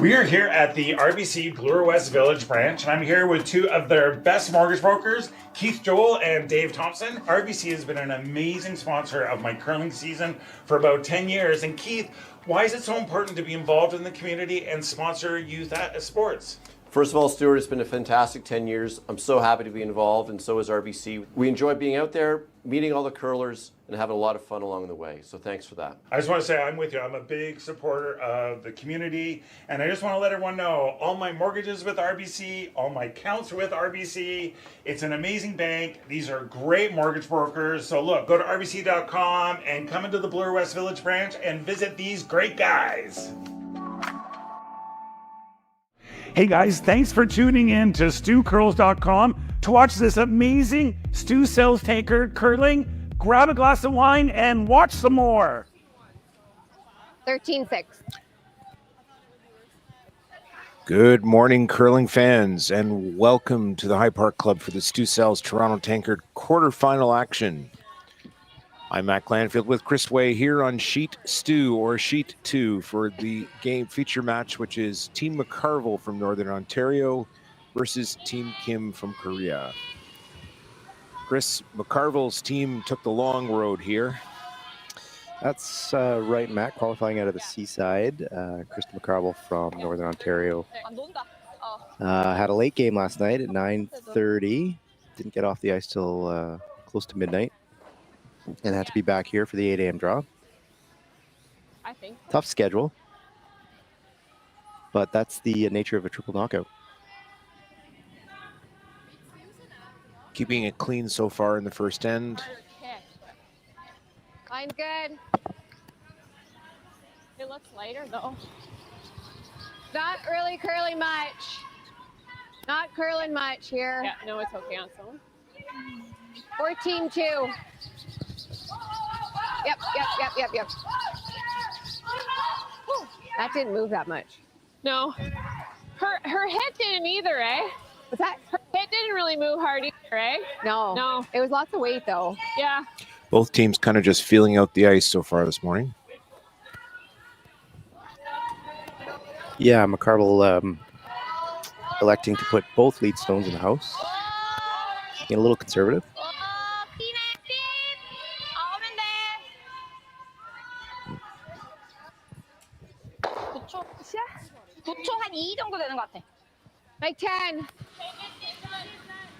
We are here at the RBC Bloor West Village branch, and I'm here with two of their best mortgage brokers, Keith Joel and Dave Thompson. RBC has been an amazing sponsor of my curling season for about 10 years. And Keith, why is it so important to be involved in the community and sponsor youth sports? First of all, Stuart, it's been a fantastic 10 years. I'm so happy to be involved, and so is RBC. We enjoy being out there, meeting all the curlers, and having a lot of fun along the way. So thanks for that. I just want to say I'm with you. I'm a big supporter of the community, and I just want to let everyone know all my mortgages with RBC, all my accounts with RBC. It's an amazing bank. These are great mortgage brokers. So look, go to rbc.com and come into the Bloor West Village branch and visit these great guys. Hey guys, thanks for tuning in to stewcurls.com to watch this amazing Stu Sells Tankard curling. Grab a glass of wine and watch some more. 13-6. Good morning, curling fans, and welcome to the High Park Club for the Stu Sells Toronto Tankard quarterfinal action. I'm Matt Glandfield with Chris Way here on Sheet Stu, or Sheet 2, for the game feature match, which is Team McCarville from Northern Ontario versus Team Kim from Korea. Chris, McCarville's team took the long road here. That's right, Matt, qualifying out of the Seaside. Krista McCarville from Northern Ontario had a late game last night at 9:30. Didn't get off the ice till close to midnight, and had to be back here for the 8 a.m. draw. Tough schedule, but that's the nature of a triple knockout. Keeping it clean so far in the first end. Line's good. It looks lighter though. Not really curling much. Not curling much here. Yeah, no, it's okay on phone. 14-2. Yep. Whew, that didn't move that much. No. Her hit didn't either, eh? What's that? Her hit didn't really move hard either, eh? No. It was lots of weight though. Yeah. Both teams kind of just feeling out the ice so far this morning. Yeah, McCarville electing to put both lead stones in the house. Being a little conservative. Like 10.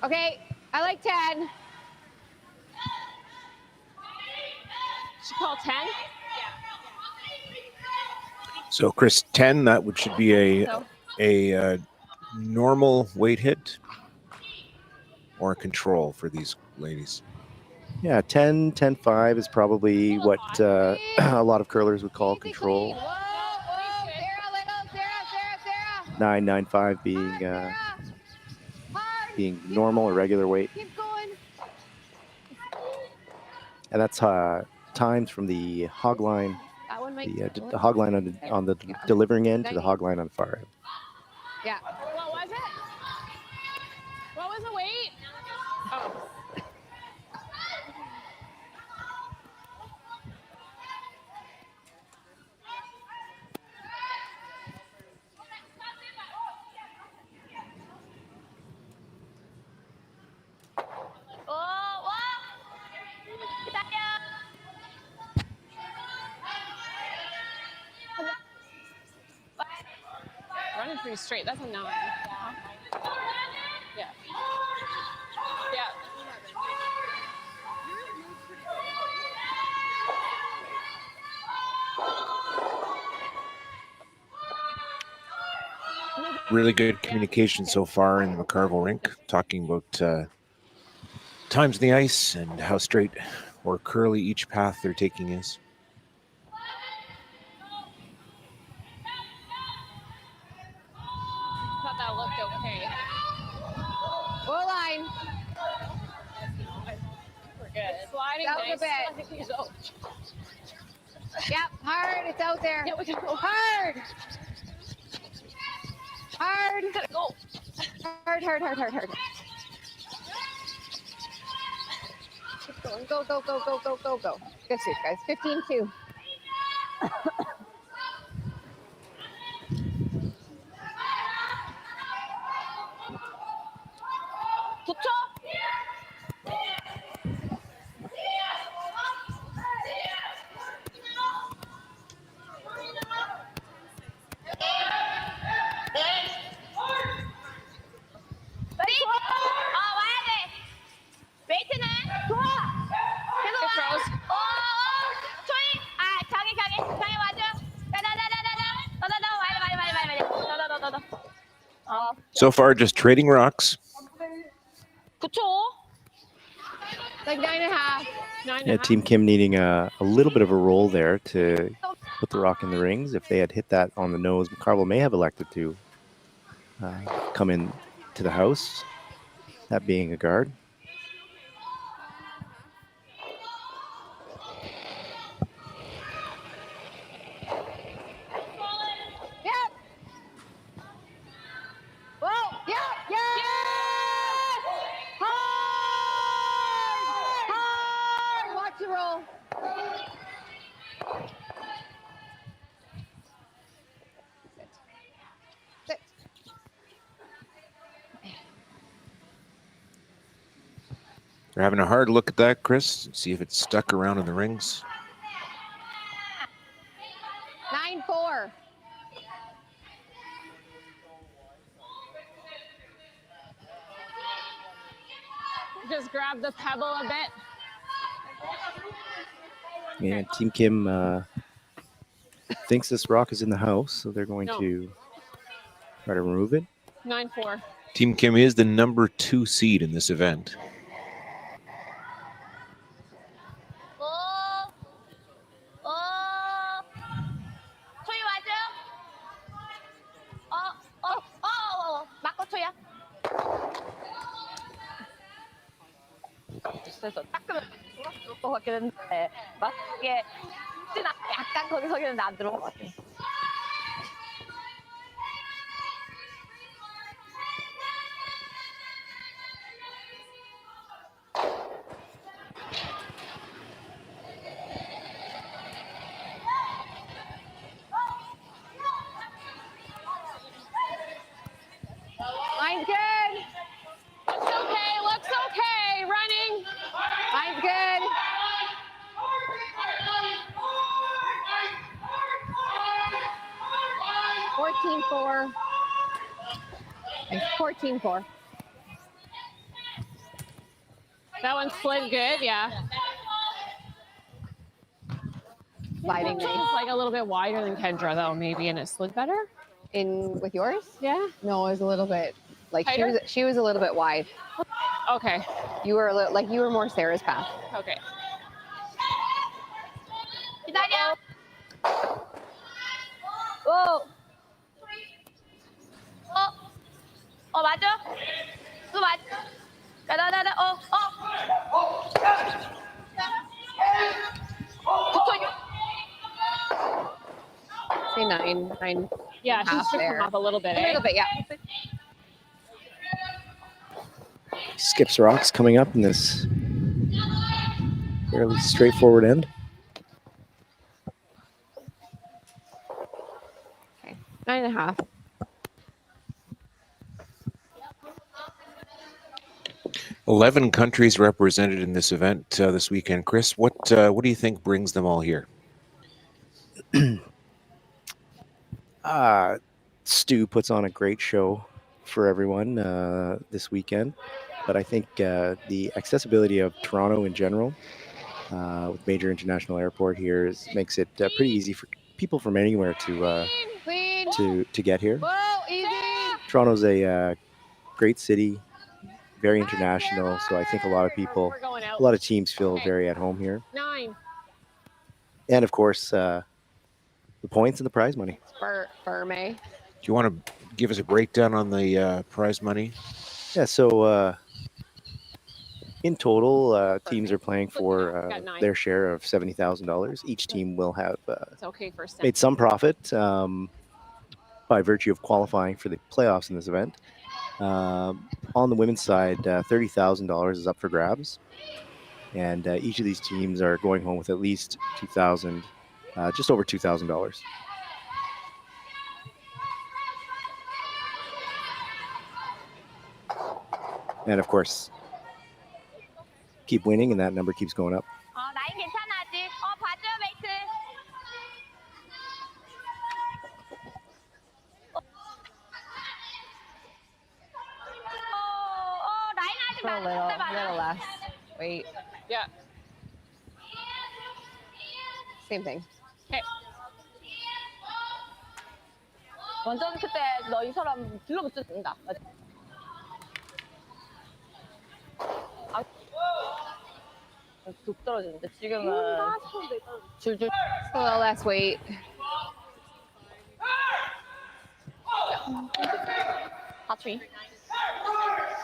Okay, I like 10. She called 10? So, Chris, 10, that should be a normal weight hit or a control for these ladies. Yeah, 10-5 is probably what a lot of curlers would call control. Whoa, Sarah. 9-5 being normal or regular weight. Keep going. And that's times from the hog line, That one might the hog line on the delivering end to the hog line on the far end. Yeah. What was it? What was the weight? Oh. Running pretty straight. That's a 9. Yeah. Really good communication so far in the McCarville rink, talking about times in the ice and how straight or curly each path they're taking is. Thought that looked okay. Full line. We're good. Sliding Out nice. a bit. Yep, hard. It's out there. Yeah, we gotta go Hard. Gotta go. Hard. Keep going. Go. Good shoot, guys. 15-2. So far, just trading rocks. 9.5. 9.5. Yeah, Team Kim needing a little bit of a roll there to put the rock in the rings. If they had hit that on the nose, McCarville may have elected to come in to the house, that being a guard. Yep. Whoa. Yep. Yes. Hard. Hard. Watch the roll. Sit. They're having a hard look at that, Chris. See if it's stuck around in the rings. 9.4. Just grab the pebble a bit. Yeah, Team Kim thinks this rock is in the house, so they're going to try to remove it. 9.4. Team Kim is the number 2 seed in this event. 초이 맞아요? 맞고 초이야. 그래서 따끔은 들어올 것 같긴 했는데 맞게 약간 거기 서기는데 안 들어온 것 같아. Mine's good. Looks okay, looks okay. Running. Mine's good. $14.4. 14.4. That one slid good, yeah. Sliding It's nice. like a little bit wider than Kendra though, maybe, and it slid better. In with yours? Yeah. No, it was a little bit like Tighter? she was a little bit wide. Okay. You were a little like you were more Sarah's path. Okay. Whoa. 맞아? 또 맞아? Say 9. Yeah, she Half should there. come up a little bit. A little bit, yeah. Skips rocks coming up in this fairly straightforward end. Okay. 9.5. $11 countries represented in this event this weekend. Chris, what do you think brings them all here? Stu puts on a great show for everyone this weekend, but I think the accessibility of Toronto in general, with major international airport here, makes it pretty easy for people from anywhere to get here. Whoa, easy. Toronto's a great city, very international, so I think a lot of people, a lot of teams feel very at home here. 9. And of course, the points and the prize money. For May. Do you want to give us a breakdown on the prize money? Yeah, so in total, teams are playing for their share of $70,000. Each team will have It's okay for a made some profit by virtue of qualifying for the playoffs in this event. On the women's side, $30,000 is up for grabs, and each of these teams are going home with at least $2,000, just over $2,000. And of course, keep winning, and that number keeps going up. 나이 괜찮아 아직. 봐줘 웨이트. 나이는 아직 For a little less. Wait. Yeah. Same thing. Okay. 완전 그때 너 이 사람 들러붙지 된다. 뚝 떨어지는데 지금은 줄줄. A little less weight. 하추이.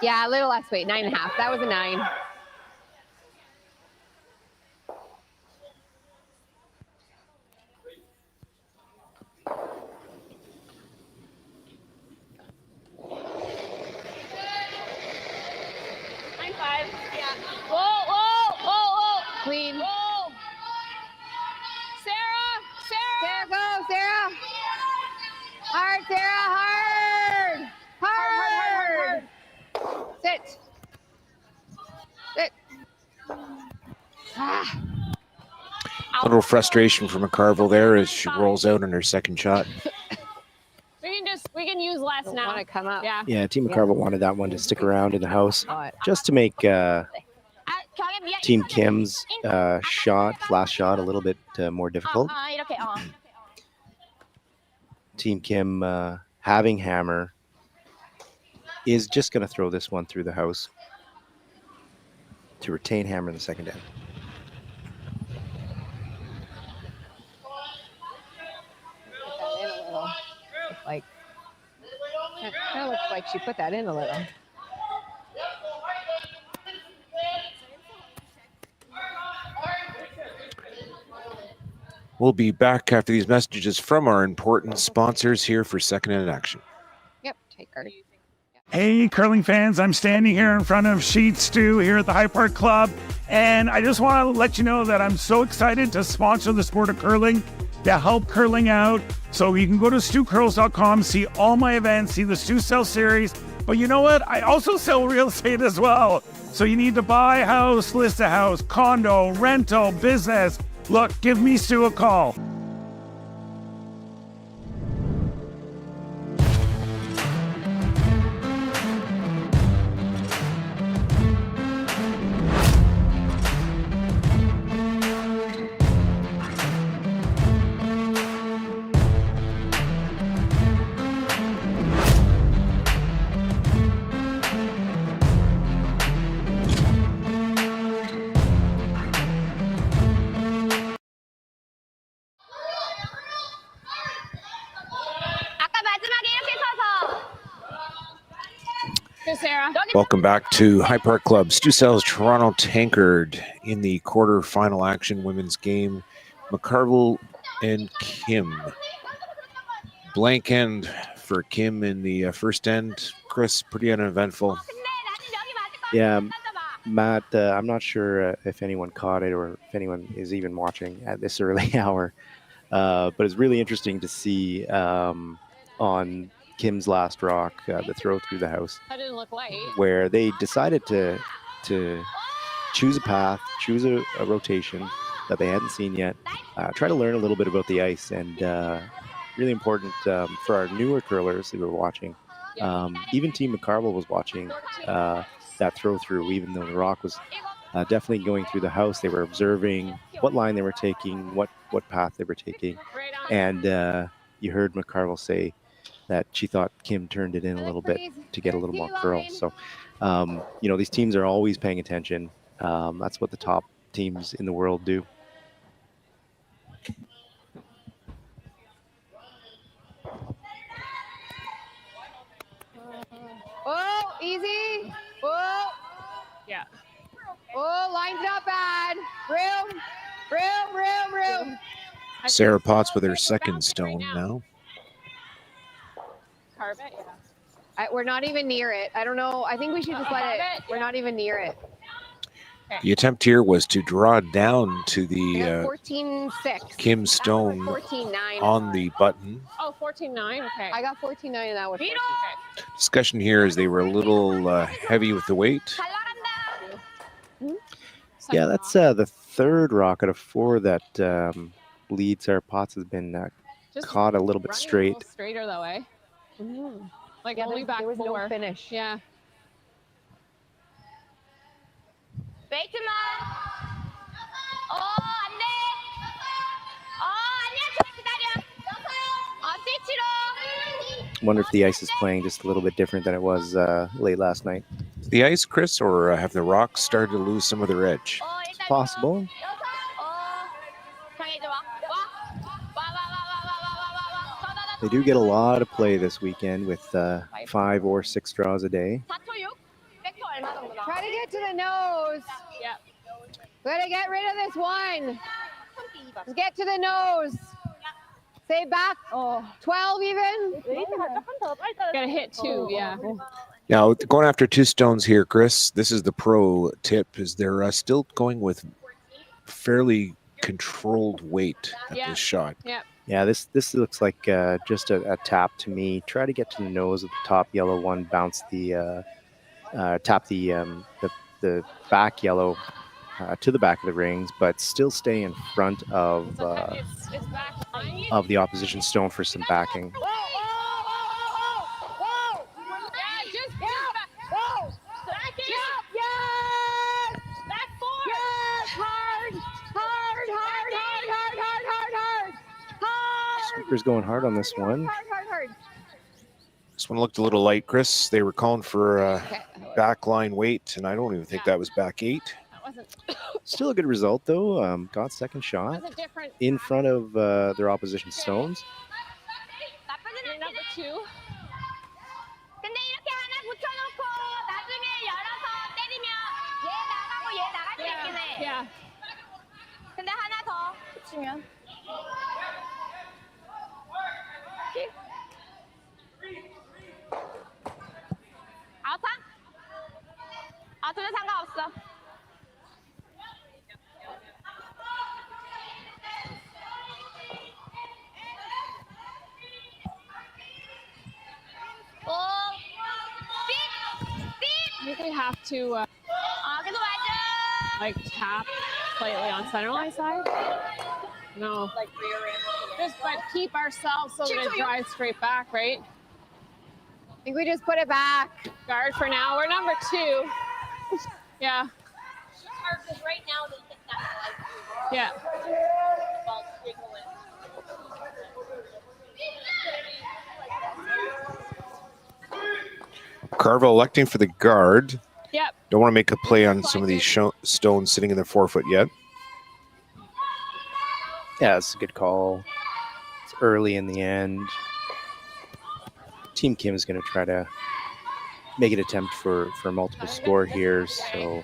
Yeah, a little less weight. 9.5. That was a 9. Clean. Sarah, go, Sarah. Hard, Sarah, hard. Sit. Ah. A little frustration from McCarville there as she rolls out on her second shot. We can use less Don't now. want to come up. Yeah. Yeah, Team McCarville wanted that one to stick around in the house But just to make Team Kim's last shot a little bit more difficult. 이렇게 Team Kim having hammer is just going to throw this one through the house to retain hammer in the second end. put that in a little. It's like, kind of looks like she put that in a little. We'll be back after these messages from our important sponsors here for Second End Action. Yep, Tankard. Hey, curling fans, I'm standing here in front of Sheet Stew here at the High Park Club, and I just want to let you know that I'm so excited to sponsor the sport of curling, to help curling out. So you can go to stewcurls.com, see all my events, see the Stew Sell series, but you know what? I also sell real estate as well. So you need to buy a house, list a house, condo, rental, business. Look, give me Stu a call. Sarah. Welcome back to High Park Club. Stu Sells Toronto Tankard in the quarterfinal action women's game. McCarville and Kim. Blank end for Kim in the first end. Chris, pretty uneventful. Yeah, Matt, I'm not sure if anyone caught it or if anyone is even watching at this early hour, but it's really interesting to see on Kim's last rock, the throw through the house, That didn't look light. where they decided to choose a path, choose a rotation that they hadn't seen yet, try to learn a little bit about the ice, and really important for our newer curlers who were watching. Even Team McCarville was watching that throw through, even though the rock was definitely going through the house. They were observing what line they were taking, what path they were taking, and you heard McCarville say that she thought Kim turned it in a little bit to get a little more curl. So, you know, these teams are always paying attention. That's what the top teams in the world do. Oh, easy. Oh. Yeah. Oh, line's not bad. Room. Sarah Potts with her second stone now. Carve it, yeah. We're not even near it. I don't know. I think we should just let it. We're not even near it. The attempt here was to draw down to I got the 14.6. Kim stone 14.9. on the button. Oh, 14.9. Okay. I got 14.9 and that was 14. Discussion here is they were a little heavy with the weight. Yeah, that's the third rock out of four that lead Sarah Potts has been Just caught a little bit running a straight. little straighter that way. Like Yeah, only back there was four. no finish. Yeah. 웨이트만. 안 돼. 아니야, 좀 기다려. 스위치로. wonder if the ice is playing just a little bit different than it was late last night. The ice, Chris, or have the rocks started to lose some of their edge? It's possible. They do get a lot of play this weekend with 5 or 6 draws a day. Try to get to the nose. Yeah. Gotta get rid of this one. Just get to the nose. Say back 12 even. Gotta hit 2, yeah. Now, going after 2 stones here, Chris, this is the pro tip, is they're still going with fairly controlled weight at this shot. Yeah. Yeah, this looks like just a tap to me. Try to get to the nose of the top yellow one, bounce the tap the back yellow to the back of the rings, but still stay in front of the opposition stone for some backing. Sweeper's going hard on this one. Hard. This one looked a little light, Chris. They were calling for back line weight, and I don't even think that was back 8. Still a good result, though. Got second shot in front of their opposition stones. You're number 2. 근데 이렇게 하나 붙여놓고 나중에 열어서 때리면 얘 나가고 얘 나갈 수 있긴 해. Yeah. 근데 하나 더 붙이면. 아웃타? 아웃은 상관없어. 오, I think we have to 계속 맞아. like tap slightly on center line side. No. Like rear end. But keep ourselves so that it drives straight back, right? I think we just put it back. Guard for now. We're number 2. Yeah. It's hard because right now they hit that like Yeah. ball squiggling. Carville electing for the guard. Yep. Don't want to make a play on some of these stones sitting in the 4-foot yet. Yeah, it's a good call. It's early in the end. Team Kim is going to try to make an attempt for multiple score here. So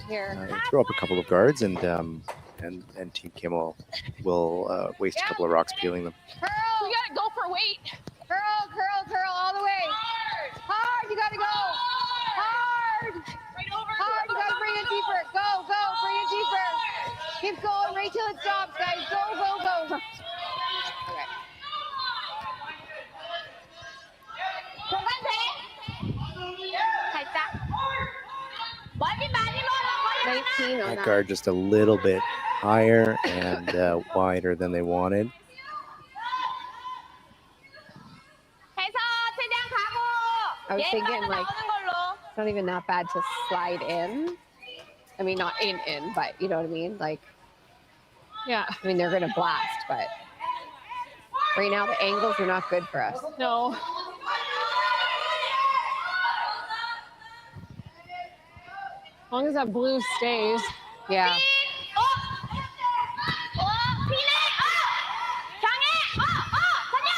throw up a couple of guards, and Team Kim will waste a couple of rocks peeling them. Curl. We gotta go for weight. Curl all the way. Hard, you gotta go. Hard. Right over. Hard, you gotta bring it deeper. Go, bring it deeper. Keep going right till it stops, guys. Go. Okay. 살짝. 많이 멀어. 19 on That that. guard just a little bit higher and wider than they wanted. 해서 최대한 가고. I was 얘 thinking, 빠져 like, 나오는 걸로. It's not even that bad to slide in. I mean, not in, but you know what I mean? Like, Yeah. I mean, they're going to blast, but right now the angles are not good for us. No. As long as that blue stays. Yeah. 피네. 장애. 선야.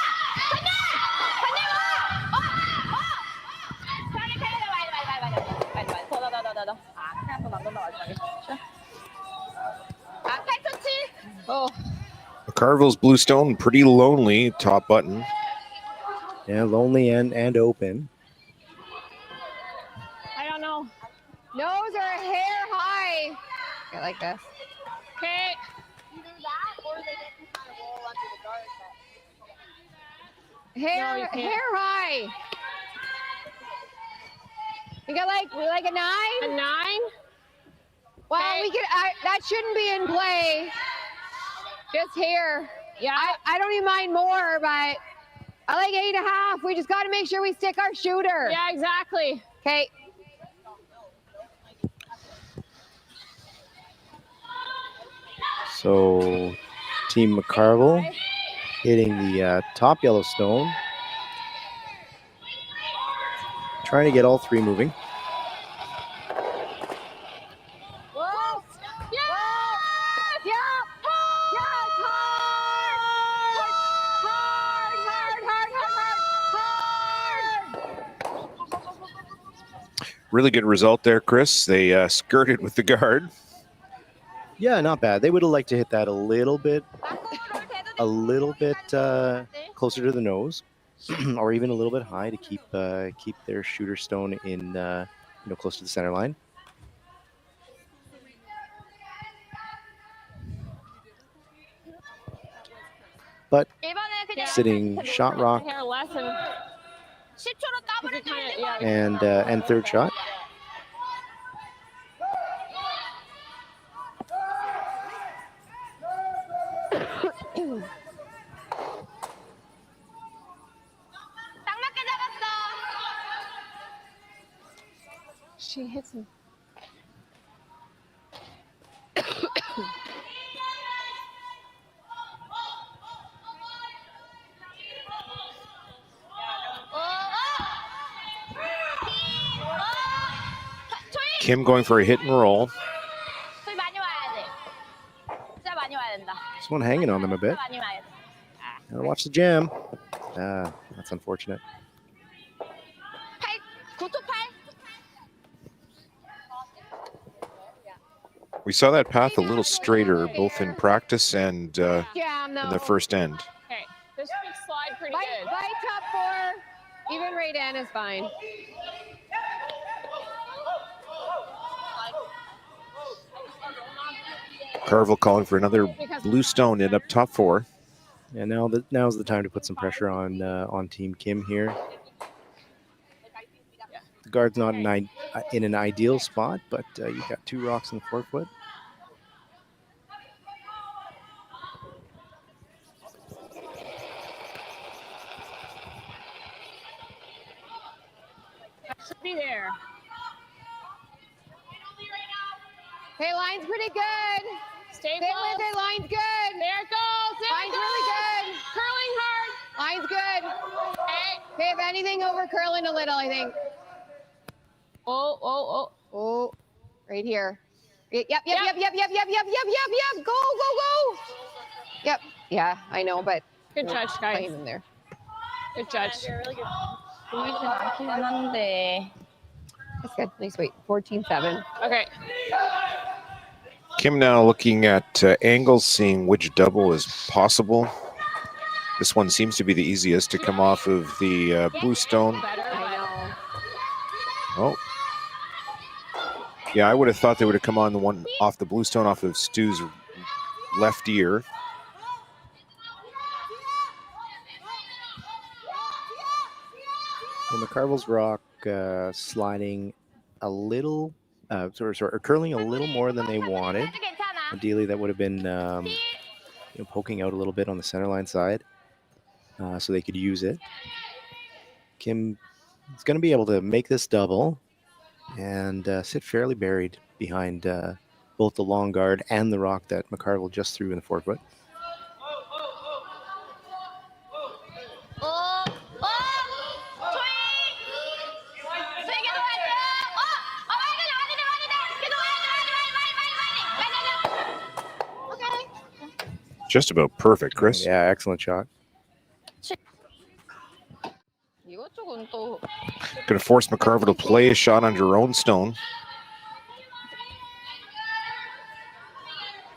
Oh. Carville's blue stone, pretty lonely, top button. Yeah, lonely and open. I don't know. Nose or a hair high. I like this. Okay. Either that or they didn't kind of roll under the guard. Hair, No, you can't. hair high. We got like a 9. A 9. Well, Okay. we could. That shouldn't be in play. Just here. Yeah. I don't even mind more, but I like 8.5. We just got to make sure we stick our shooter. Yeah, exactly. Okay. So Team McCarville hitting the top yellow stone. trying to get all three moving. Really good result there, Chris. They skirted with the guard. Yeah, not bad. They would have liked to hit that a little bit closer to the nose, or even a little bit high to keep their shooter stone in close to the center line. But sitting shot rock and third shot. She hits him. Kim going for a hit and roll. 소리 많이 와야 돼. 진짜 많이 와야 된다. This one hanging on them a bit. 많이 와야 돼. Gotta watch the jam. That's unfortunate. 928. We saw that path a little straighter, both in practice and Jam, in though. the first end. Okay, this should slide pretty By good. top four, even right end is fine. Carville calling for another blue stone in up top four. Yeah, now's the time to put some pressure on Team Kim here. The guard's not in an ideal spot, but you've got two rocks in the forefoot. Should be there. Okay, line's pretty good. Stay Stay close. with it, line's good. There it goes. There Line's it goes. really good. Curling hard. Line's good. Okay. Okay, if anything, over curling a little, I think. Oh, right here. Yep. Go. Yep. Yeah, I know, but Good judge, not guys. even there. Good judge. 보이진 않기는 한데. That's good. Nice weight. 14-7. Okay. Kim now looking at angles, seeing which double is possible. This one seems to be the easiest to come off of the blue stone. Better, I know. Oh. Yeah, I would have thought they would have come on the one off the blue stone off of Stu's left ear. And McCarville's rock sliding a little, curling a little more than they wanted. 괜찮아. Ideally, that would have been poking out a little bit on the center line side, so they could use it. Kim is going to be able to make this double and sit fairly buried behind both the long guard and the rock that McCarville just threw in the forefoot. Just about perfect, Chris. Yeah, excellent shot. 이것저건 또 Going to force McCarville to play a shot under her own stone.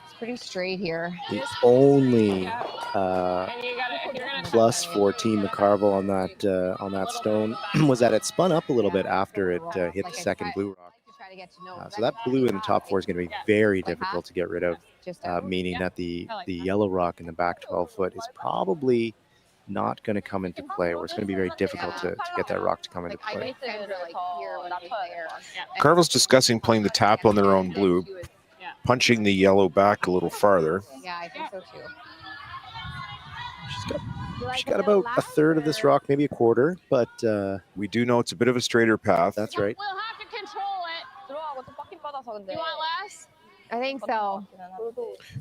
it's pretty straight here. The only And you gotta, if you're gonna plus for Team McCarville on that stone was that it spun up a little bit after it hit the second blue rock. So that blue in the top four is going to be very difficult to get rid of, meaning that the yellow rock in the back 12 foot is probably not going to come into play, or it's going to be very difficult to get that rock to come into play. Carville's discussing playing the tap on their own blue, punching the yellow back a little farther. Yeah, I think so too. She's got about a third of this rock, maybe a quarter, but We do know it's a bit of a straighter path. that's right. We'll have to control it. 들어가고 좀 빡긴 받아서 근데. You want less? I think so.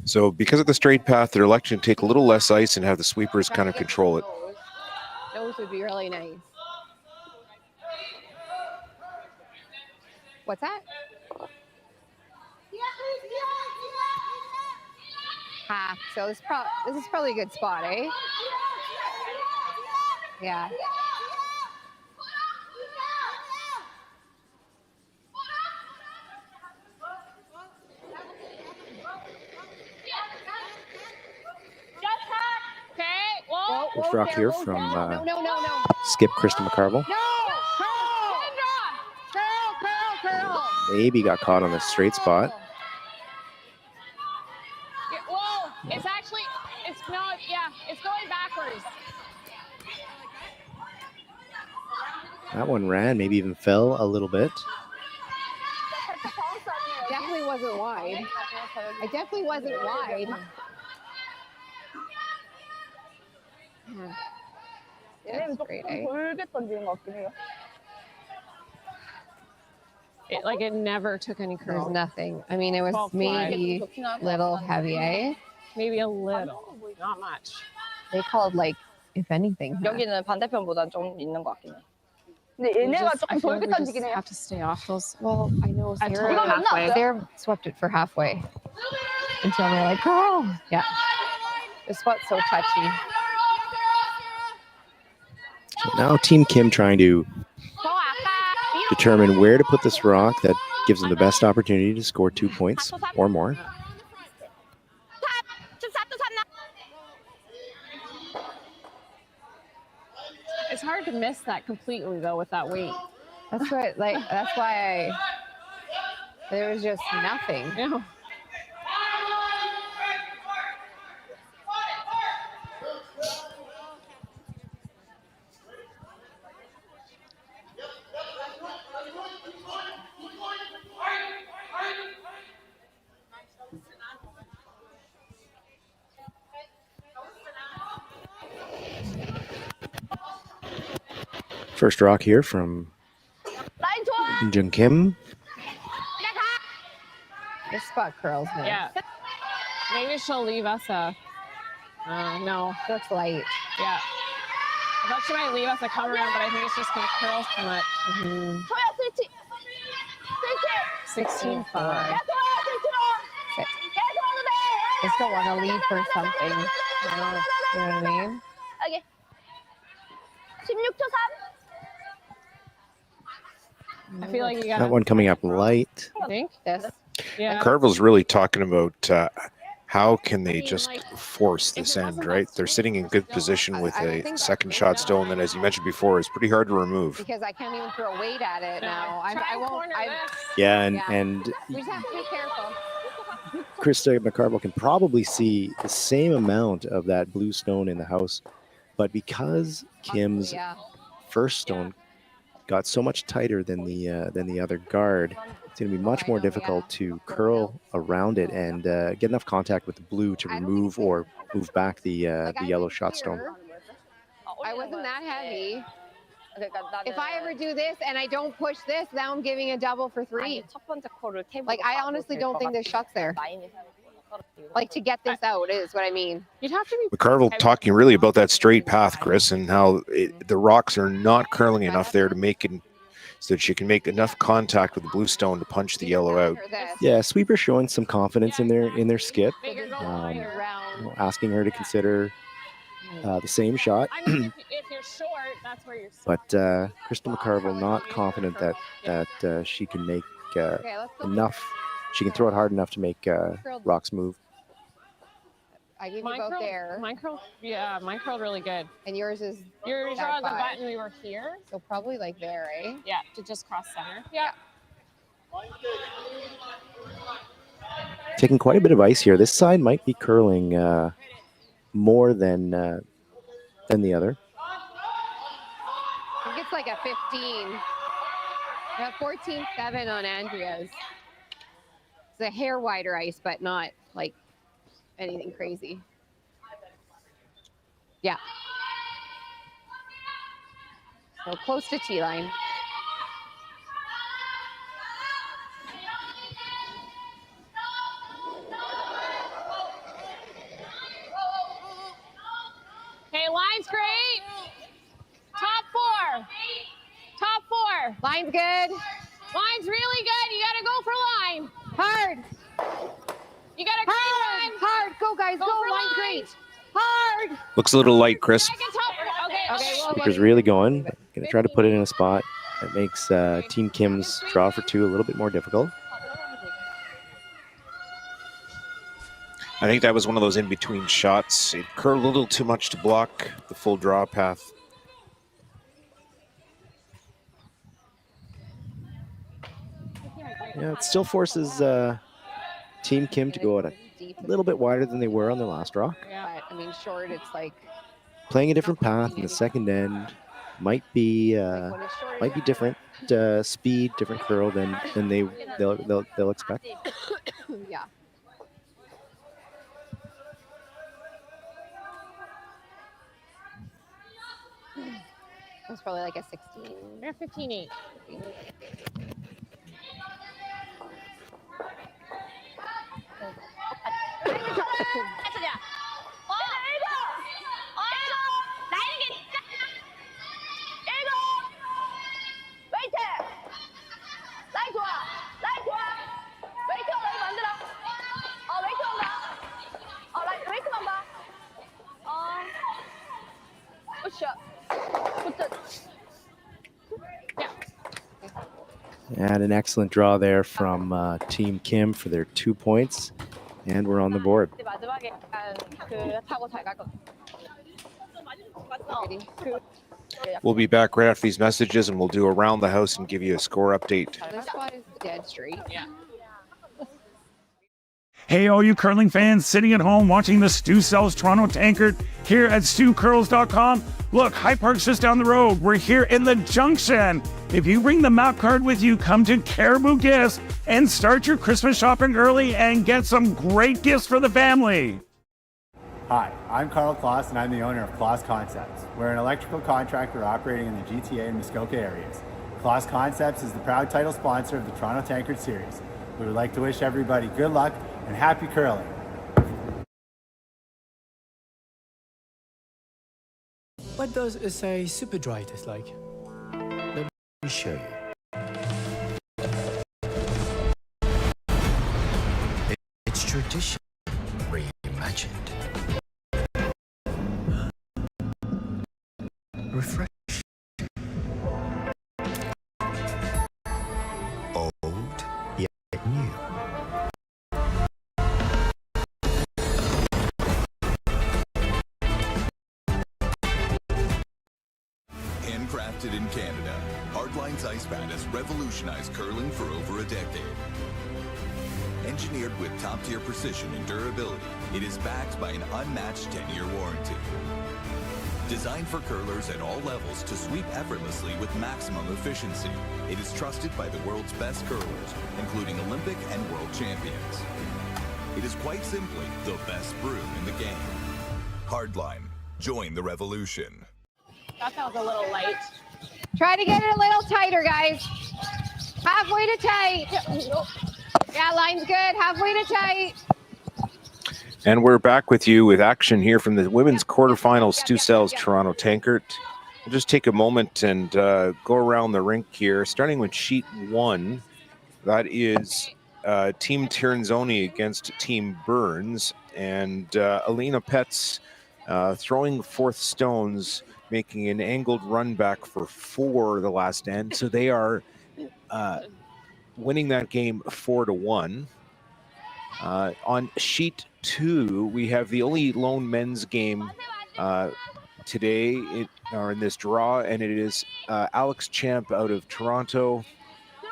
So because of the straight path, they're electing to take a little less ice and have the sweepers kind of control it. Those would be really nice. What's that? Half. So this is probably a good spot, eh? Yeah. Okay. Well, First rock here from No. Skip Krista McCarville. No! Curl! Maybe got caught on the straight spot. yeah, well, it's actually, it's going backwards. That one ran, maybe even fell a little bit. Definitely wasn't wide. It definitely wasn't wide. Yeah, that's great, eh? It never took any There's curl. nothing. I mean, it was 12 maybe little heavy, eh? Maybe a little, not much. They called like, if anything. 여기는 반대편보다 좀 있는 것 같긴 해. 근데 얘네가 I 조금 feel like 돌게 we just 던지긴 해요. have to stay off those. Well, I know At they're halfway. They're swept it for halfway until they're like, oh, yeah. This spot's so touchy. So now Team Kim trying to determine where to put this rock that gives them the best opportunity to score 2 points or more. It's hard to miss that completely though with that weight. That's why there was just nothing. Yeah. First rock here from Eunjung Kim. This spot curls me. Yeah. Maybe she'll leave us a. No. Looks light. Yeah. I thought she might leave us a come around, but I think it's just going to curl too much. Mm-hmm. 16.5. Just don't want to leave for something. You know what I mean? 오케이. 16초 3. I feel like you got That one coming up light. I think. This. Yeah. Carville's really talking about how can they just force this end, right? They're sitting in good position with a second shot still, and then, as you mentioned before, it's pretty hard to remove. Because I can't even throw weight at it now. I won't. Corner this. Yeah, and, Yeah. and We just have to be careful. Krista McCarville can probably see the same amount of that blue stone in the house, but because Kim's Yeah. first stone got so much tighter than the other guard, it's going to be much more difficult to curl around it and get enough contact with the blue to remove or move back the yellow shot stone. I wasn't that heavy. If I ever do this and I don't push this, now I'm giving a double for 3. 첫 번째 콜을 테이블로 Like, I honestly don't think there's shots there. Like, to get this out is what I mean. You'd have to be. McCarville talking really about that straight path, Chris, and how the rocks are not curling enough there to make it so that she can make enough contact with the blue stone to punch the yellow out. For this. Yeah, sweeper showing some confidence in their skip, Bigger go Um, wider. Around. asking her to consider the same shot. I mean, if you're short, that's where you're. But Krista McCarville not confident that she can make Okay, let's go. enough. She can throw it hard enough to make rocks move. I give you Mine both curled, there, mine curled really good. and yours is Yours that on the five. button, we were here. So probably like there, eh? Yeah, to just cross center. Yeah. Taking quite a bit of ice here. This side might be curling more than the other. I think it's like a 15. I have 14.7 on Andrea's. It's a hair wider ice, but not like anything crazy. Yeah. So close to T line. Okay, line's great. Top 4. Top 4. Line's good. Line's really good. You gotta go for line. Hard. You gotta hard. Hard. Go, guys. Go. Line's great. Hard. Looks a little light, Chris. Keeper's really going. Going to try to put it in a spot that makes Team Kim's draw for two a little bit more difficult. I think that was one of those in-between shots. It curled a little too much to block the full draw path. Yeah, it still forces Team Kim to go out a little bit wider than they were on their last draw. Yeah, I mean, short, it's like Playing a different path in the second end might be different speed, different curl than they'll expect. yeah. It was probably like a 16 or 15-8. And an excellent draw there from Team Kim for their 2 points. And we're on the board. We'll be back right after these messages, and we'll do around the house and give you a score update. This spot is dead straight. Yeah. Hey, all you curling fans sitting at home watching the Stu Sells Toronto Tankard here at StuCurls.com. Look, High Park's just down the road. We're here in the Junction. If you bring the map card with you, come to Caribou Gifts and start your Christmas shopping early and get some great gifts for the family. Hi, I'm Carl Kloss and I'm the owner of Kloss Concepts. We're an electrical contractor operating in the GTA and Muskoka areas. Kloss Concepts is the proud title sponsor of the Toronto Tankard Series. We would like to wish everybody good luck and happy curling. What does a super dry taste like? Let me show you. It's tradition reimagined. Refresh. Old yet new. Handcrafted in Canada, Hardline's ice pad has revolutionized curling for over a decade. Engineered with top-tier precision and durability, it is backed by an unmatched 10-year warranty. Designed for curlers at all levels to sweep effortlessly with maximum efficiency, it is trusted by the world's best curlers, including Olympic and world champions. It is quite simply the best broom in the game. Hardline, join the revolution. That felt a little light. Try to get it a little tighter, guys. Halfway to tight. Yeah, line's good. Halfway to tight. And we're back with you with action here from the women's quarterfinals, Stu Sells Toronto Tankard. We'll just take a moment and go around the rink here, starting with sheet 1. That is Team Tirinzoni against Team Burns. And Alina Petz throwing fourth stones, making an angled run back for 4 the last end. So they are winning that game 4-1. On sheet 2, we have the only lone men's game today in this draw, and it is Alex Champ out of Toronto,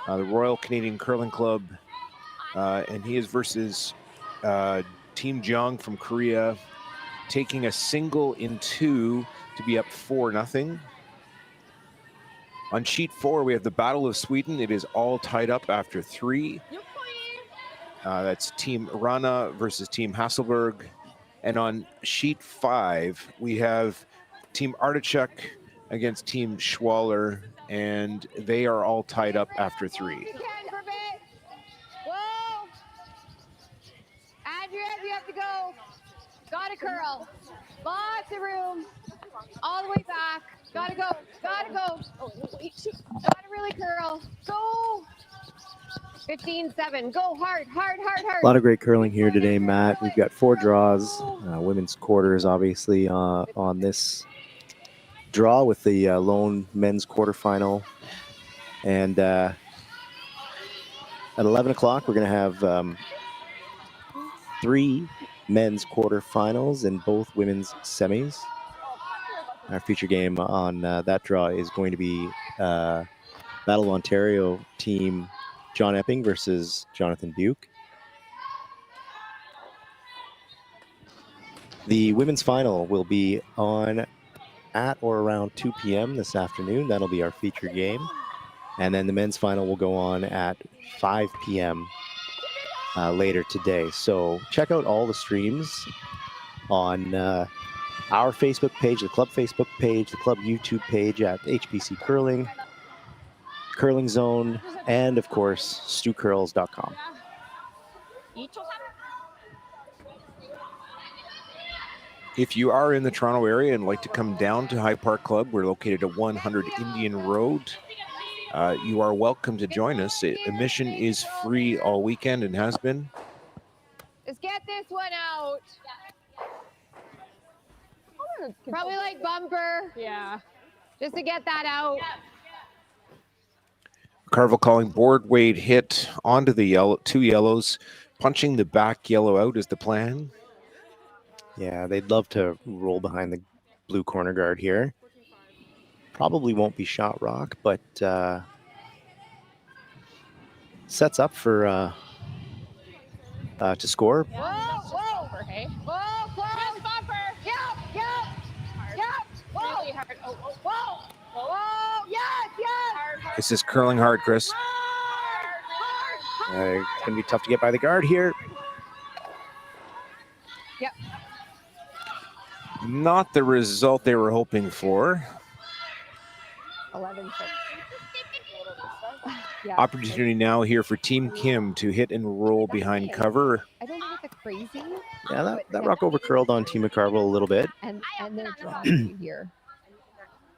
the Royal Canadian Curling Club, and he is versus Team Eunjung from Korea, taking a single in 2 to be up 4-0. On sheet 4, we have the Battle of Sweden. It is all tied up after 3. That's Team Rana versus Team Hasselberg. And on sheet 5, we have Team Artichuk against Team Schwaller, and they are all tied up after 3. Whoa! Andrea, you have to go. Gotta curl. Lots of room. All the way back. Gotta go. Gotta go. Gotta really curl. Go. 15-7. Go hard, hard, hard, hard. A lot of great curling here today, Matt. We've got 4 draws. Women's quarters, obviously, on this draw with the lone men's quarterfinal. And at 11 o'clock, we're going to have 3 men's quarterfinals and both women's semis. Our feature game on that draw is going to be Battle of Ontario team John Epping versus Jonathan Buke. The women's final will be on at or around 2 p.m. this afternoon. That'll be our feature game. And then the men's final will go on at 5 p.m. Later today. So check out all the streams on our Facebook page, the club Facebook page, the club YouTube page at HBC Curling, Curling Zone, and of course, stewcurls.com. If you are in the Toronto area and like to come down to High Park Club, we're located at 100 Indian Road. You are welcome to join us. Admission is free all weekend and has been. Let's get this one out. Probably like bumper. Yeah. Just to get that out. McCarville calling board weight hit onto the 2 yellows. Punching the back yellow out is the plan. Yeah, they'd love to roll behind the blue corner guard here. Probably won't be shot rock, but sets up for to score. Whoa, whoa. Bumper, hey? Whoa, close. Bumper. Yep, yep, yep. Whoa. Really hard. Oh, oh. Whoa. Whoa. Yes, yes. Hard, hard. This is curling hard, Chris. It's going to be tough to get by the guard here. Yep. Not the result they were hoping for. 11-6. Yeah. Opportunity now here for Team Kim to hit and roll behind cover. I don't think it's a crazy. Yeah, that rock over curled on Team McCarville a little bit, And they're drawing you here.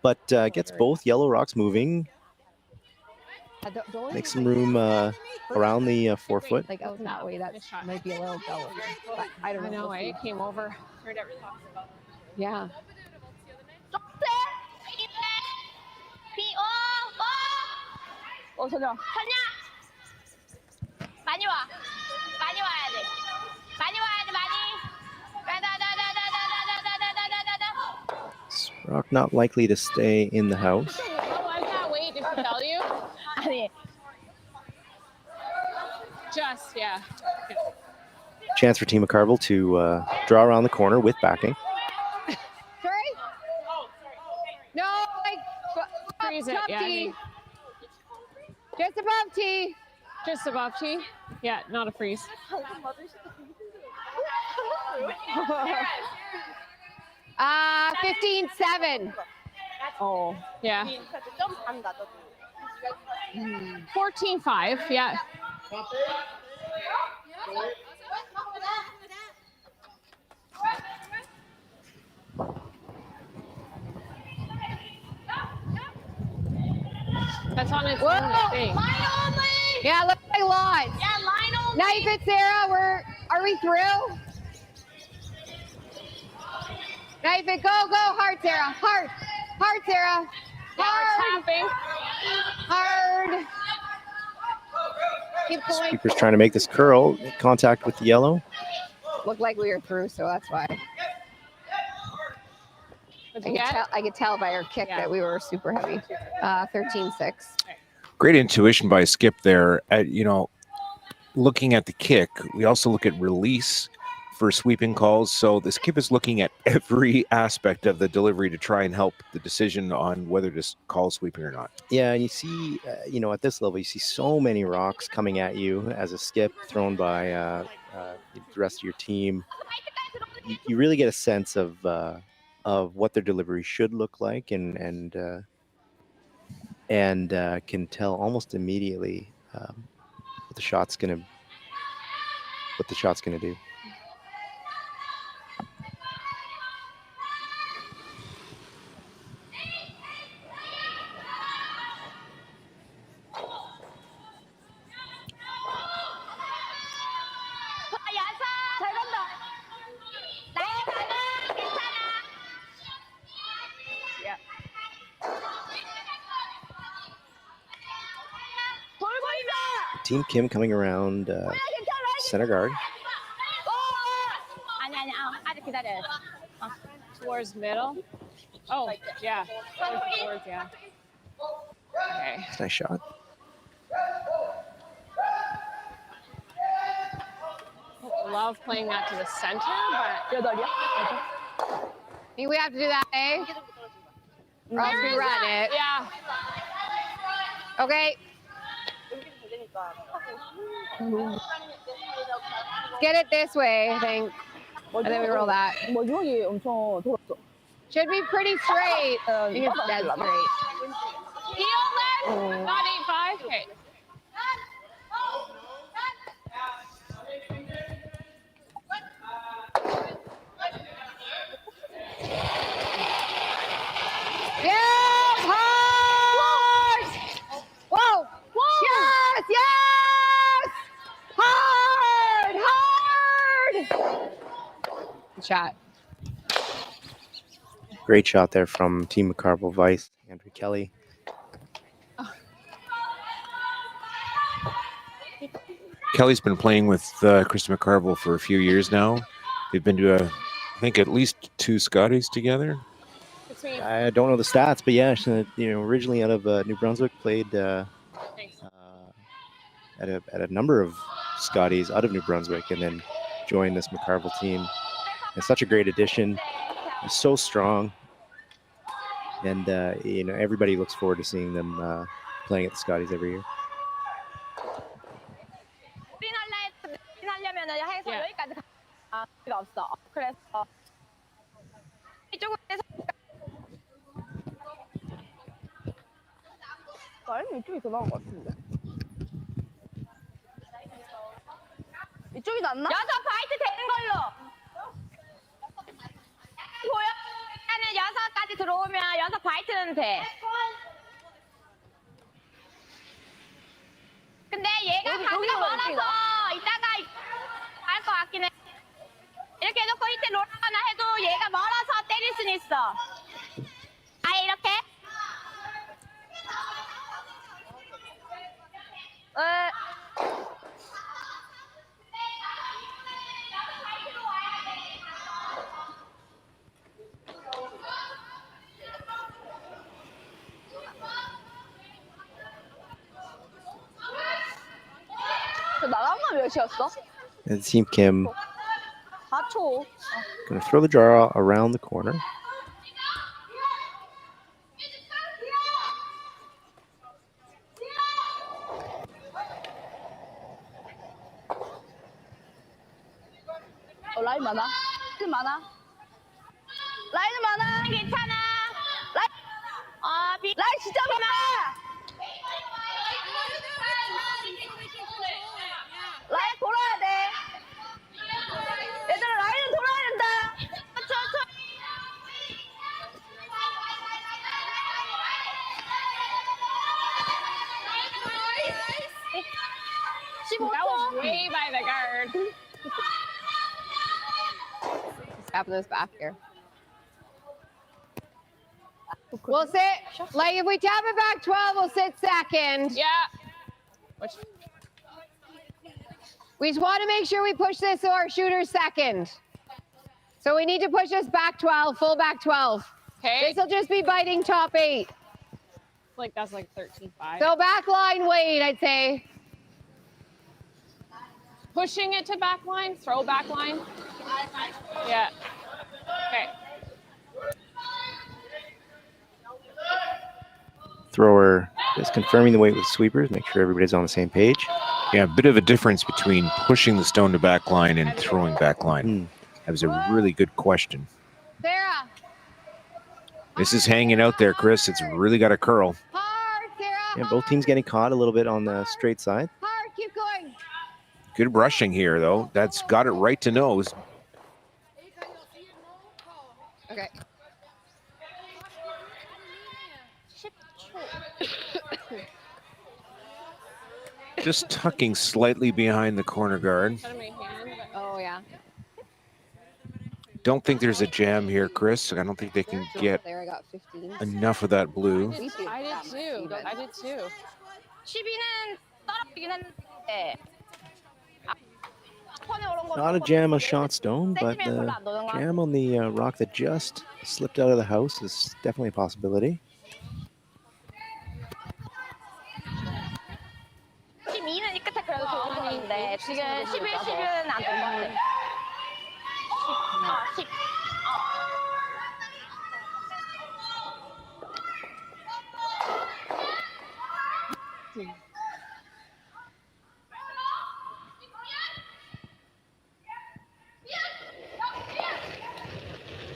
but gets both yellow rocks moving. Don't Makes some room around the 4-foot. like out that way. That might be a little dull. But I don't know. It came over. Heard everything. Yeah. 선녀. 선녀. 많이 와. 많이 와야 돼. 많이 와야 돼. 많이. Rock not likely to stay in the house. Oh, I can't wait to tell you. 아니. Just, yeah. Chance for Team McCarville to draw around the corner with backing. Sorry? No, like Freeze it, top yeah, tee. Just above tee. Just above tee. Yeah, not a freeze. 15-7. Oh, yeah. 14-5, yeah. That's on its own thing. Yeah, look like lots. Yeah, line only. Knife it, Sarah. Are we through? Knife it. Go hard, Sarah. Hard, Sarah. Hard. Tapping. Hard. Keep going. Keeper's trying to make this curl. Contact with the yellow. Looked like we were through, so that's why. I could tell by our kick that we were super heavy. 13-6. Great intuition by Skip there. Looking at the kick, we also look at release for sweeping calls. So the Skip is looking at every aspect of the delivery to try and help the decision on whether to call sweeping or not. Yeah, and you see, at this level, you see so many rocks coming at you as a skip thrown by the rest of your team. You really get a sense of what their delivery should look like, and can tell almost immediately what the shot's gonna do. Team Kim coming around center guard. 아니, 아직 기다려요. Towards middle. Oh, yeah. Towards, yeah. Okay. That's a nice shot. Love playing that to the center, but I think we have to do that, eh? Or else we run it. yeah. Okay. Get it this way, I think. And then we roll that. 마지막에 엄청 돌았어. Should be pretty straight. I think it's dead straight. Not 8-5. Okay. Yes! Hard! Whoa! Yes! Yes! Hard! Hard! Good shot. Great shot there from Team McCarville Vice, Andrew Cailey. Kelly's been playing with Krista McCarville for a few years now. They've been to, I think, at least 2 Scotties together. I don't know the stats, but yeah, originally out of New Brunswick, played at a number of Scotties out of New Brunswick, and then joined this McCarville team. It's such a great addition. It's so strong, and everybody looks forward to seeing them playing at the Scotties every year. 하려면은 해서 여기까지 갈 수가 없어. 그래서 이쪽으로 해서 아니면 이쪽이 더 나은 것 같은데. 이쪽이 낫나? 6 바이트 되는 걸로. 보여? 일단은 6까지 들어오면 6 바이트는 돼. 근데 얘가 가기가 멀어서 이따가 할 것 같긴 해. 이렇게 해놓고 이때 롤하거나 해도 얘가 멀어서 때릴 수는 있어. 아예 이렇게? 나간 건 몇이었어? And Team Kim 4초. going to throw the jar around the corner. 라인 많아. 팀 많아. 라인은 많아. 괜찮아. 라인 진짜 많아. 라인 돌아야 돼. 얘들아 라인은 돌아야 된다. 쳐. 15초. That was way by the guard. Tap this back here. We'll sit, like if we tap it back 12, we'll sit second. Yeah. We just want to make sure we push this so our shooter's second. So we need to push this back 12, full back 12. Okay. This will just be biting top 8. Like that's like 13-5. So back line weight, I'd say. Pushing it to back line, throw back line. Yeah. Okay. Thrower is confirming the weight with sweepers, make sure everybody's on the same page. Yeah, a bit of a difference between pushing the stone to back line and throwing back line. That was a really good question. Sarah. This is hanging out there, Chris. It's really got a curl. Hard, Sarah. Yeah, both teams getting caught a little bit on the straight side. Hard, keep going. Good brushing here, though. That's got it right to nose. Okay. Just tucking slightly behind the corner guard. Oh, yeah. Don't think there's a jam here, Chris. I don't think they can get There, I got 15. enough of that blue. I did too. 12는 떨어지긴 했는데 Not a jam of shot stone, but the jam on the rock that just slipped out of the house is definitely a possibility. 12는 이 끝에 그래도 좋은 편인데 지금 11, 10은 안 될 것 같아. 10.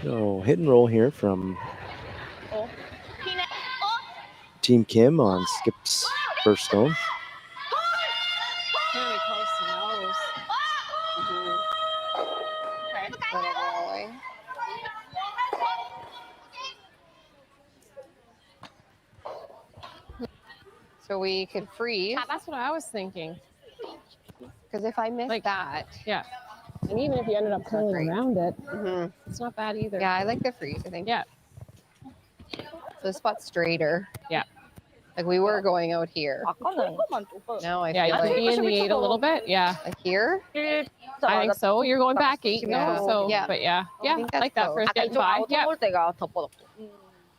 So hit and roll here from Team Kim on Skip's first stone. Very close to nose. Okay. So we could freeze. That's what I was thinking. Because if I miss Like that. Yeah. And even if you ended up curling great. around it, it's not bad either. Yeah, I like the freeze, I think. Yeah. So the spot's straighter. Yeah. Like we were going out here. Now I Yeah, feel you like could be in the 8 a little bit. Yeah. like here. I think so. You're going back 8 Yeah. now. So, Yeah. but yeah. I Yeah. think I like that's that first 아까 get 이쪽 5. 아웃 Yeah. 올 때가 더 뻗었고.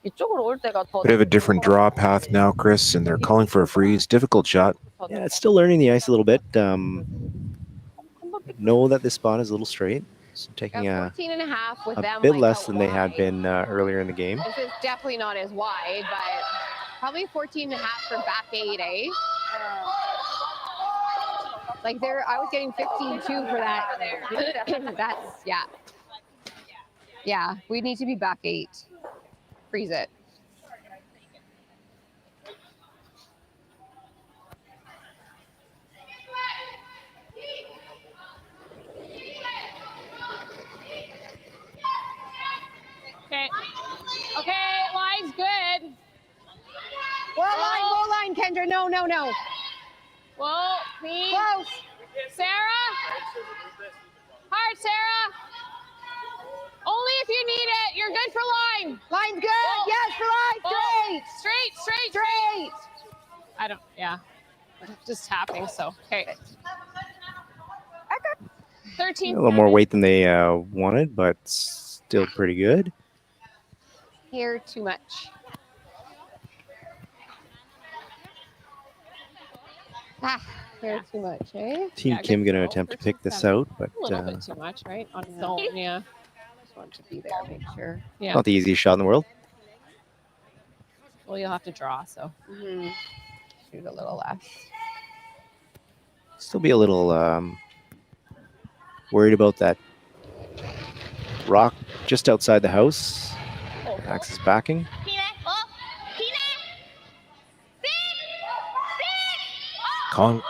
이쪽으로 올 때가 더. Bit of a different draw path now, Chris, and they're calling for a freeze. Difficult shot. Yeah, it's still learning the ice a little bit. Know that this spot is a little straight. So taking Got a 14 and a half with them. bit like, less out than they had wide. been earlier in the game. This is definitely not as wide, but probably 14 and a half for back 8, eh? Like there, I was getting 15-2 for that. That's, yeah. Yeah, we need to be back 8. Freeze it. Okay. Okay. Line's good. Low line, Kendra. No. Whoa. Me. Close. Sarah. Hard, Sarah. Only if you need it. You're good for line. Line's good. Whoa. Yes, for line. Whoa. Straight. Straight. I don't. Yeah. Just tapping. So okay. 13. A little more weight than they wanted, but still pretty good. Here, too much. Here, too much, eh? Team Yeah, Kim good going to throw. attempt to 13, pick this 7. out, but A little bit too much, right? On its own. Yeah. Just want to be there, make sure. Yeah. not the easiest shot in the world. Well, you'll have to draw. So. Shoot a little less. Still be a little worried about that rock just outside the house. Max is backing. Calling.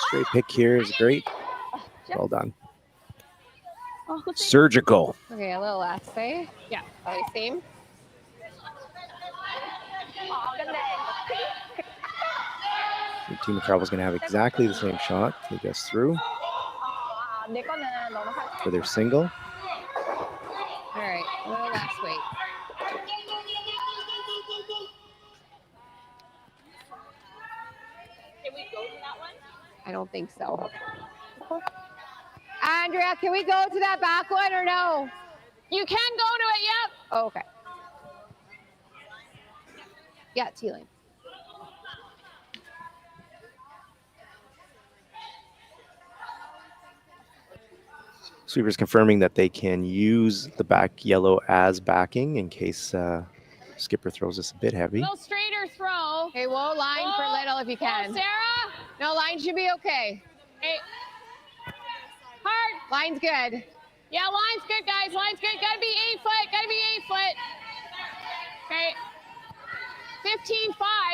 Straight pick here is great. Well done. Surgical. Okay, a little less, eh? Yeah. Probably same. Team McCarville's going to have exactly the same shot. He goes through for their single. All right, a little less weight. Can we go to that one? I don't think so. Andrea, can we go to that back one or no? You can go to it. Yep. Oh, okay. Yeah, T-lane. Sweepers confirming that they can use the back yellow as backing in case Skipper throws us a bit heavy. Little straighter throw. Okay, whoa, line for little if you can. Sarah. No, line should be okay. Hey. Hard. Line's good. Yeah, line's good, guys. Line's good. Gotta be 8 foot. Gotta be 8 foot. Okay.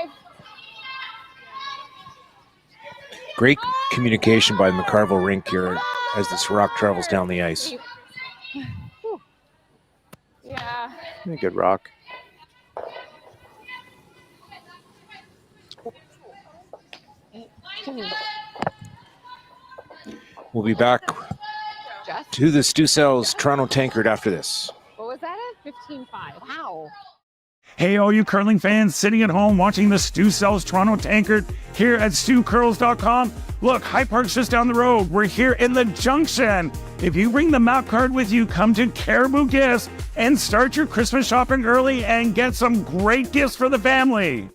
15-5. Great communication by the McCarville rink here as this rock travels down the ice. Yeah. Good rock. We'll be back Just? to the Stu Cells Toronto Tankard after this. What was that at? 15-5. Wow. Hey, all you curling fans sitting at home watching the Stu Sells Toronto Tankard here at StuCurls.com. Look, High Park's just down the road. We're here in the Junction. If you bring the map card with you, come to Caribou Gifts and start your Christmas shopping early and get some great gifts for the family.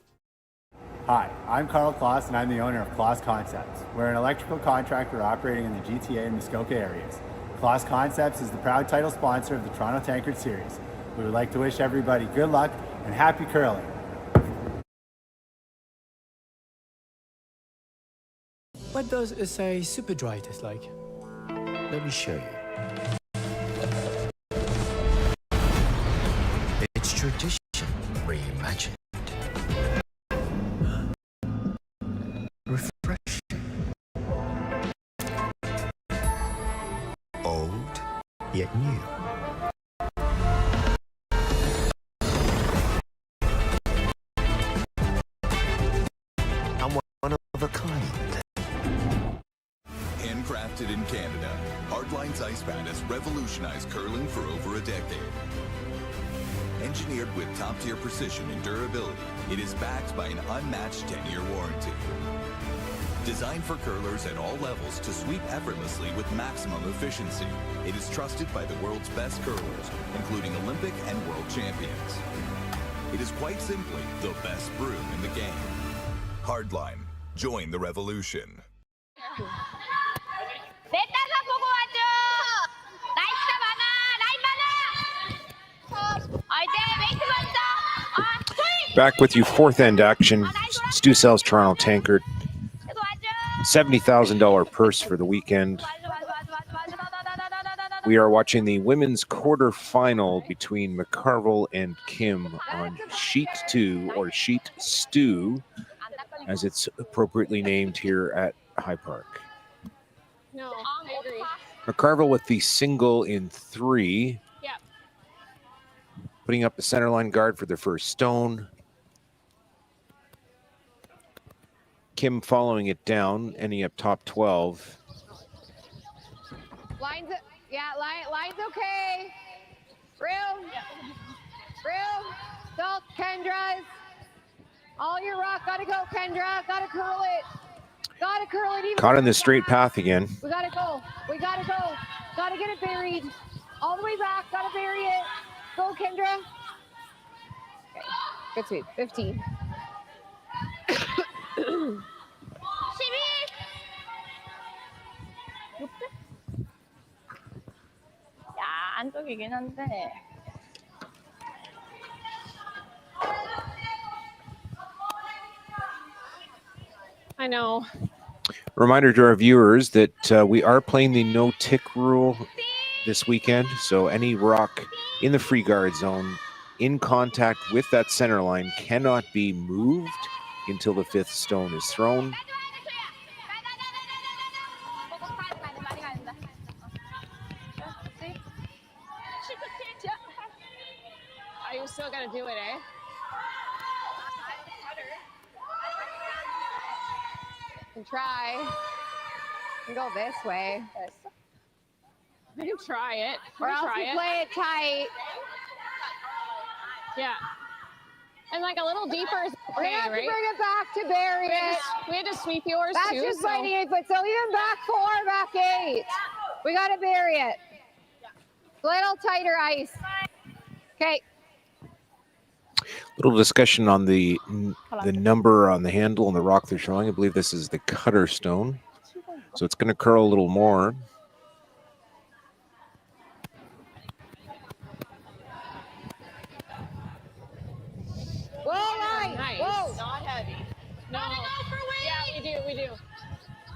Hi, I'm Carl Kloss and I'm the owner of Kloss Concepts. We're an electrical contractor operating in the GTA and Muskoka areas. Kloss Concepts is the proud title sponsor of the Toronto Tankard Series. We would like to wish everybody good luck and happy curling. What does a say super dry taste like? Let me show you. It's tradition reimagined. Refreshing. Old, yet new. I'm one of a kind. Handcrafted in Canada, Hardline's Ice Pad has revolutionized curling for over a decade. Engineered with top-tier precision and durability, it is backed by an unmatched 10-year warranty. Designed for curlers at all levels to sweep effortlessly with maximum efficiency, it is trusted by the world's best curlers, including Olympic and world champions. It is quite simply the best broom in the game. Hardline, join the revolution. 내 보고 와줘. 나이스 많아. 라인 많아. 이제 웨이트 먼저. 스윙. Back with you, fourth end action. Stu Sells Toronto Tankard. $70,000 purse for the weekend. We are watching the women's quarterfinal between McCarville and Kim on Sheet 2, or Sheet Stew, as it's appropriately named here at High Park. No, I agree. McCarville with the single in 3. Yep. Putting up the centerline guard for their first stone. Kim following it down, ending up top 12. Line's okay. Room. Salt, Kendra's. All your rock. Gotta go, Kendra. Gotta curl it. Gotta curl it. Even Caught in the straight path again. We gotta go. Gotta get it buried. All the way back. Gotta bury it. Go, Kendra. Okay. Good sweep. 15. 12. 야, 안쪽이긴 한데. I know. Reminder to our viewers that we are playing the no tick rule this weekend. So any rock in the free guard zone in contact with that center line cannot be moved until the 5th stone is thrown. Are you still gonna do it, eh? Can try. Can go this way. I can try it. Or else try you it. play it tight. Yeah. And like a little deeper is We're okay, gonna have right? to bring it back to bury it. We had to sweep yours That's too. just So. fighting it, but so even back 4, back 8. We gotta bury it. Little tighter ice. Okay. Little discussion on the number on the handle and the rock they're showing. I believe this is the cutter stone. So it's going to curl a little more. Whoa, line. Nice. Whoa. Not heavy. No. Yeah, we do.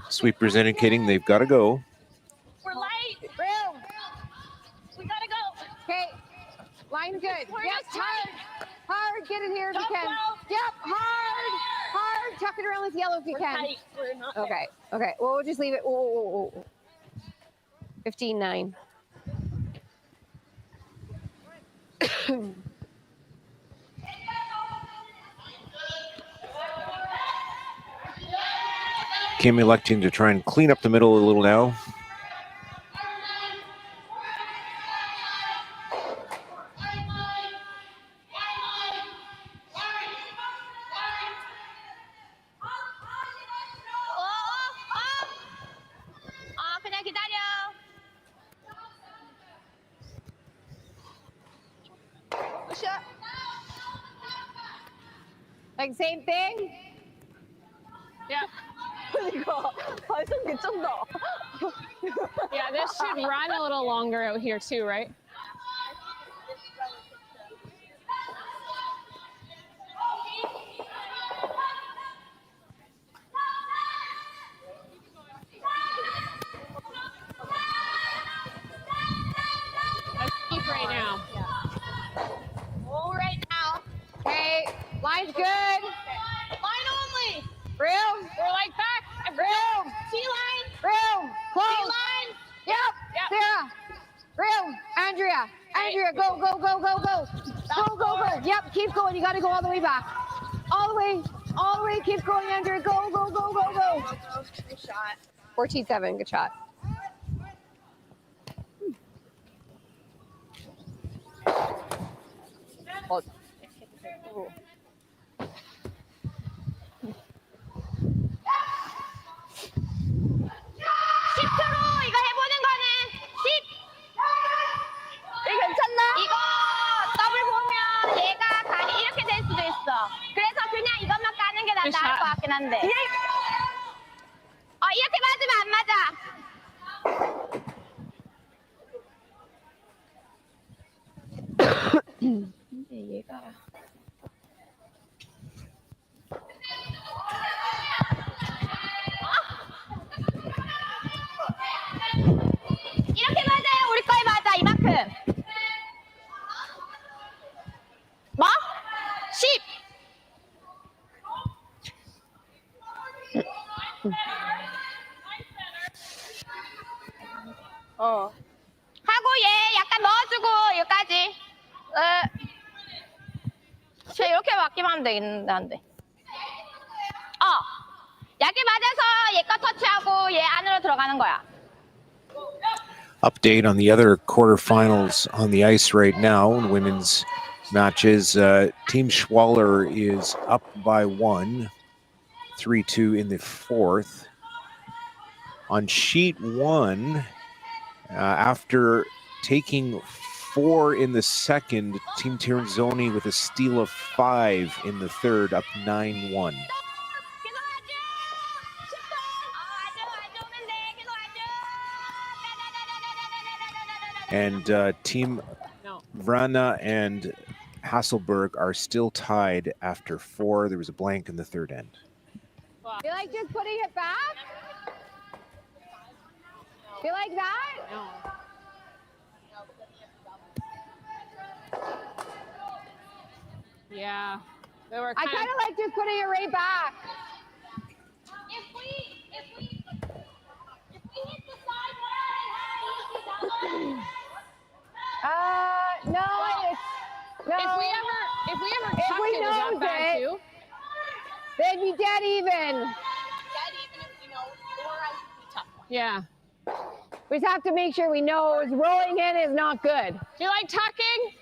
Sweepers indicating they've got to go. We're light. Room. We gotta go. Okay. Line's good. We're Yes, just hard. Get it here if you Top can. 12. Yep, hard. Tuck it around this yellow if you We're can. tight. We're not. Okay. Well, we'll just leave it. Whoa. 15-9. Kim electing to try and clean up the middle a little now. Like same thing? Yeah. 이거 발성 괜찮다. Yeah, this should run a little longer out here too, right? Let's keep right now. All right now. Okay, line's good. Line only. Room, We're like back. room, T-line. room, close. T-line. Yep, Yep. Sarah. Room, Andrea. Andrea, go, go, go, go, go. Go, go, go. Yep, keep going. You got to go all the way back. All the way. Keep going, Andrea. Go, go, go, go, go. Good shot. 14-7, good shot. 이거 해보는 거는 10. 이거 괜찮나? 이거 더블 보면 얘가 이렇게 될 수도 있어. 그래서 그냥 이것만 까는 게 나을 것 같긴 한데. 이렇게 맞으면 안 맞아. 근데 얘가 이렇게 맞아요. 우리 거에 맞아. 이만큼. 뭐? 10. 하고 얘 약간 넣어주고 여기까지. 쟤 이렇게 맞기만 하면 되겠는데 안 돼. 약에 맞아서 얘 거 터치하고 얘 안으로 들어가는 거야. Update on the other quarterfinals on the ice right now in women's matches. Team Schwaller is up by 1, 3-2 in the fourth. On sheet 1, after taking 4 in the second, Team Tirzoni with a steal of 5 in the third, up 9-1. And Team Vrana and Hasselberg are still tied after 4. There was a blank in the third end. You like just putting it back? You like that? No. Yeah. I kind of like just putting it right back. If we hit the side one, No, it's no. If we ever chuck it, is that knows bad it, too? they'd be dead even. dead even if we know, or else we tough one. Yeah. We just have to make sure we know rolling in is not good. Do you like tucking?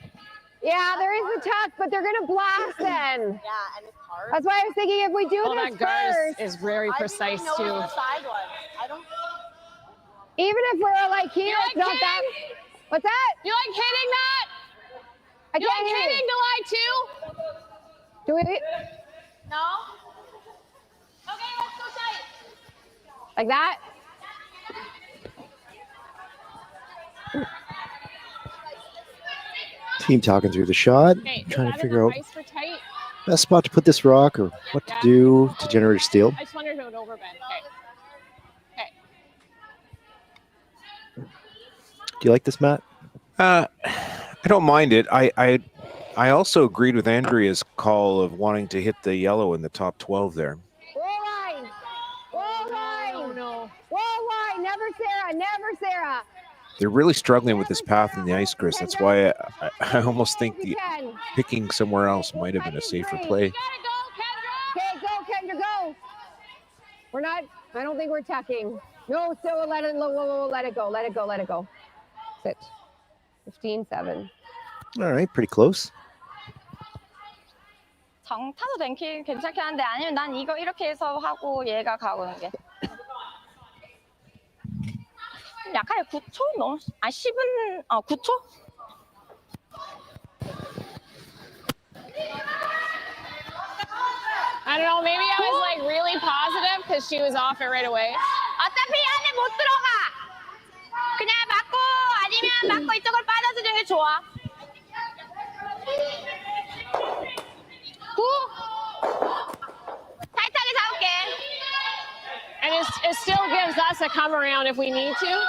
Yeah, there is a tuck, but they're gonna blast then. Yeah, and it's hard. That's why I was thinking if we do Oh, this that guy first, is very precise I didn't too. know the side one. I don't. even if we're like here, You it's like not that. hitting? What's that? You like hitting that? I You can't like hear hitting you. to lie too? Do we No. Okay, let's go tight. like that? Team talking through the shot, Okay, trying is to that figure enough out ice for tight? best spot to put this rock or what to do to generate a steal. I just wondered if it would overbend. Okay. Okay. Do you like this, Matt? I don't mind it. I also agreed with Andrea's call of wanting to hit the yellow in the top 12 there. Roll line. Roll line. Oh no. Roll line. Never Sarah. Never Sarah. They're really struggling with this path in the ice, Chris. That's why I almost think You can. picking somewhere else might have been a safer play. Gotta go, Okay, go, Kendra, go. We're not. I don't think we're tucking. No, so let it. Let it go. Let it go. Let it go. Sit. 15-7. All right, pretty close. 정 타도 괜찮긴 한데 아니면 난 이거 이렇게 해서 하고 얘가 가고 이게. 약간 9초 너무 10은 9초? because she was off it right away. 어차피 안에 못 들어가. 그냥 맞고 아니면 맞고 이쪽으로 빠져주는 게 좋아. 타이트하게 잡을게. And it still gives us a come around if we need to.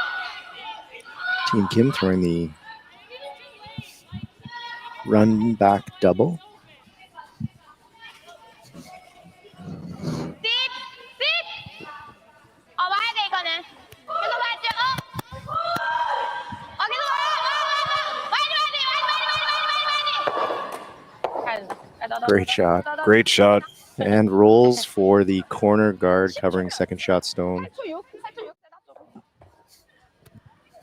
Team Kim throwing the run back double. 와야 돼 이거는. 계속 와야지. 계속 와야 돼. Great shot. Great shot. And rolls for the corner guard covering second shot stone.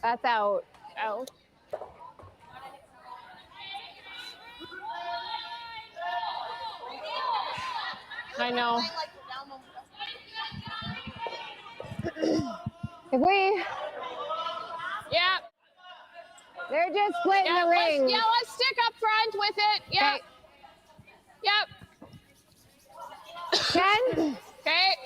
That's out. Out. I know. If we, Yeah. they're just splitting Yeah, the ring. let's stick up front with it. Yeah. Okay. Yep. 10. Okay.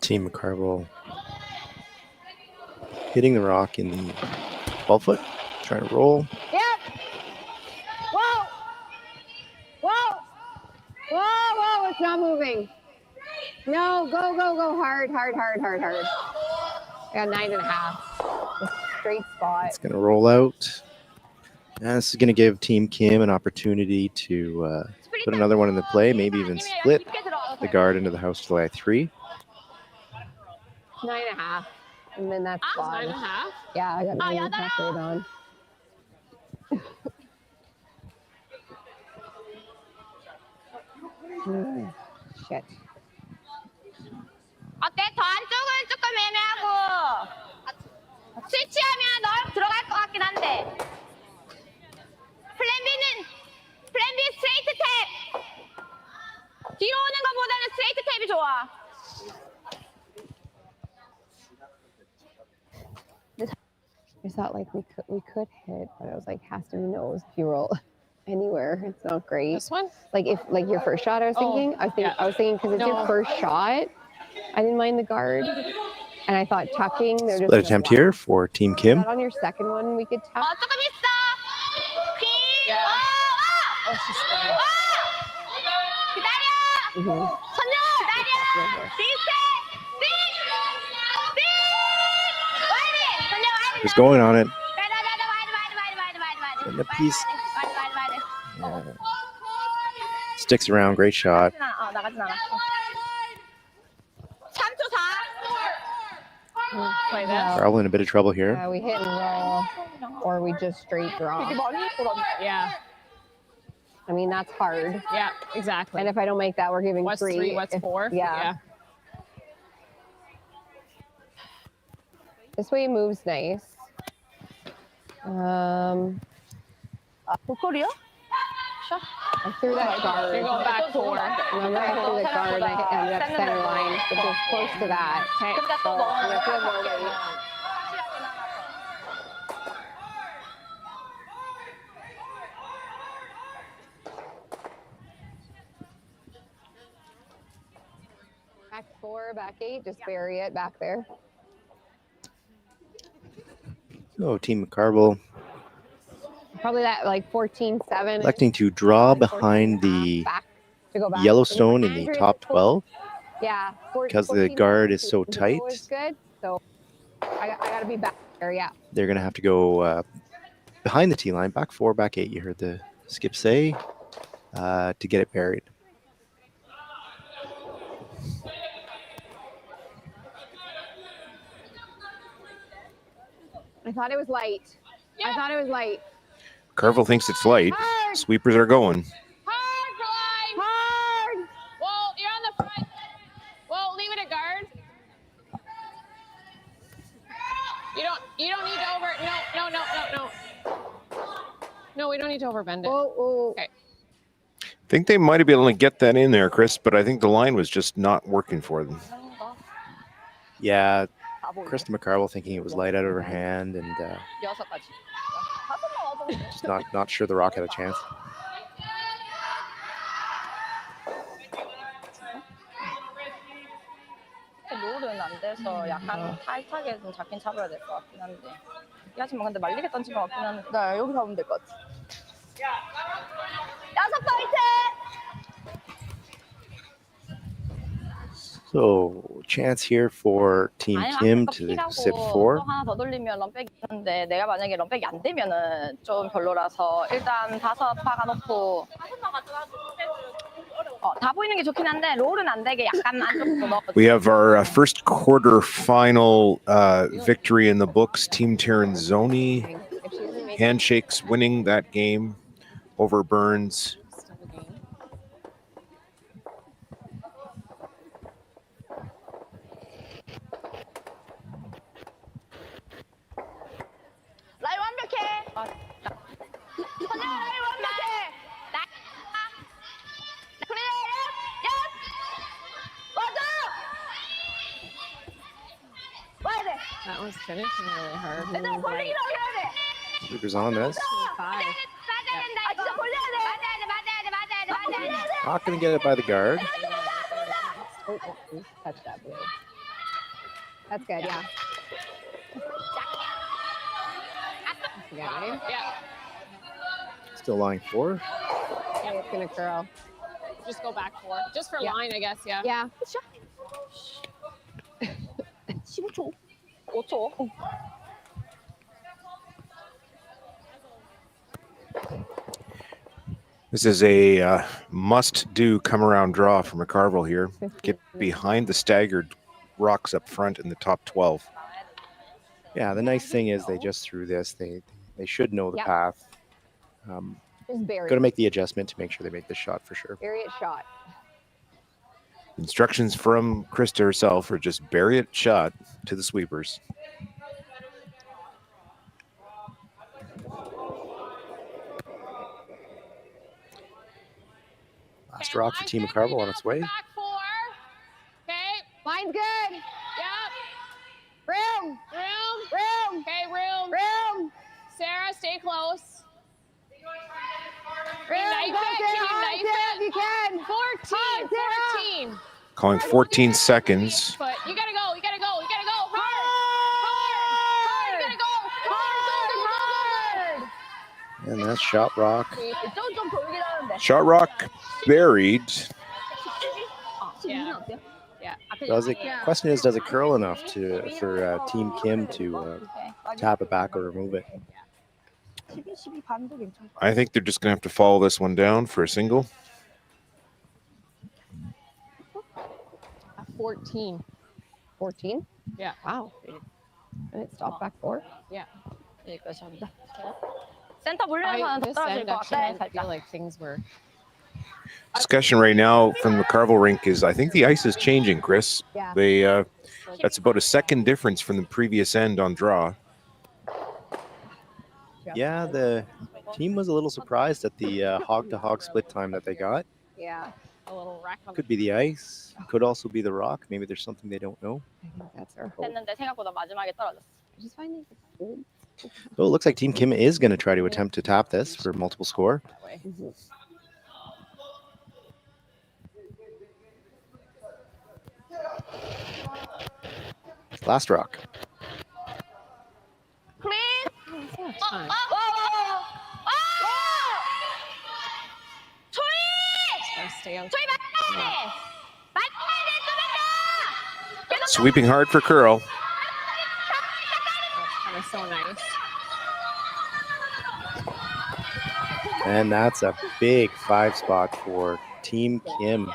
Team McCarville hitting the rock in the 12 foot, trying to roll. Yep. Whoa. Whoa. Whoa, whoa, it's not moving. No, go, go, go. Hard, hard, hard, hard, hard. I got 9.5. A straight spot. It's going to roll out. And this is going to give Team Kim an opportunity to put another one in the play, maybe even split the guard into the house to lie 3. 9.5. And then that's spot. 9.5. Yeah, I got 9.5 right on. Shit. 어때? 더 안쪽은 조금 애매하고 스위치하면 널 들어갈 것 같긴 한데 플랜 B 스트레이트 탭 뒤로 오는 것보다는 스트레이트 탭이 좋아. I thought like we could hit, but I was like, has to be nose if you roll anywhere. It's not great. This one? Like if like your first shot, I was thinking. I was thinking because it's your first shot. I didn't mind the guard, and I thought tucking. They're just Split attempt here for Team Kim. on your second one, we could tuck. 조금 있어. 기다려. 선녀 기다려. 비슷해. He's going on it. And the piece sticks around. Great shot. 나가진 않아. 3초 4. Play this. Probably in a bit of trouble here. Yeah, we hit and roll, or we just straight draw. Yeah. I mean, that's hard. Yeah, exactly. And if I don't make that, we're giving What's 3. 3? What's 4? Yeah. This way moves nice. 보컬이요? I threw that guard. You're going back 4. Remember, I threw the guard and I ended up center line, but it was close to that. Okay. So I'm gonna feel more weight. Back 4, back 8, just bury it back there. So Team McCarville Probably that like 14-7. electing to draw behind the Back to go back. Yellowstone in the top 12. Yeah. Because the guard is so tight. Was good. So I got to be back there. Yeah. They're going to have to go behind the T line, back 4, back 8. You heard the skip say to get it buried. I thought it was light. I thought it was light. Carville thinks it's light. Hard. Sweepers are going. Hard, line. Hard. Well, you're on the front. Well, leave it at guard. You don't need to over. No. No, we don't need to overbend it. Oh. Okay. I think they might have been able to get that in there, Chris, but I think the line was just not working for them. Yeah, Krista McCarville thinking it was light out of her hand, and Just not sure the Rock had a chance. 롤은 안 돼서 약간 타이트하게 좀 잡긴 잡아야 될 것 같긴 한데. 이 하지만 근데 말리게 던진 것 같긴 한데. 나 여기 잡으면 될 것 같아. 6포인트! So chance here for Team Kim to sit 4. 또 하나 더 돌리면 런백이 있는데 내가 만약에 런백이 안 되면은 좀 별로라서 일단 5 박아놓고 다 보이는 게 좋긴 한데 롤은 안 되게 약간 안쪽으로 넣어. We have our first quarterfinal victory in the books. Team Tiranzoni handshakes winning that game over Burns. 라이 완벽해. 라이 완벽해. That was finishing really hard. Sweepers on this. Not going to get it by the guard. Touch that blue. That's good, yeah. Yeah. Still line 4. Yeah, it's gonna curl. Just go back 4. Just for line, I guess, yeah. Yeah. 15초. 5초. This is a must-do come-around draw for McCarville here. Get behind the staggered rocks up front in the top 12. Yeah, the nice thing is they just threw this. They should know the path. Just bury Going to make the adjustment to make sure they make the shot for sure. Bury it shot. Instructions from Krista herself are just bury it shot to the sweepers. Last rock for Team McCarville on its way. Back 4. Okay. Mine's good. Yep. Room. Room. Okay, room. Sarah, stay close. Room. Knife Go, it. Sarah. Can you knife it? You can. 14. Calling 14 seconds. But you gotta go. You gotta go. Hard. You gotta go. Hard. And that's shot rock. Shot rock buried. Yeah. Question is, does it curl enough for Team Kim to tap it back or remove it? I think they're just going to have to follow this one down for a single. 14. 14? Yeah. Wow. And it stopped back 4? Yeah. 센터 물려서는 더 This 떨어질 end, 것 actually, I 같아. feel like things were. Discussion right now from the McCarville rink is I think the ice is changing, Chris. Yeah. They that's about a second difference from the previous end on draw. Yeah, the team was a little surprised at the hog-to-hog split time that they got. Yeah. A little wreck on Could be the ice. Could also be the rock. Maybe there's something they don't know. I think that's our hope. 됐는데 생각보다 마지막에 떨어졌어. I just find this old. Oh, it looks like Team Kim is going to try to attempt to tap this for multiple score. that way. Last rock. Clean. Time. Gotta stay out. Sweeping hard for curl. Kind of so nice. And that's a big 5 spot for Team Kim.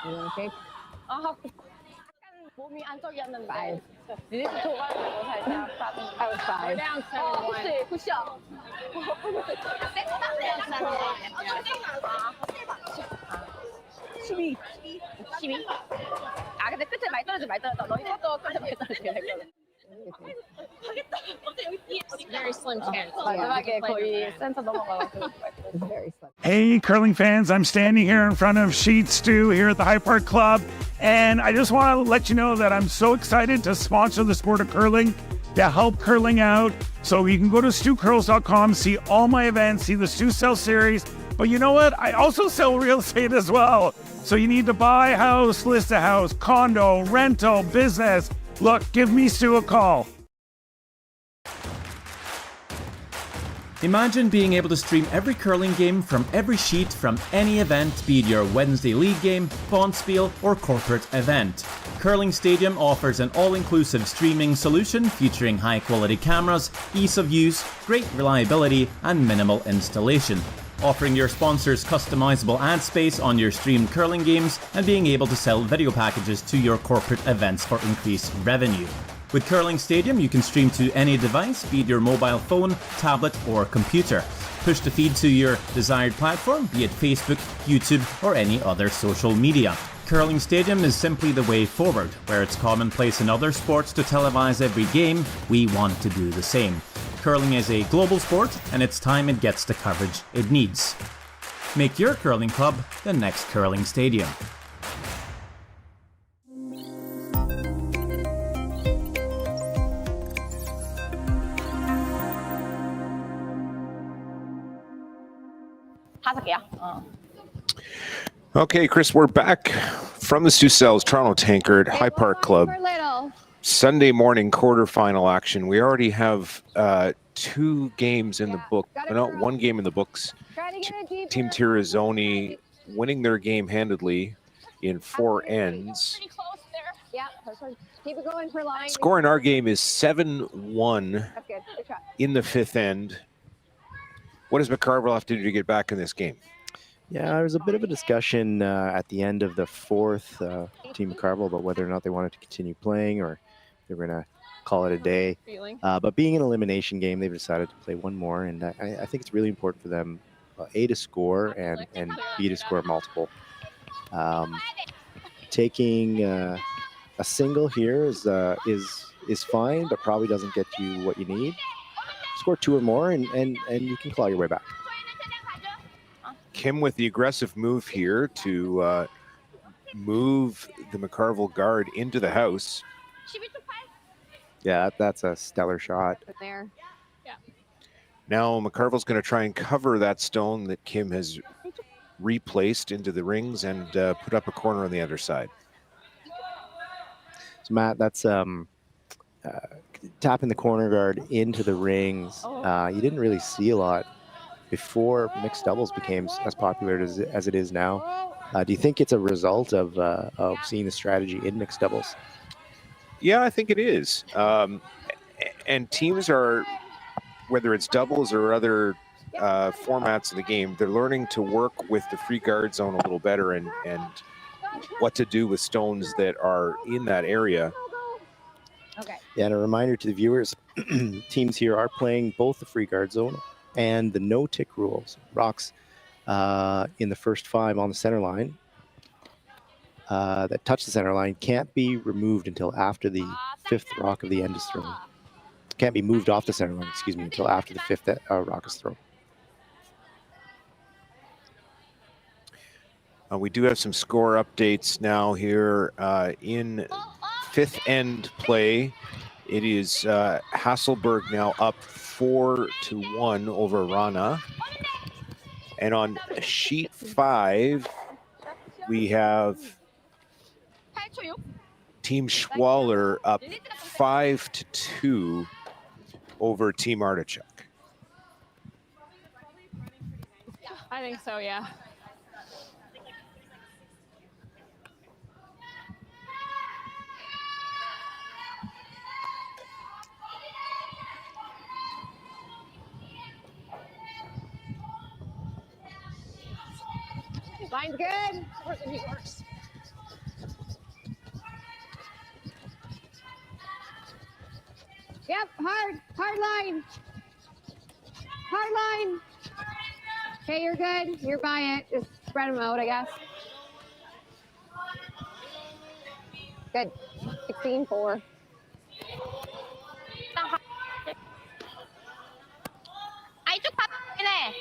You want to take? 약간 몸이 안쪽이었는데 리리스 줘가지고 살짝 빠진. I was 5. Down 7-1. 굿샷. 아 근데 끝에 많이 떨어져. 너희 것도 끝에 많이 떨어지게 됐거든. Very slim chance. 마지막에 거의 센터 넘어가가지고. It's very slim. Hey, curling fans, I'm standing here in front of Sheet Stew here at the High Park Club, and I just want to let you know that I'm so excited to sponsor the sport of curling. to help curling out. So you can go to stucurls.com, see all my events, see the Stu Sell series. But you know what? I also sell real estate as well. So you need to buy a house, list a house, condo, rental, business. Look, give me Stu a call. Imagine being able to stream every curling game from every sheet from any event, be it your Wednesday league game, bonspiel, or corporate event. Curling Stadium offers an all-inclusive streaming solution featuring high-quality cameras, ease of use, great reliability, and minimal installation. Offering your sponsors customizable ad space on your streamed curling games and being able to sell video packages to your corporate events for increased revenue. With Curling Stadium, you can stream to any device, be it your mobile phone, tablet, or computer. Push the feed to your desired platform, be it Facebook, YouTube, or any other social media. Curling Stadium is simply the way forward. Where it's commonplace in other sports to televise every game, we want to do the same. Curling is a global sport, and it's time it gets the coverage it needs. Make your curling club the next Curling Stadium. Okay, Chris, we're back from the Stu Sells Toronto Tankard High Park Club. Sunday morning quarterfinal action. We already have 2 games in the book, not 1 game in the books. Team Tirazzoni winning their game handedly in 4 ends. Yeah, keep it going for line. Score in our game is 7-1 in the 5th end. What does McCarville have to do to get back in this game? Yeah, there was a bit of a discussion at the end of the 4th, Team McCarville, about whether or not they wanted to continue playing or they were going to call it a day. But being an elimination game, they've decided to play 1 more, and I think it's really important for them, A, to score, and B, to score multiple. Taking a single here is fine, but probably doesn't get you what you need. Score 2 or more, and you can claw your way back. Kim with the aggressive move here to move the McCarville guard into the house. Yeah, that's a stellar shot. There. Now McCarville's going to try and cover that stone that Kim has replaced into the rings and put up a corner on the other side. So Matt, that's tapping the corner guard into the rings. You didn't really see a lot before mixed doubles became as popular as it is now. Do you think it's a result of seeing the strategy in mixed doubles? Yeah, I think it is. And teams are, whether it's doubles or other formats of the game, they're learning to work with the free guard zone a little better and what to do with stones that are in that area. Okay. Yeah, and a reminder to the viewers, teams here are playing both the free guard zone and the no-tick rules. Rocks in the first 5 on the center line that touch the center line can't be removed until after the 5th rock of the end is thrown. Can't be moved off the center line, excuse me, until after the 5th rock is thrown. We do have some score updates now here in 5th end play. It is Hasselberg now up 4-1 over Rana. And on sheet 5, we have Team Schwaller up 5-2 over Team Artichoke. I think so, yeah. Line's good. Yep, hard line. Hard line. Okay, you're good. You're by it. Just spread them out, I guess. Good. 16-4. 이쪽 바뀌네.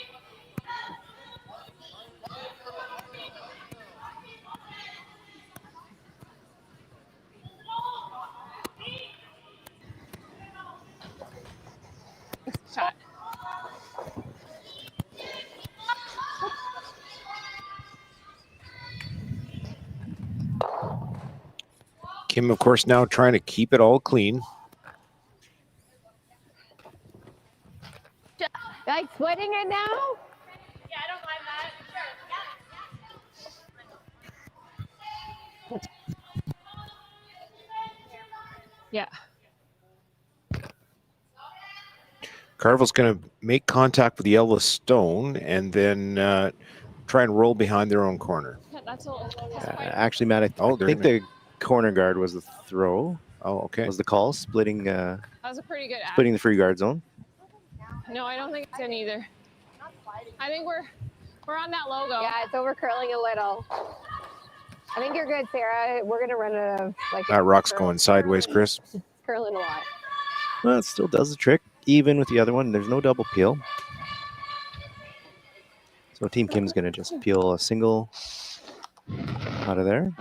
Kim, of course, now trying to keep it all clean. Like splitting it now? Yeah, I don't mind that. Yeah. Carville's going to make contact with the yellow stone and then try and roll behind their own corner. That's all. Actually, Matt, I think the corner guard was the throw. Oh, okay. Was the call splitting That was a pretty good splitting the free guard zone? No, I don't think it's in either. I think we're on that logo. Yeah, it's over curling a little. I think you're good, Sarah. We're gonna run out of like. That rock's going sideways, Chris. It's curling a lot. Well, it still does the trick. Even with the other one, there's no double peel. So Team Kim's gonna just peel a single out of there.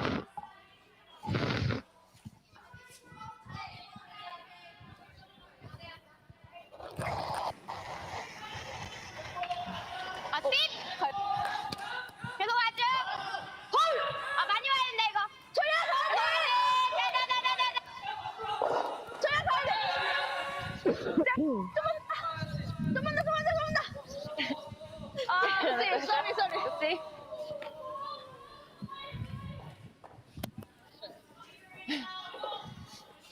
계속 와줘. 홀! 많이 와야 된다 이거. 조여서 조여서 좀만 더. sorry.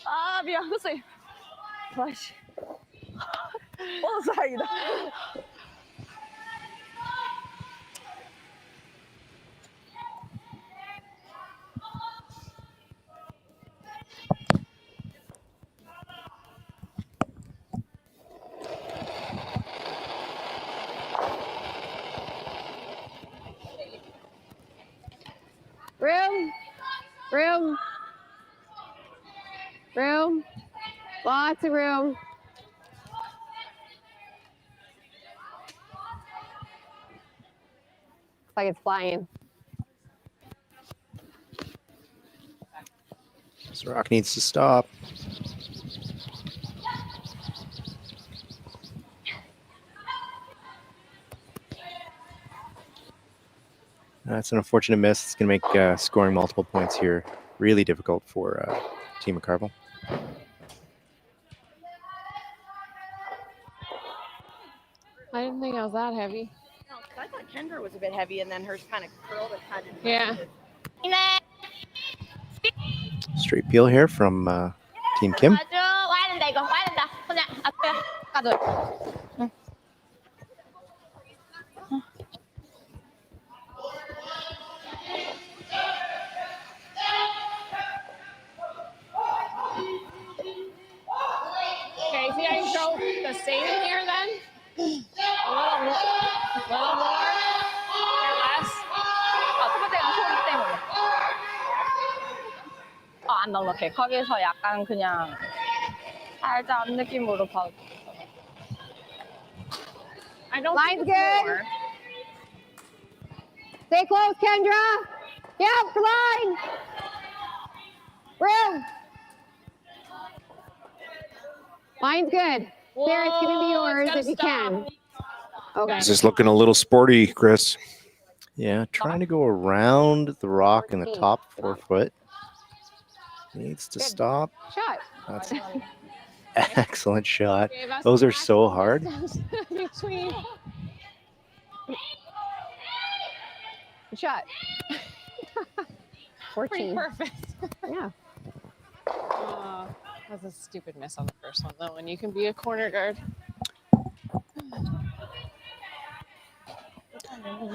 아, 미안, 그치? 와씨. 다행이다. Room. Lots of room. Looks like it's flying. This rock needs to stop. That's an unfortunate miss. It's going to make scoring multiple points here really difficult for Team McCarville. I didn't think I was that heavy. No, I thought Kendra was a bit heavy, and then hers kind of curled and kind of. Yeah. Straight peel here from Team Kim. 와줘. 와야 된다 이거. 와야 된다. 그냥 앞에 가져. 응. Okay, see how you throw the same here then? A little more. Or less. 안 넉넉해. 거기서 약간 그냥 살짝 느낌으로 봐. I don't Line's think it's good. more. Stay close, Kendra. Yep, line. Room. Line's good. Sarah, it's going to be yours gotta if you stop. can. Okay. This is looking a little sporty, Chris. Yeah, trying to go around the rock in the top 4 foot. Needs to stop. Shot. That's an excellent shot. Gave us Those the are so hard. Between. Good shot. Pretty 14. perfect. Yeah. That's a stupid miss on the first one, though, when you can be a corner guard.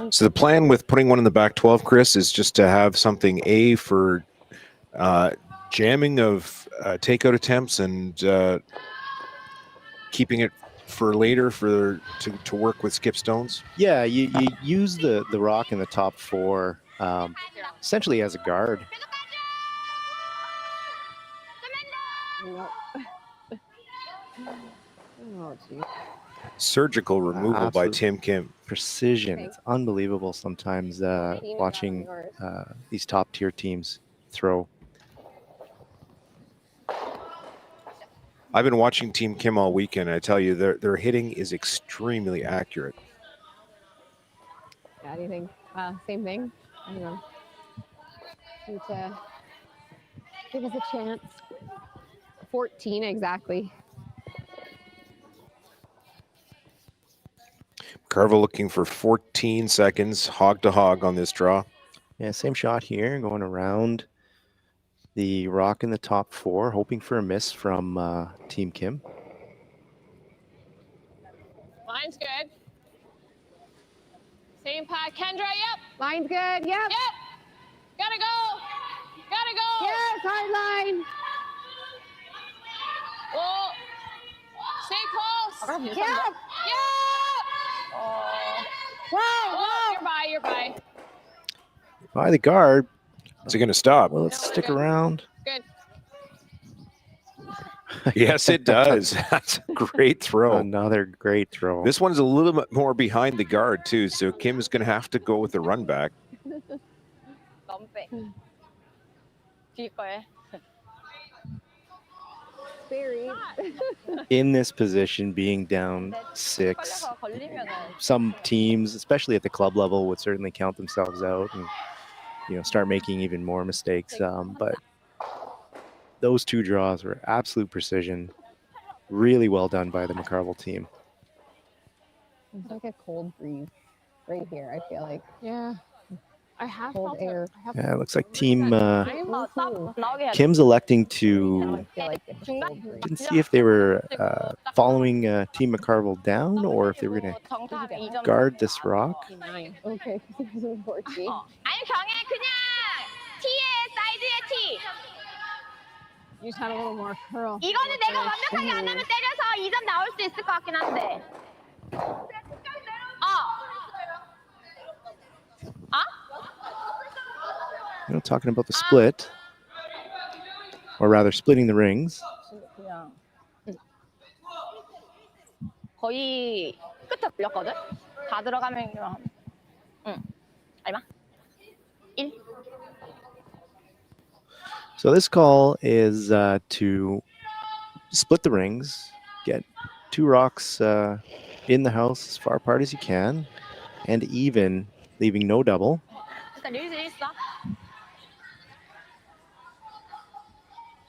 So the plan with putting one in the back 12, Chris, is just to have something A for jamming of takeout attempts and keeping it for later to work with skip stones. Yeah, you use the rock in the top 4 essentially as a guard. Oh, geez. Surgical removal by Absolute Tim Kim. Precision. Okay. It's unbelievable sometimes watching these top tier teams throw. I've been watching Team Kim all weekend. I tell you, their hitting is extremely accurate. Yeah, anything? Same thing. I don't know. Need to Give us a chance. 14 exactly. McCarville looking for 14 seconds, hog to hog on this draw. Yeah, same shot here, going around the rock in the top 4, hoping for a miss from Team Kim. Line's good. Same pot. Kendra, yep. Line's good. Yep. Yep. Gotta go. Gotta go. Yes, hard line. Whoa. Stay close. Yep. Yep. Whoa, Oh, whoa. you're by. You're by. By the guard. Is it going to stop? Well, let's stick around. Good. Yes, it does. That's a great throw. Another great throw. This one's a little bit more behind the guard, too. So Kim is going to have to go with the run back. 너무 빼. 뒤 거에. Very. In this position, being down 6, 걸려서 걸리면은 some teams, especially at the club level, would certainly count themselves out and start making even more mistakes. But those 2 draws were absolute precision. Really well done by the McCarville team. It's like a cold breeze right here, I feel like. Yeah. I have Cold felt air. Yeah, it looks like Team I'm 나오게 해야 돼. Kim's electing to. I feel like it's a cold breeze. Didn't see if they were following Team McCarville down or if they were going to 정답 2점. guard this rock. 9. Okay, there's a 14. 아니 경혜 그냥 T에 사이드에 T. You just had a little more curl. 이거는 내가 완벽하게 안 하면 때려서 2점 나올 수 있을 것 같긴 한데. Talking about the split, or rather splitting the rings. 그냥 거의 끝에 불렸거든. 다 들어가면 얼마? 1. So this call is to split the rings, get 2 rocks in the house as far apart as you can, and even, leaving no double. 일단 릴즈 있어.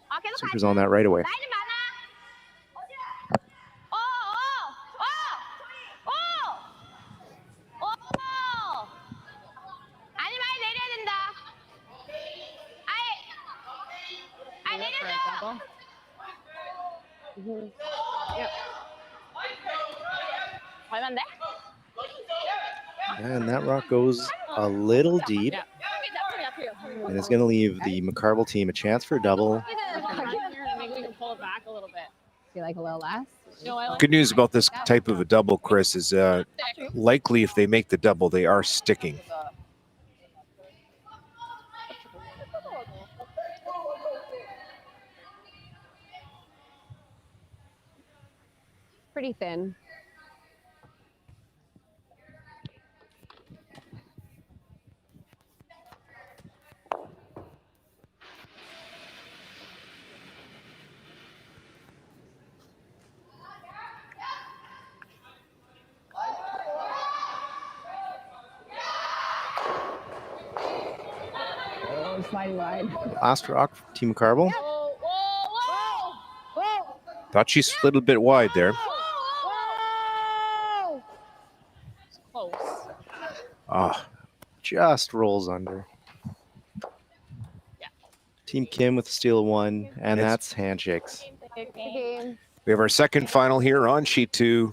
아 계속 Super's on that right away. 라인은 많아. 아니 많이 내려야 된다. 아예 내려줘. 얼마인데? And that rock goes a little deep, and it's going to leave the McCarville team a chance for a double. Maybe we can pull it back a little bit. You like a little less? No, I like Good news about this type of a double, Chris, is likely if they make the double, they are sticking. Pretty thin. Oh, sliding wide. Last rock for Team McCarville. Whoa, whoa, whoa! Whoa! Thought she slid a bit wide there. Whoa! It's close. Ah, just rolls under. Yeah. Team Kim with a steal of 1, and It's- that's handshakes. Game. We have our second final here on sheet 2.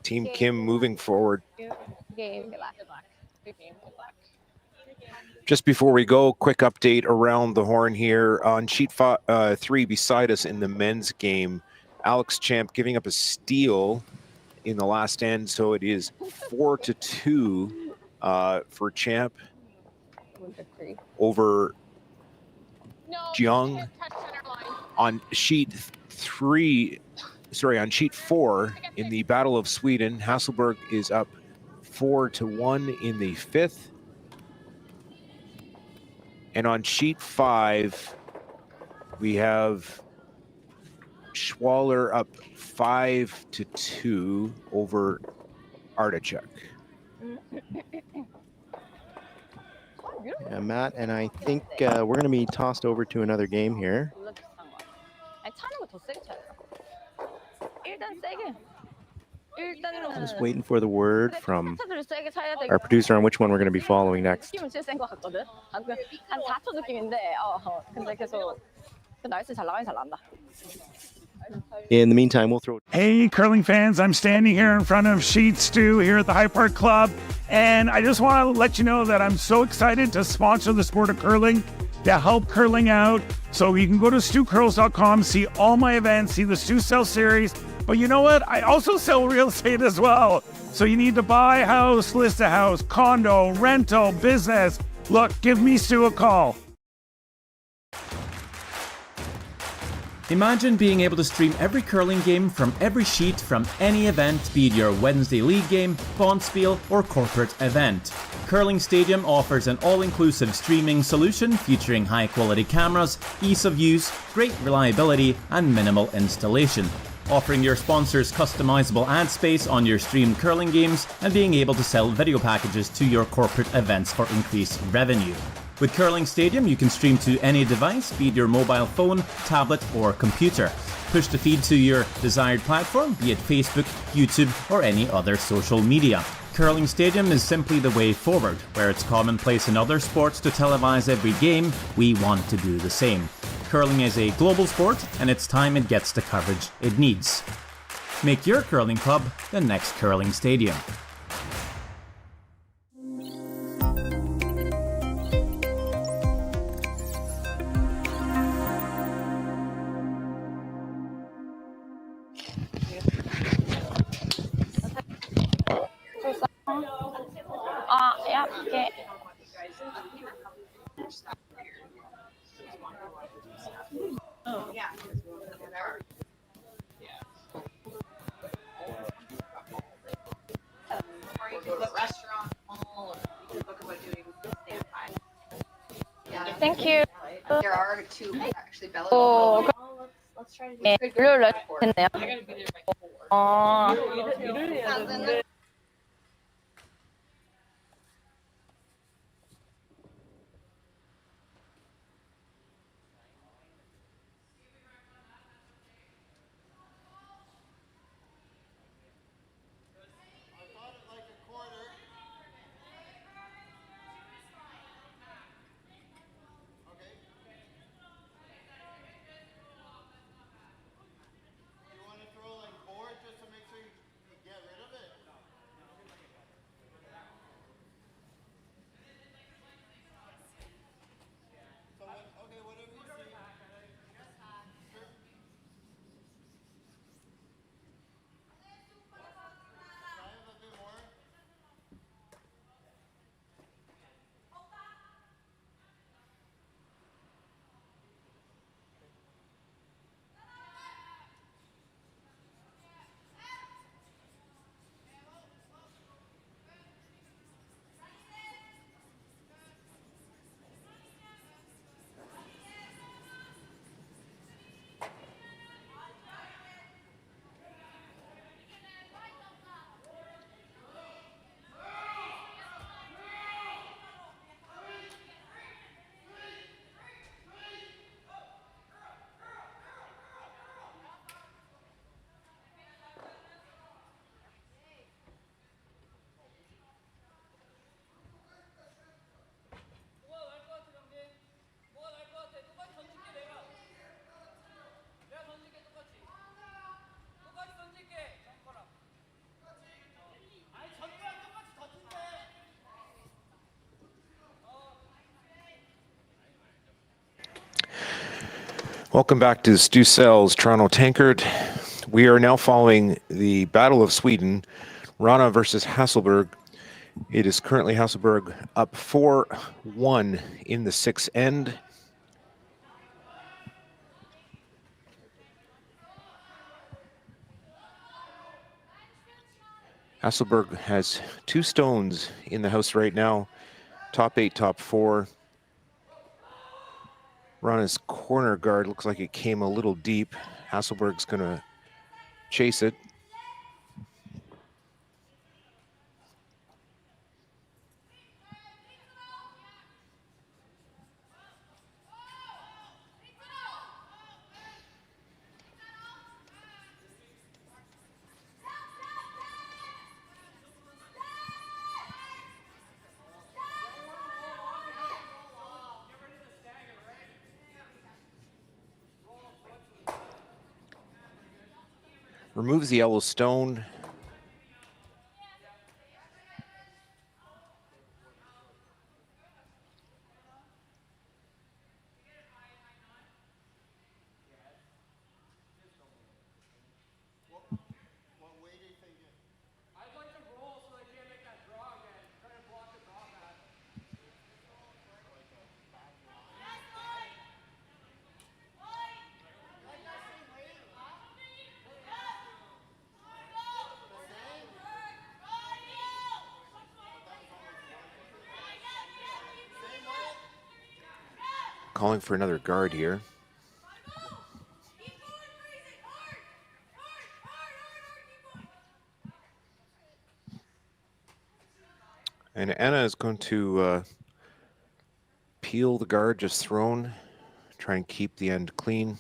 Team Kim moving forward. Game. Good luck. Good game. Good luck. Just before we go, quick update around the horn here on sheet 3 beside us in the men's game. Alex Champ giving up a steal in the last end, so it is 4-2 for Champ 153. over No. Eunjung. Touch center line. On sheet 4 in the Battle of Sweden, Hasselberg is up 4-1 in the 5th. And on sheet 5, we have Schwaller up 5-2 over Artichuk. Yeah, Matt, and I think we're going to be tossed over to another game here. 아니, 차는 거 더 세게 차야 돼. 일단 세게. 일단은 Just waiting for the word from 차들을 세게 차야 돼. our producer on which one we're going to be following next. 느낌은 제일 센 것 같거든. 한 4초 느낌인데, 근데 계속 나이스 잘 나가긴 잘 난다. In the meantime, we'll throw. Hey, curling fans, I'm standing here in front of Sheet Stew here at the High Park Club, and I just want to let you know that I'm so excited to sponsor the sport of curling, to help curling out. So you can go to stewcurls.com, see all my events, see the Stew Sell series. But you know what? I also sell real estate as well. So you need to buy a house, list a house, condo, rental, business. Look, give me Stu a call. Imagine being able to stream every curling game from every sheet from any event, be it your Wednesday league game, bonspiel, or corporate event. Curling Stadium offers an all-inclusive streaming solution featuring high-quality cameras, ease of use, great reliability, and minimal installation. Offering your sponsors customizable ad space on your streamed curling games and being able to sell video packages to your corporate events for increased revenue. With Curling Stadium, you can stream to any device, be it your mobile phone, tablet, or computer. Push the feed to your desired platform, be it Facebook, YouTube, or any other social media. Curling Stadium is simply the way forward. Where it's commonplace in other sports to televise every game, we want to do the same. Curling is a global sport, and it's time it gets the coverage it needs. Make your curling club the next Curling Stadium. Yeah, okay. Oh, yeah. Or you could put restaurant, mall, or you could book about doing same time. Yeah. Thank you. There are two actually Bella. Oh, Let's try to do 예, 일요일날 됐네요. I gotta be there by 4. Welcome back to Stu Sells Toronto Tankard. We are now following the Battle of Sweden, Rana versus Hasselberg. It is currently Hasselberg up 4-1 in the sixth end. Hasselberg has 2 stones in the house right now, top 8, top 4. Rana's corner guard looks like it came a little deep. Hasselberg's going to chase it. Removes the yellow stone. Calling for another guard here. And Anna is going to peel the guard just thrown, try and keep the end clean.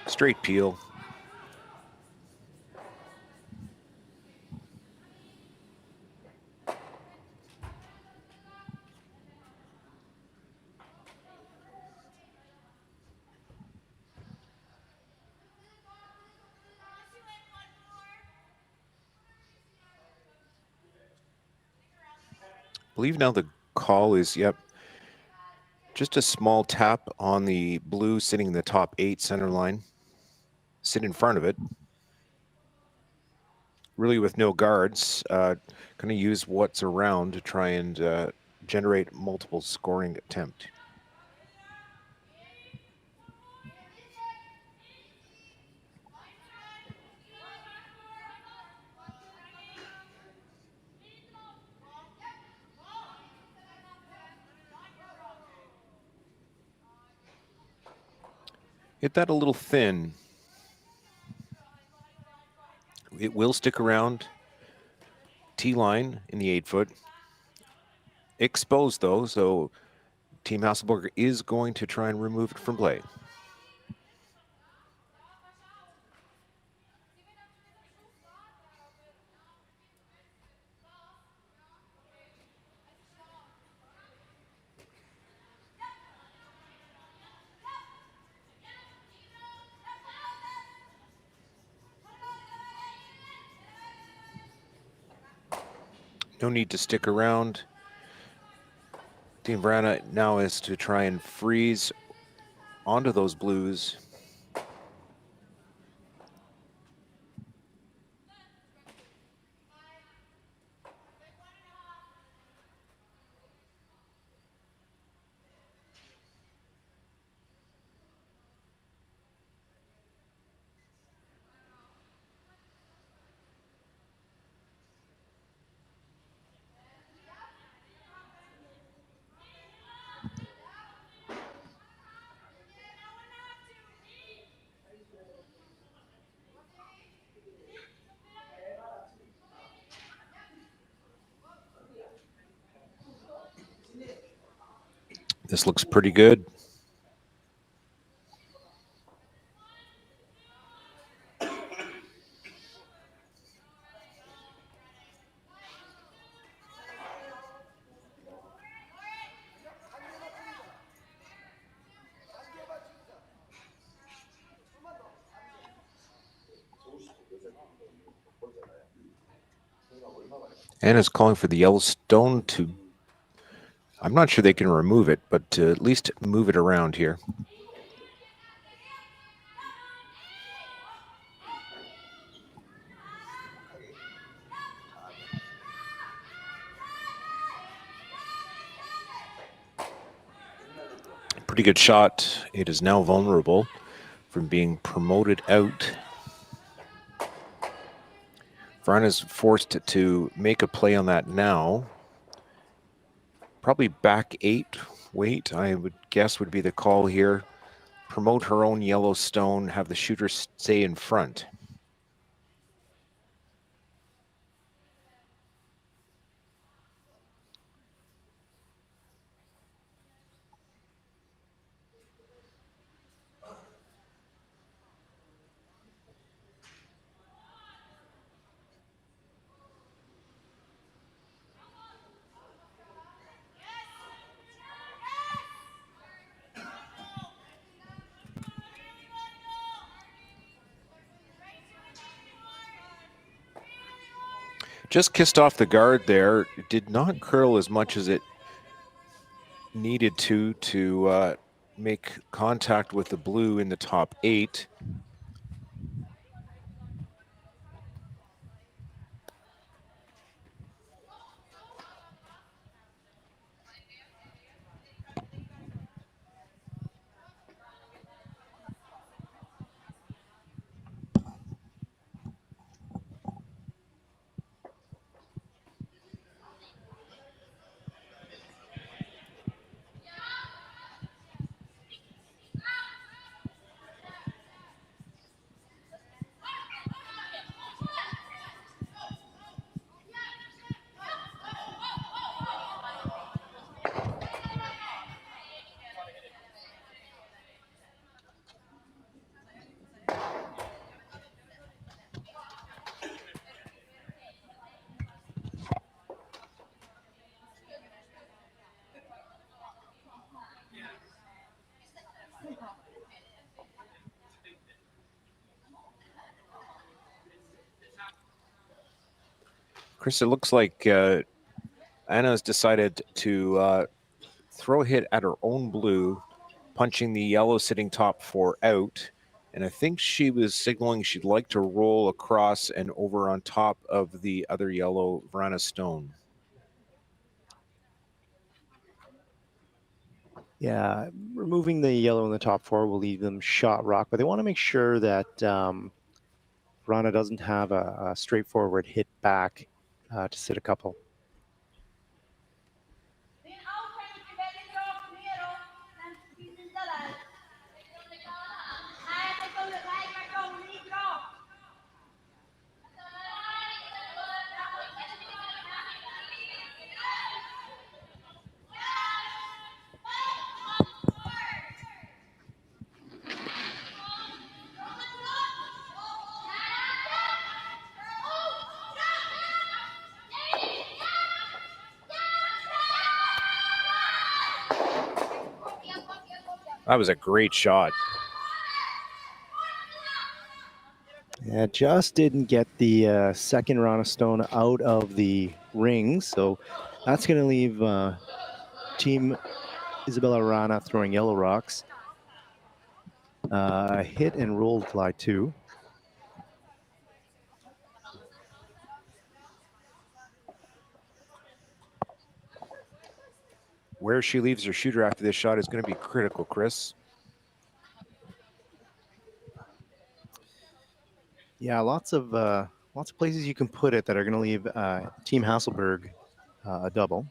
Straight peel. I believe now the call is, yep, just a small tap on the blue sitting in the top 8 center line. Sit in front of it. Really with no guards, going to use what's around to try and generate multiple scoring attempt. Hit that a little thin. It will stick around. T-line in the 8-foot. Exposed though, so Team Hasselberger is going to try and remove it from play. No need to stick around. Team Verana now is to try and freeze onto those blues. This looks pretty good. Anna's calling for the Yellowstone to, I'm not sure they can remove it, but to at least move it around here. Pretty good shot. It is now vulnerable from being promoted out. Verana's forced to make a play on that now. Probably back 8 weight, I would guess, would be the call here. Promote her own Yellowstone, have the shooter stay in front. Just kissed off the guard there. It did not curl as much as it needed to make contact with the blue in the top 8. Chris, it looks like Anna's decided to throw a hit at her own blue, punching the yellow sitting top 4 out. And I think she was signaling she'd like to roll across and over on top of the other yellow Verana stone. Yeah, removing the yellow in the top 4 will leave them shot rock, but they want to make sure that Verana doesn't have a straightforward hit back to sit a couple. That was a great shot. Yeah, just didn't get the second Rana stone out of the ring, so that's going to leave Team Isabella Rana throwing yellow rocks. Hit and roll fly 2. Where she leaves her shooter after this shot is going to be critical, Chris. Yeah, lots of places you can put it that are going to leave Team Hasselberg a double.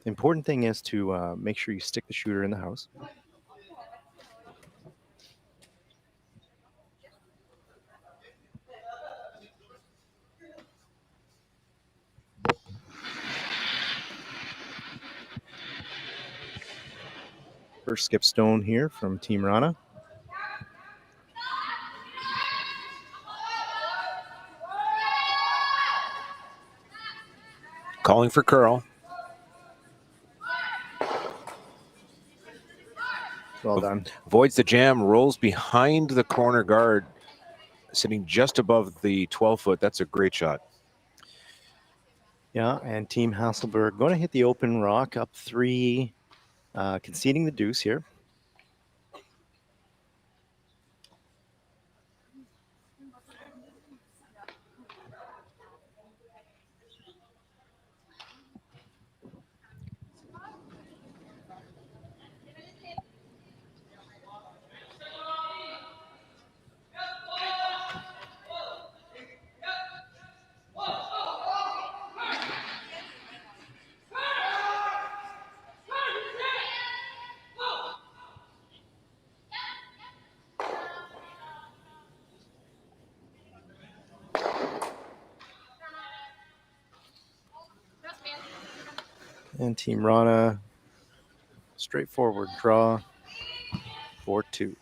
The important thing is to make sure you stick the shooter in the house. First skip stone here from Team Rana. Calling for curl. Well done. Avoids the jam, rolls behind the corner guard, sitting just above the 12-foot. That's a great shot. Yeah, and Team Hasselberg going to hit the open rock up 3, conceding the deuce here. And Team Rana, straightforward draw, 4-2.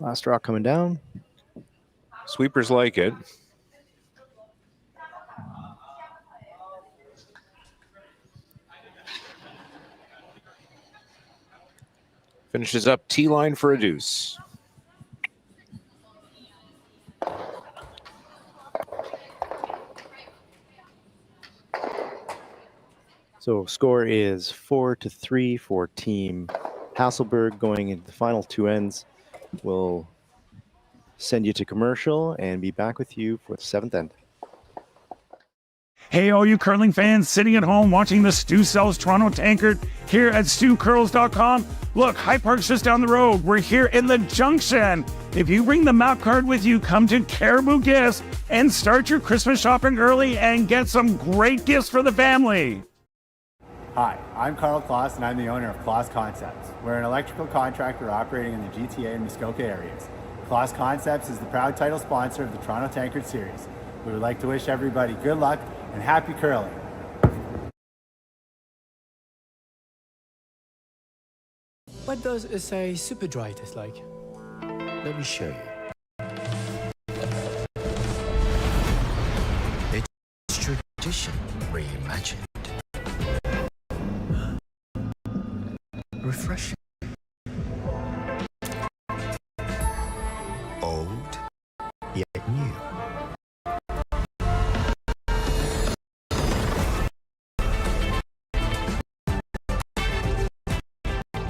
Last rock coming down. Sweepers like it. Finishes up T-line for a deuce. So score is 4-3 for Team Hasselberg going into the final two ends. We'll send you to commercial and be back with you for the seventh end. Hey, all you curling fans sitting at home watching the Stu Sells Toronto Tankard here at StuCurls.com. Look, High Park's just down the road. We're here in the Junction. If you bring the map card with you, come to Caribou Gifts and start your Christmas shopping early and get some great gifts for the family. Hi, I'm Carl Kloss and I'm the owner of Kloss Concepts. We're an electrical contractor operating in the GTA and Muskoka areas. Kloss Concepts is the proud title sponsor of the Toronto Tankard Series. We would like to wish everybody good luck and happy curling. What does it say super dry taste like? Let me show you. It's tradition reimagined. Refreshing. Old, yet new.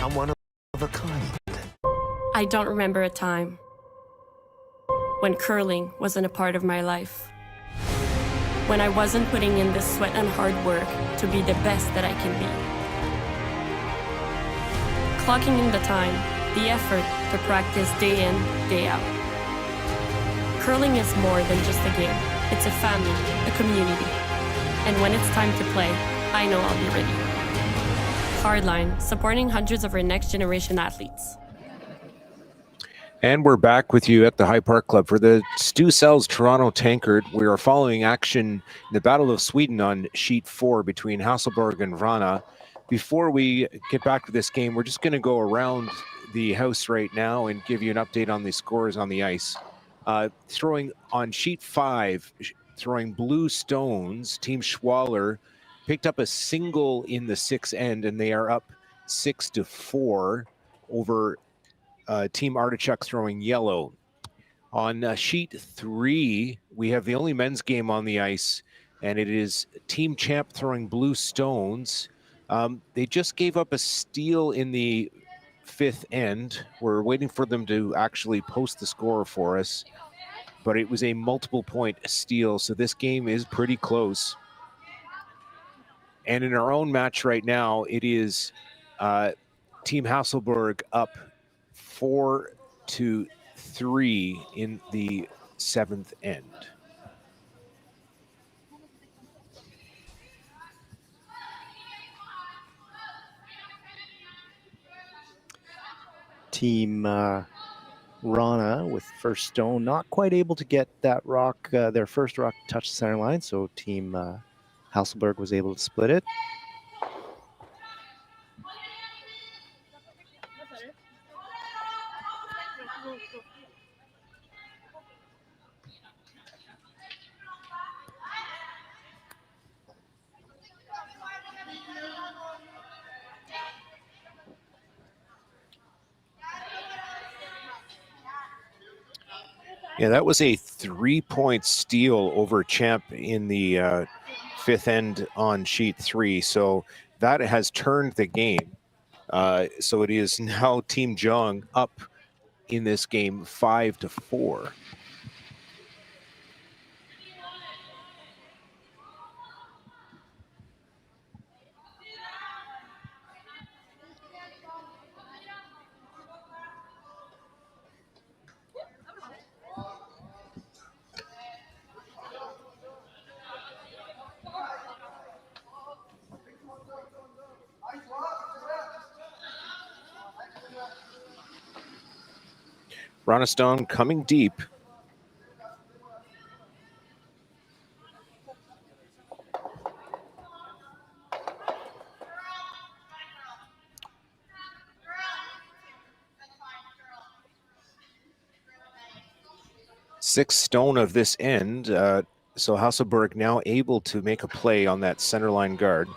I'm one of a kind. I don't remember a time when curling wasn't a part of my life. When I wasn't putting in the sweat and hard work to be the best that I can be. Clocking in the time, the effort to practice day in, day out. Curling is more than just a game. It's a family, a community. And when it's time to play, I know I'll be ready. Hardline, supporting hundreds of our next generation athletes. And we're back with you at the High Park Club for the Stu Sells Toronto Tankard. We are following action in the Battle of Sweden on sheet 4 between Hasselberg and Vrana. Before we get back to this game, we're just going to go around the house right now and give you an update on the scores on the ice. Throwing on sheet 5, throwing blue stones, Team Schwaller picked up a single in the 6th end, and they are up 6-4 over Team Artichoke throwing yellow. On sheet 3, we have the only men's game on the ice, and it is Team Champ throwing blue stones. They just gave up a steal in the 5th end. We're waiting for them to actually post the score for us, but it was a multiple point steal, so this game is pretty close. And in our own match right now, it is Team Hasselberg up 4-3 in the 7th end. Team Rana with first stone, not quite able to get that rock, their first rock to touch the center line, so Team Hasselberg was able to split it. Yeah, that was a 3-point steal over Champ in the 5th end on sheet 3. So that has turned the game. So it is now Team Jung up in this game 5-4. Ronestone coming deep. 6th stone of this end. So Hasselberg now able to make a play on that center line guard.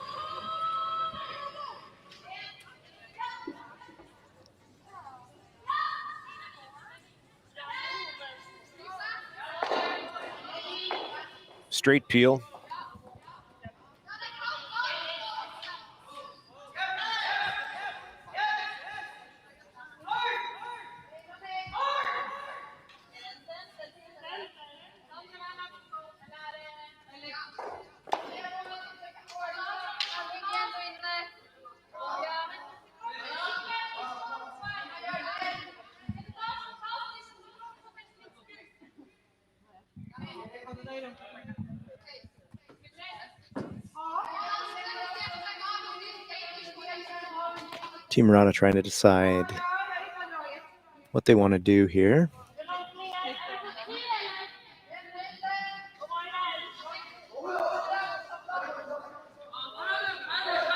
Straight peel. Team Rana trying to decide what they want to do here.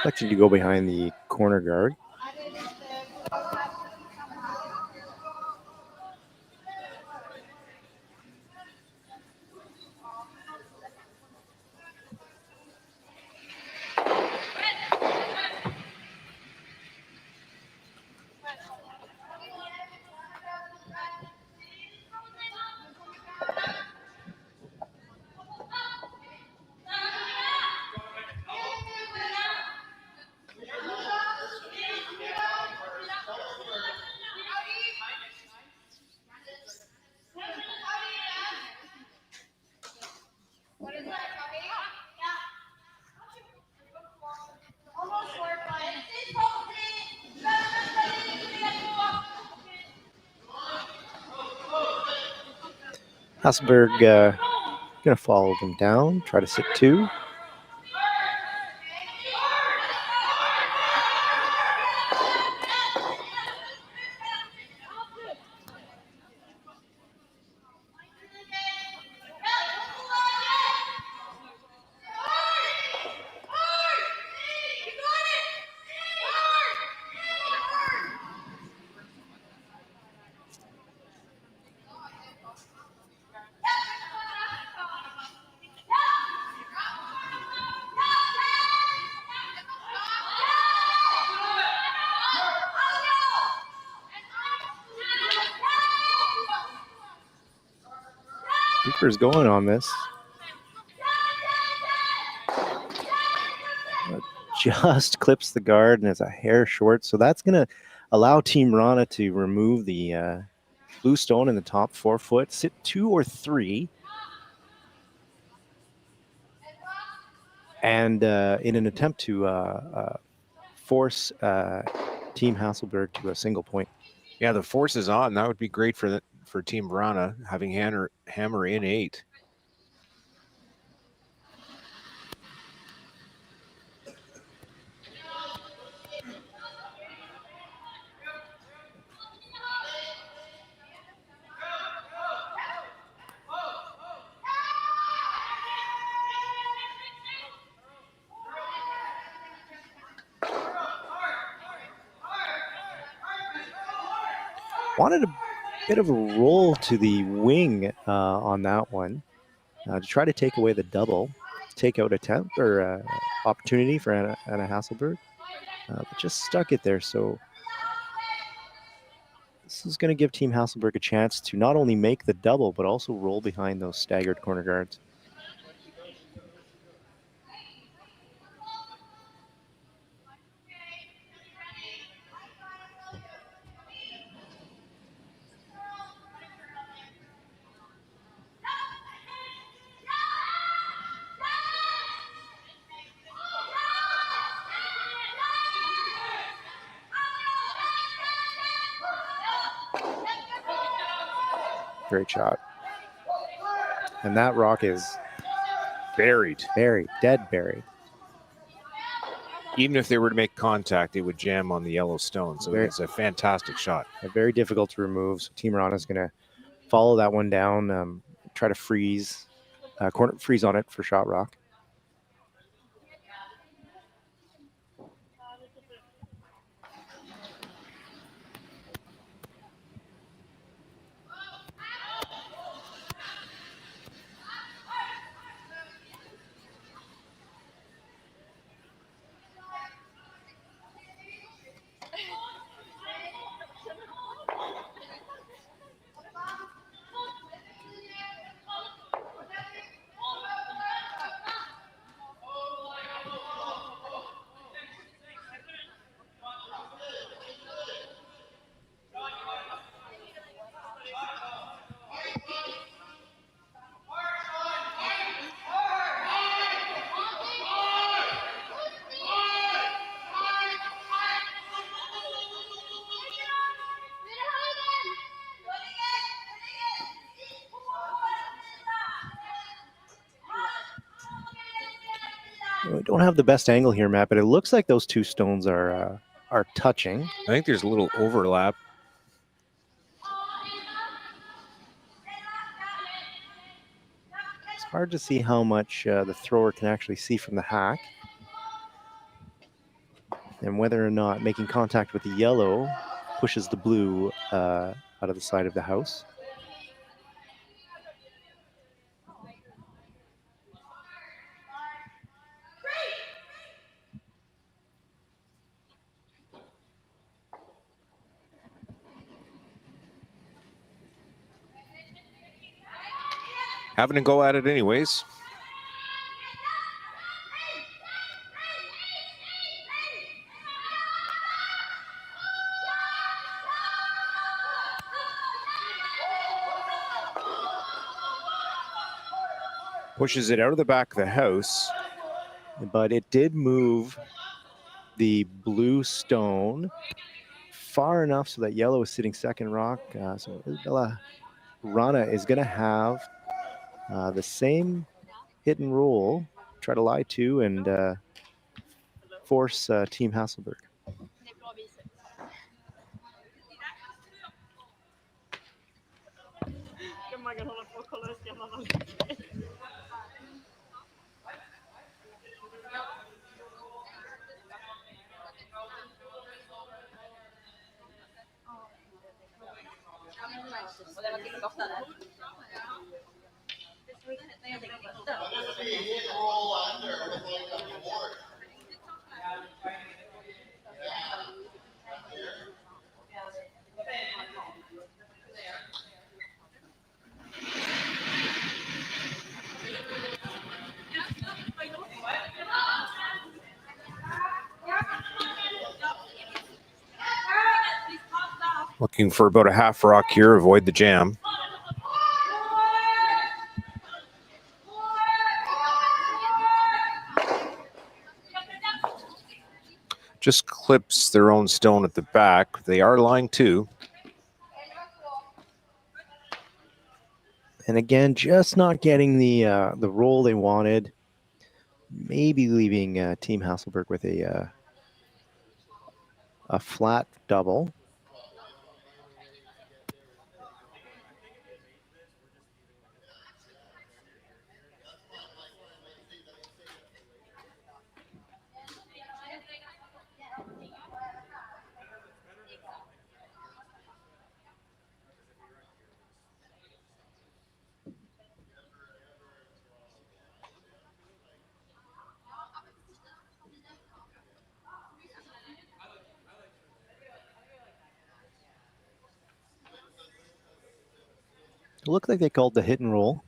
Electing to go behind the corner guard. Hasselberg gonna follow them down, try to sit 2. Keeper's going on this. Just clips the guard and it's a hair short. So that's going to allow Team Rana to remove the blue stone in the top 4 foot, sit 2 or 3. And in an attempt to force Team Hasselberg to a single point. Yeah, the force is on. That would be great for Team Rana, having hammer in 8. Wanted a bit of a roll to the wing on that one to try to take away the double takeout attempt or opportunity for Anna Hasselberg, but just stuck it there. So this is going to give Team Hasselberg a chance to not only make the double, but also roll behind those staggered corner guards. Great shot. And that rock is buried, dead buried. Even if they were to make contact, it would jam on the yellow stone. So it's a fantastic shot. Very difficult to remove. So Team Rana is going to follow that one down, try to freeze on it for shot rock. We don't have the best angle here, Matt, but it looks like those two stones are touching. I think there's a little overlap. It's hard to see how much the thrower can actually see from the hack, and whether or not making contact with the yellow pushes the blue out of the side of the house. Having to go at it anyways. Pushes it out of the back of the house. But it did move the blue stone far enough so that yellow is sitting second rock. So Isabella Rana is going to have the same hit and roll, try to lie to, and force Team Hasselberg. Looking for about a half rock here, avoid the jam. Just clips their own stone at the back. They are lying too. And again, just not getting the roll they wanted. Maybe leaving Team Hasselberg with a flat double. It looked like they called the hit and roll.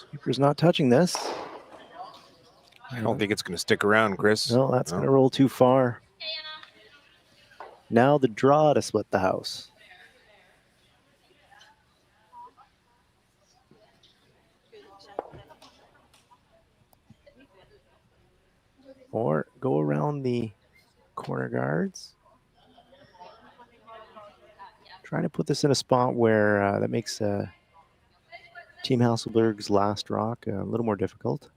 Sweeper's not touching this. I don't think it's going to stick around, Chris. No, that's going to roll too far. Now the draw to split the house. Or go around the corner guards. Trying to put this in a spot where that makes Team Hasselberg's last rock a little more difficult.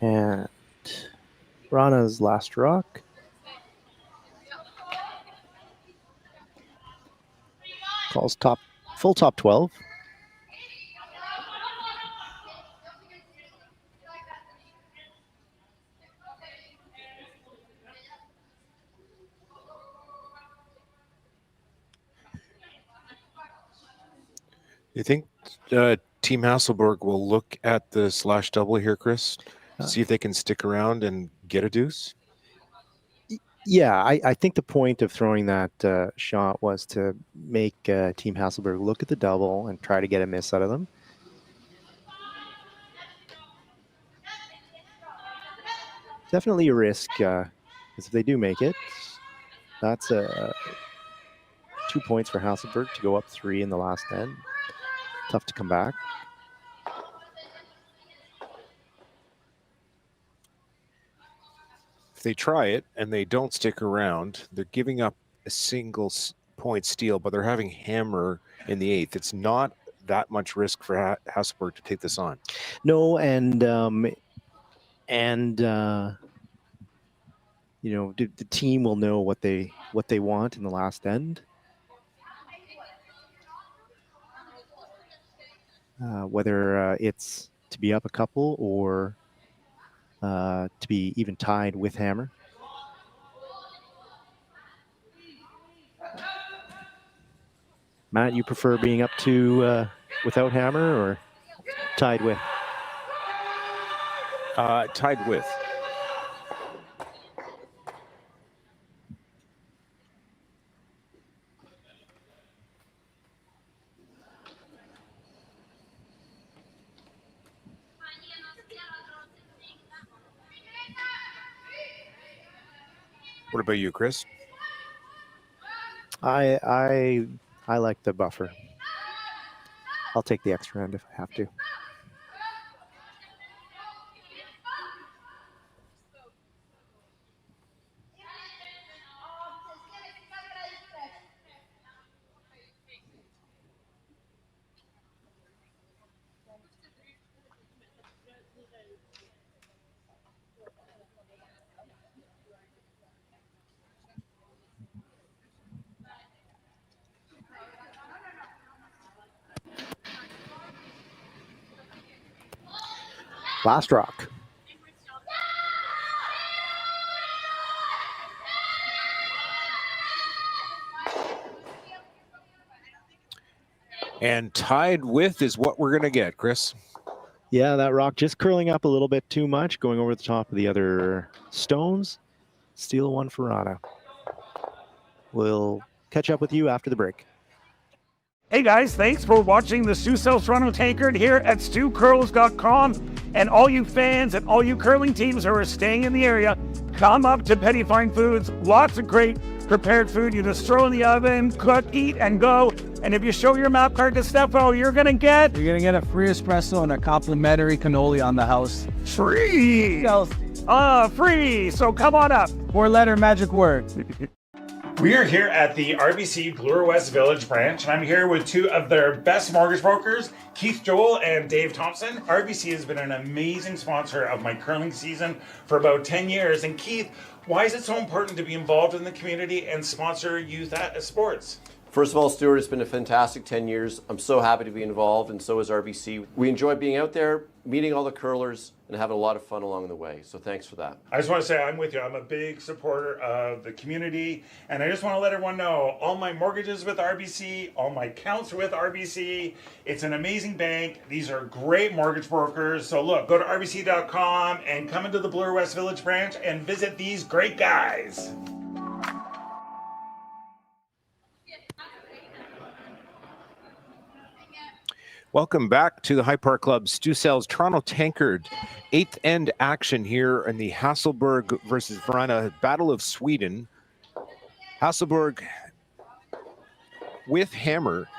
And Rana's last rock. Calls full top 12. You think Team Hasselborg will look at the slash double here, Chris? See if they can stick around and get a deuce? Yeah, I think the point of throwing that shot was to make Team Hasselborg look at the double and try to get a miss out of them. Definitely a risk, because if they do make it, that's 2 points for Hasselborg to go up 3 in the last end. Tough to come back. If they try it and they don't stick around, they're giving up a single point steal, but they're having hammer in the 8th. It's not that much risk for Hasselborg to take this on. No, and you know, the team will know what they want in the last end. Whether it's to be up a couple or to be even tied with hammer. Matt, you prefer being up to without hammer or tied with? Tied with. What about you, Chris? I like the buffer. I'll take the extra end if I have to. Last rock. And tied with is what we're going to get, Chris. Yeah, that rock just curling up a little bit too much, going over the top of the other stones. Steal one for Rana. We'll catch up with you after the break. Hey guys, thanks for watching the Sioux South Toronto Tankard here at StewCurls.com. And all you fans and all you curling teams who are staying in the area, come up to Petty Fine Foods. Lots of great prepared food. You just throw in the oven, cook, eat, and go. And if you show your map card to Stefo, you're gonna get a free espresso and a complimentary cannoli on the house. free. Free. So come on up. 4-letter magic word. We are here at the RBC Bloor West Village branch, and I'm here with two of their best mortgage brokers, Keith Joel and Dave Thompson. RBC has been an amazing sponsor of my curling season for about 10 years. And Keith, why is it so important to be involved in the community and sponsor youth sports? First of all, Stuart, it's been a fantastic 10 years. I'm so happy to be involved, and so is RBC. We enjoy being out there, meeting all the curlers, and having a lot of fun along the way. So thanks for that. I just want to say I'm with you. I'm a big supporter of the community, and I just want to let everyone know all my mortgages with RBC, all my accounts with RBC. It's an amazing bank. These are great mortgage brokers. So look, go to rbc.com and come into the Bloor West Village branch and visit these great guys. Welcome back to the High Park Club Stu Sells Toronto Tankard 8th end action here in the Hasselborg versus Varana Battle of Sweden. Hasselborg with hammer.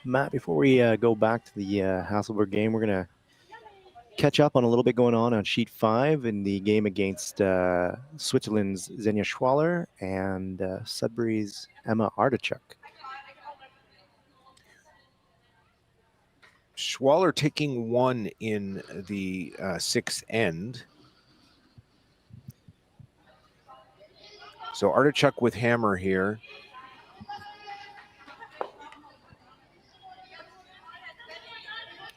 Matt, before we go back to the Hasselborg game, we're going to catch up on a little bit going on sheet 5 in the game against Switzerland's Xenia Schwaller and Sudbury's Emma Artichuk. Schwaller taking 1 in the 6th end. So Artichuk with hammer here.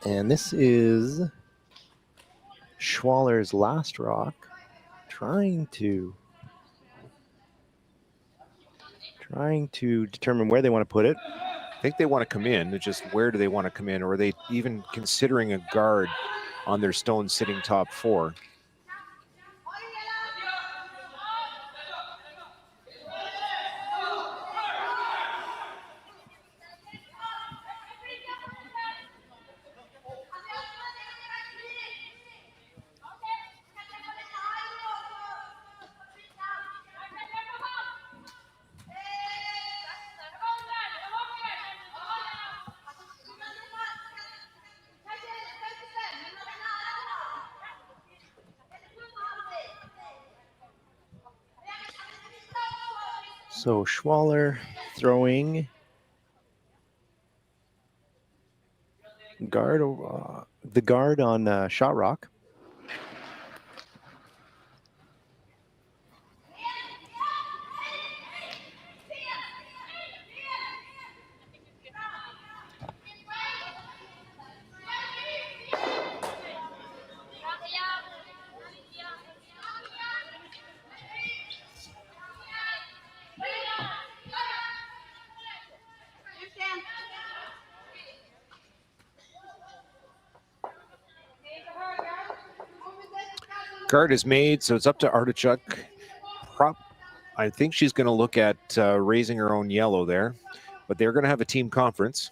And this is Schwaller's last rock, trying to determine where they want to put it. I think they want to come in. It's just where do they want to come in? Or are they even considering a guard on their stone sitting top 4? So Schwaller throwing guard, the guard on shot rock. Guard is made, so it's up to Artichuk. I think she's going to look at raising her own yellow there, but they're going to have a team conference.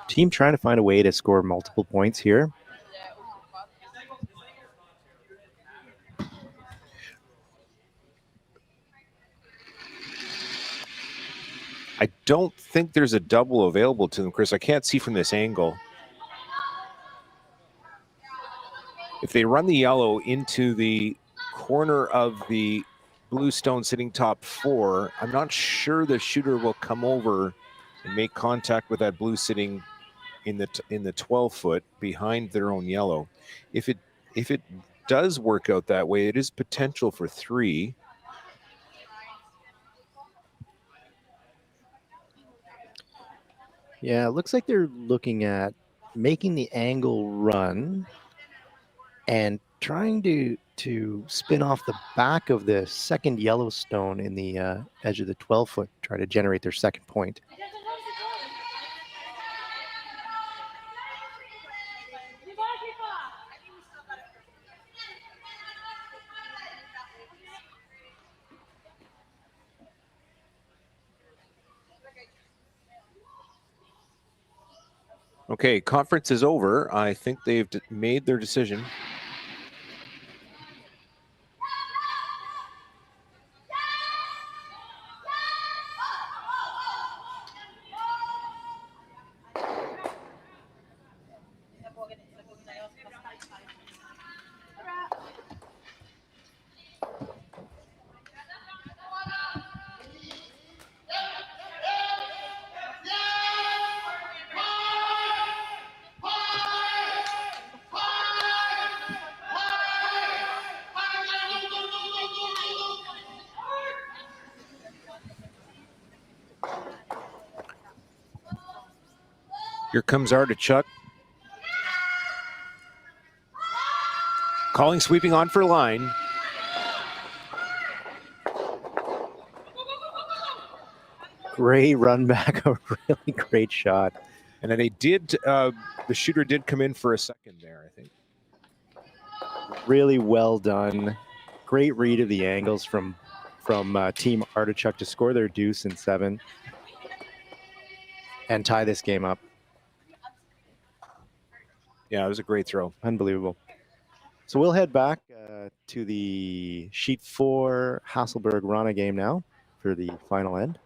Team trying to find a way to score multiple points here. I don't think there's a double available to them, Chris. I can't see from this angle. If they run the yellow into the corner of the blue stone sitting top 4, I'm not sure the shooter will come over and make contact with that blue sitting in the 12 foot behind their own yellow. If it does work out that way, it is potential for 3. Yeah, it looks like they're looking at making the angle run and trying to spin off the back of the second yellow stone in the edge of the 12 foot, try to generate their second point. Okay, conference is over. I think they've made their decision. Here comes Artichuk. Calling sweeping on for line. Great run back, a really great shot. And then they did, the shooter did come in for a second there, I think. Really well done. Great read of the angles from Team Artichuk to score their deuce in 7. and tie this game up. Yeah, it was a great throw. Unbelievable. So we'll head back to the Sheet 4 Hasselberg-Rana game now for the final end.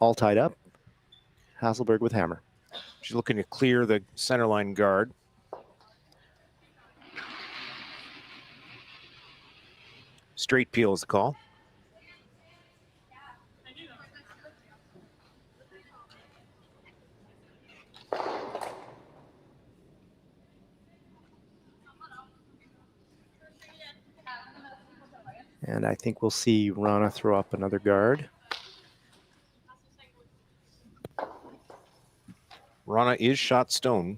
All tied up. Hasselberg with hammer. She's looking to clear the center line guard. Straight peel is the call. And I think we'll see Rana throw up another guard. Rana is shot stone.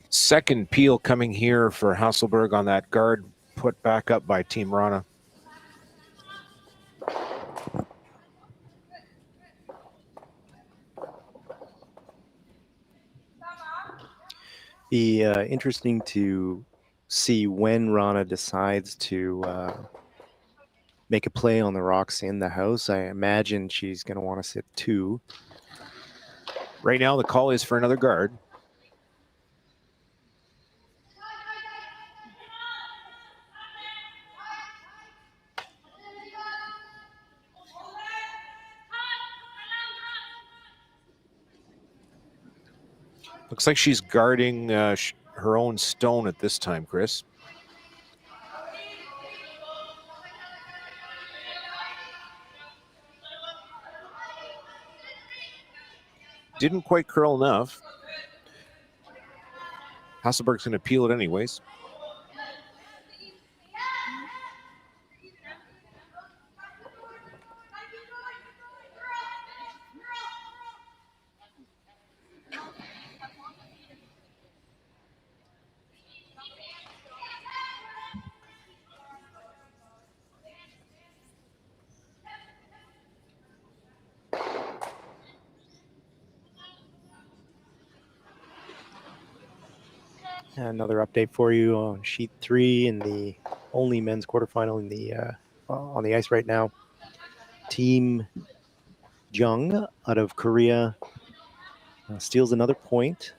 Second peel coming here for Hasselberg on that guard put back up by Team Rana. Be interesting to see when Rana decides to make a play on the rocks in the house. I imagine she's going to want to sit 2. Right now, the call is for another guard. Looks like she's guarding her own stone at this time, Chris. Didn't quite curl enough. Hasselberg's going to peel it anyways. Another update for you on Sheet 3 in the only men's quarterfinal in the on the ice right now. Team Eunjung out of Korea steals another point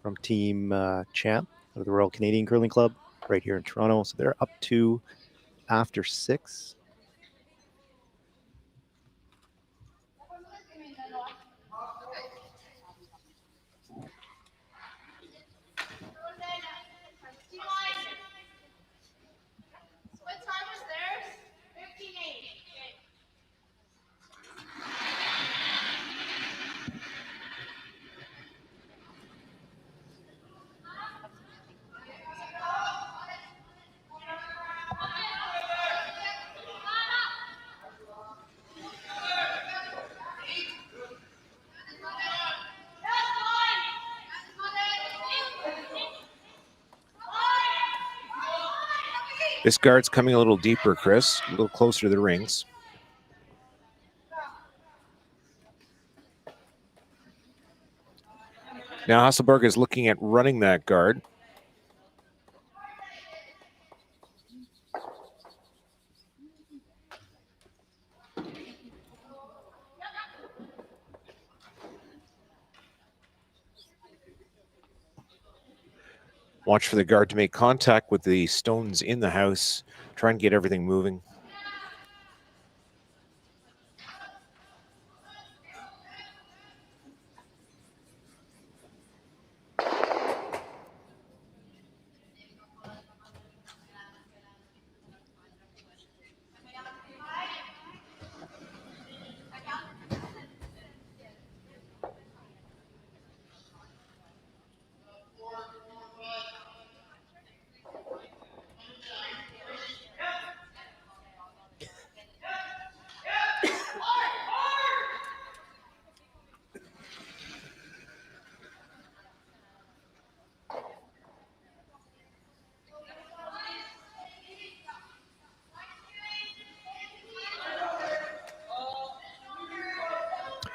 from Team Champ out of the Royal Canadian Curling Club right here in Toronto. So they're up 2 after 6. This guard's coming a little deeper, Chris, a little closer to the rings. Now Hasselberg is looking at running that guard. Watch for the guard to make contact with the stones in the house. Try and get everything moving.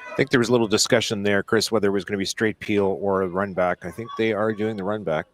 I think there was a little discussion there, Chris, whether it was going to be straight peel or a run back. I think they are doing the run back.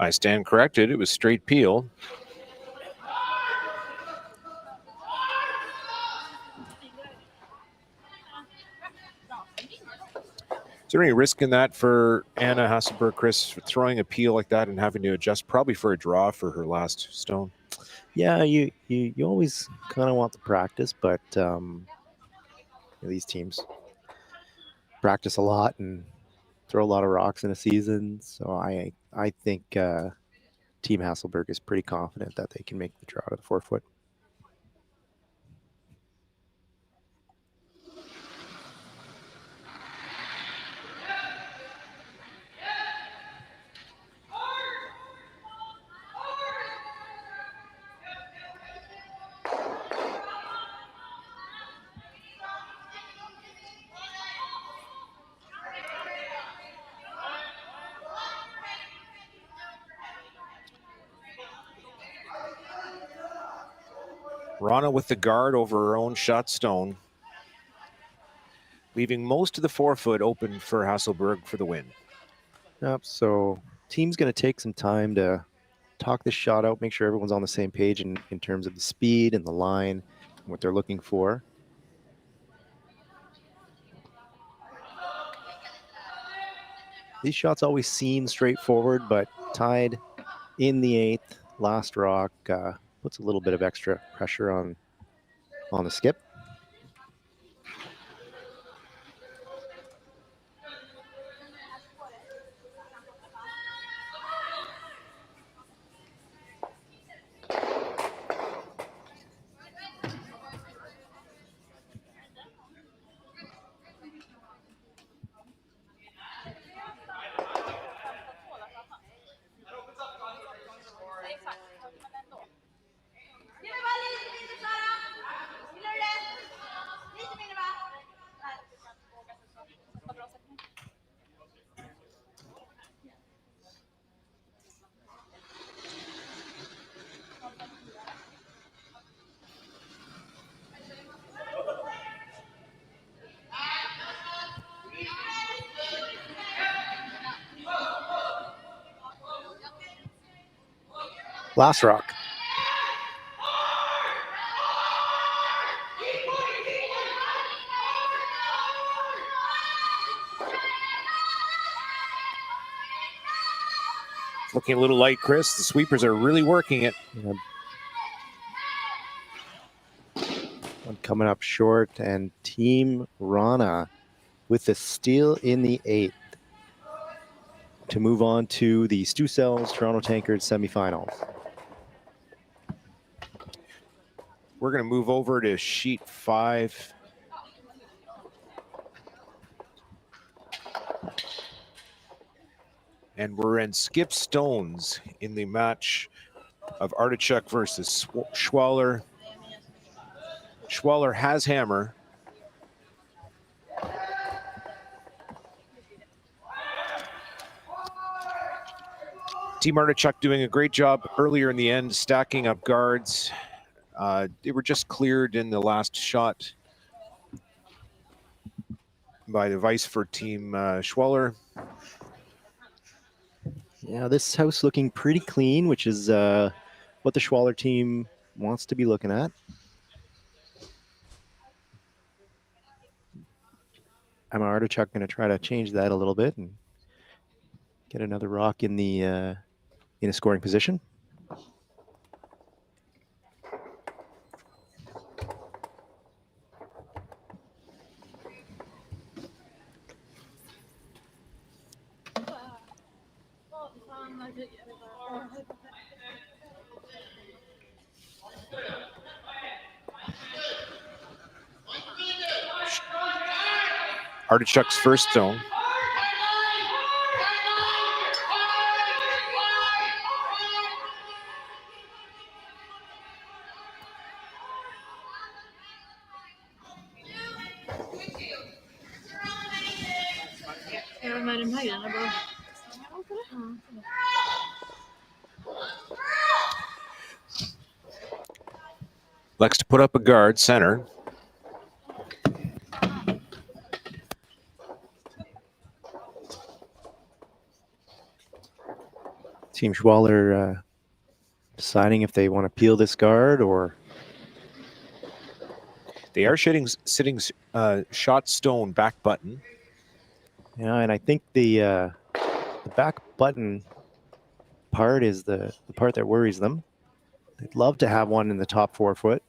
I stand corrected. It was straight peel. Is there any risk in that for Anna Hasselberg, Chris, for throwing a peel like that and having to adjust probably for a draw for her last stone? Yeah, you always kind of want the practice, but these teams practice a lot and throw a lot of rocks in a season. So I think Team Hasselberg is pretty confident that they can make the draw to the 4-foot. Rana with the guard over her own shot stone, leaving most of the 4-foot open for Hasselberg for the win. Yep, so team's going to take some time to talk this shot out, make sure everyone's on the same page in terms of the speed and the line and what they're looking for. These shots always seem straightforward, but tied in the 8th, last rock, puts a little bit of extra pressure on the skip. Last rock. Looking a little light, Chris. The sweepers are really working it. One coming up short, and Team Rana with the steal in the 8th to move on to the Stu Cells Toronto Tankard semifinals. We're going to move over to sheet 5. And we're in skip stones in the match of Artichuk versus Schwaller. Schwaller has hammer. Team Artichoke doing a great job earlier in the end, stacking up guards. They were just cleared in the last shot by the vice for Team Schwaller. Yeah, this house looking pretty clean, which is what the Schwaller team wants to be looking at. I'm Artichoke going to try to change that a little bit and get another rock in the in a scoring position. Artichoke's first zone. Likes to put up a guard center. Team Schwaller deciding if they want to peel this guard or... They are sitting shot stone back button. Yeah, and I think the back button part is the part that worries them. They'd love to have one in the top 4 foot.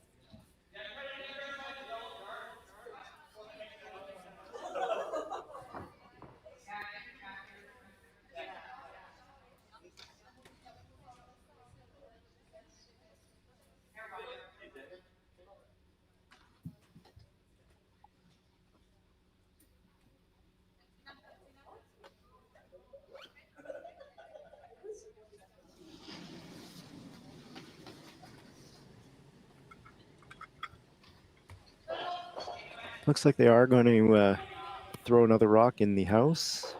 Looks like they are going to throw another rock in the house.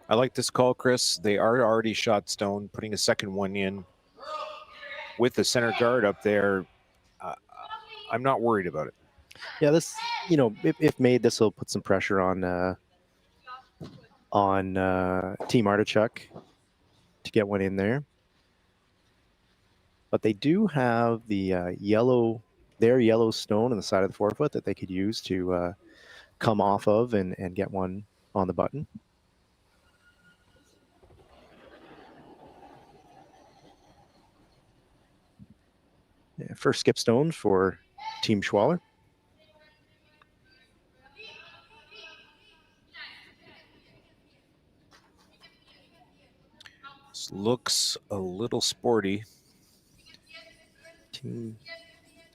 I like this call, Chris. They are already shot stone, putting a second one in with the center guard up there. I'm not worried about it. Yeah, this, you know, if made, this will put some pressure on Team Artichoke to get one in there. But they do have the their yellow stone on the side of the 4 foot that they could use to come off of and get one on the button. Yeah, first skip stone for Team Schwaller. This looks a little sporty. Team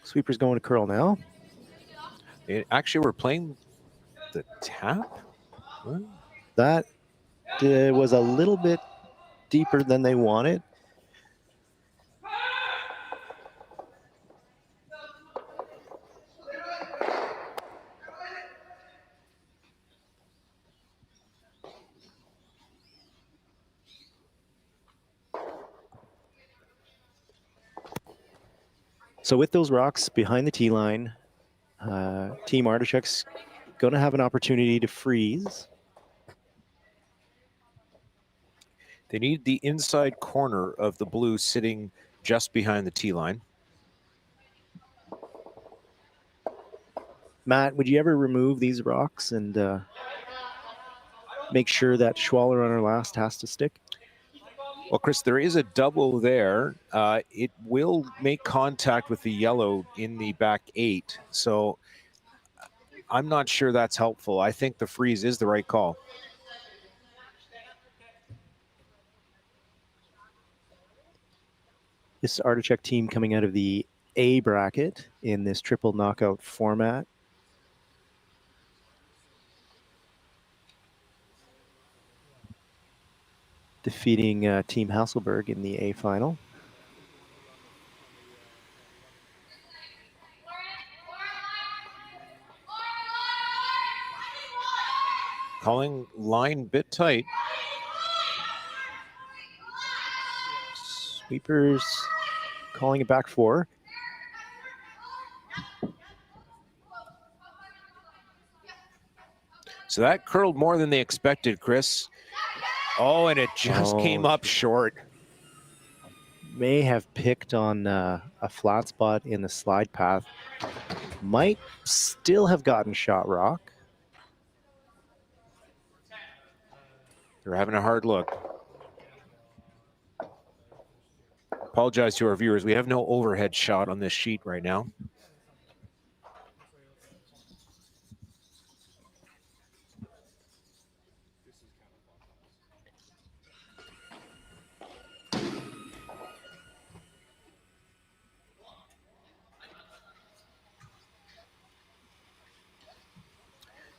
Sweeper's going to curl now. Actually, we're playing the tap. What? That was a little bit deeper than they wanted. So with those rocks behind the tee line, Team Artichoke's going to have an opportunity to freeze. They need the inside corner of the blue sitting just behind the tee line. Matt, would you ever remove these rocks and make sure that Schwaller on our last has to stick? Well, Chris, there is a double there. It will make contact with the yellow in the back 8. So I'm not sure that's helpful. I think the freeze is the right call. This Artichoke team coming out of the A bracket in this triple knockout format. Defeating Team Hasselberg in the A final. calling line bit tight. Sweepers calling it back 4. So that curled more than they expected, Chris. Oh, and it just came up short. May have picked on a flat spot in the slide path. Might still have gotten shot rock. They're having a hard look. Apologize to our viewers. We have no overhead shot on this sheet right now.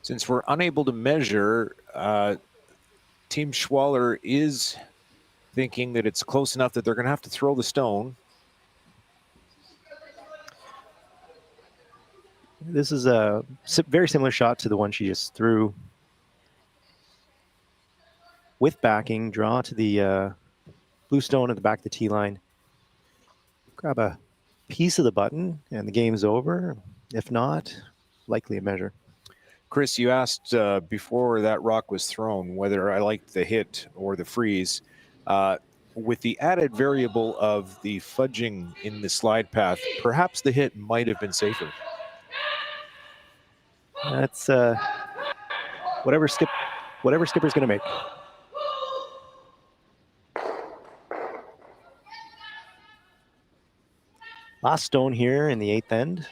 Since we're unable to measure, Team Schwaller is thinking that it's close enough that they're going to have to throw the stone. This is a very similar shot to the one she just threw. With backing, draw to the blue stone at the back of the tee line. Grab a piece of the button and the game's over. If not, likely a measure. Chris, you asked before that rock was thrown whether I liked the hit or the freeze. With the added variable of the fudging in the slide path, perhaps the hit might have been safer. That's whatever skipper's going to make. Last stone here in the 8th end.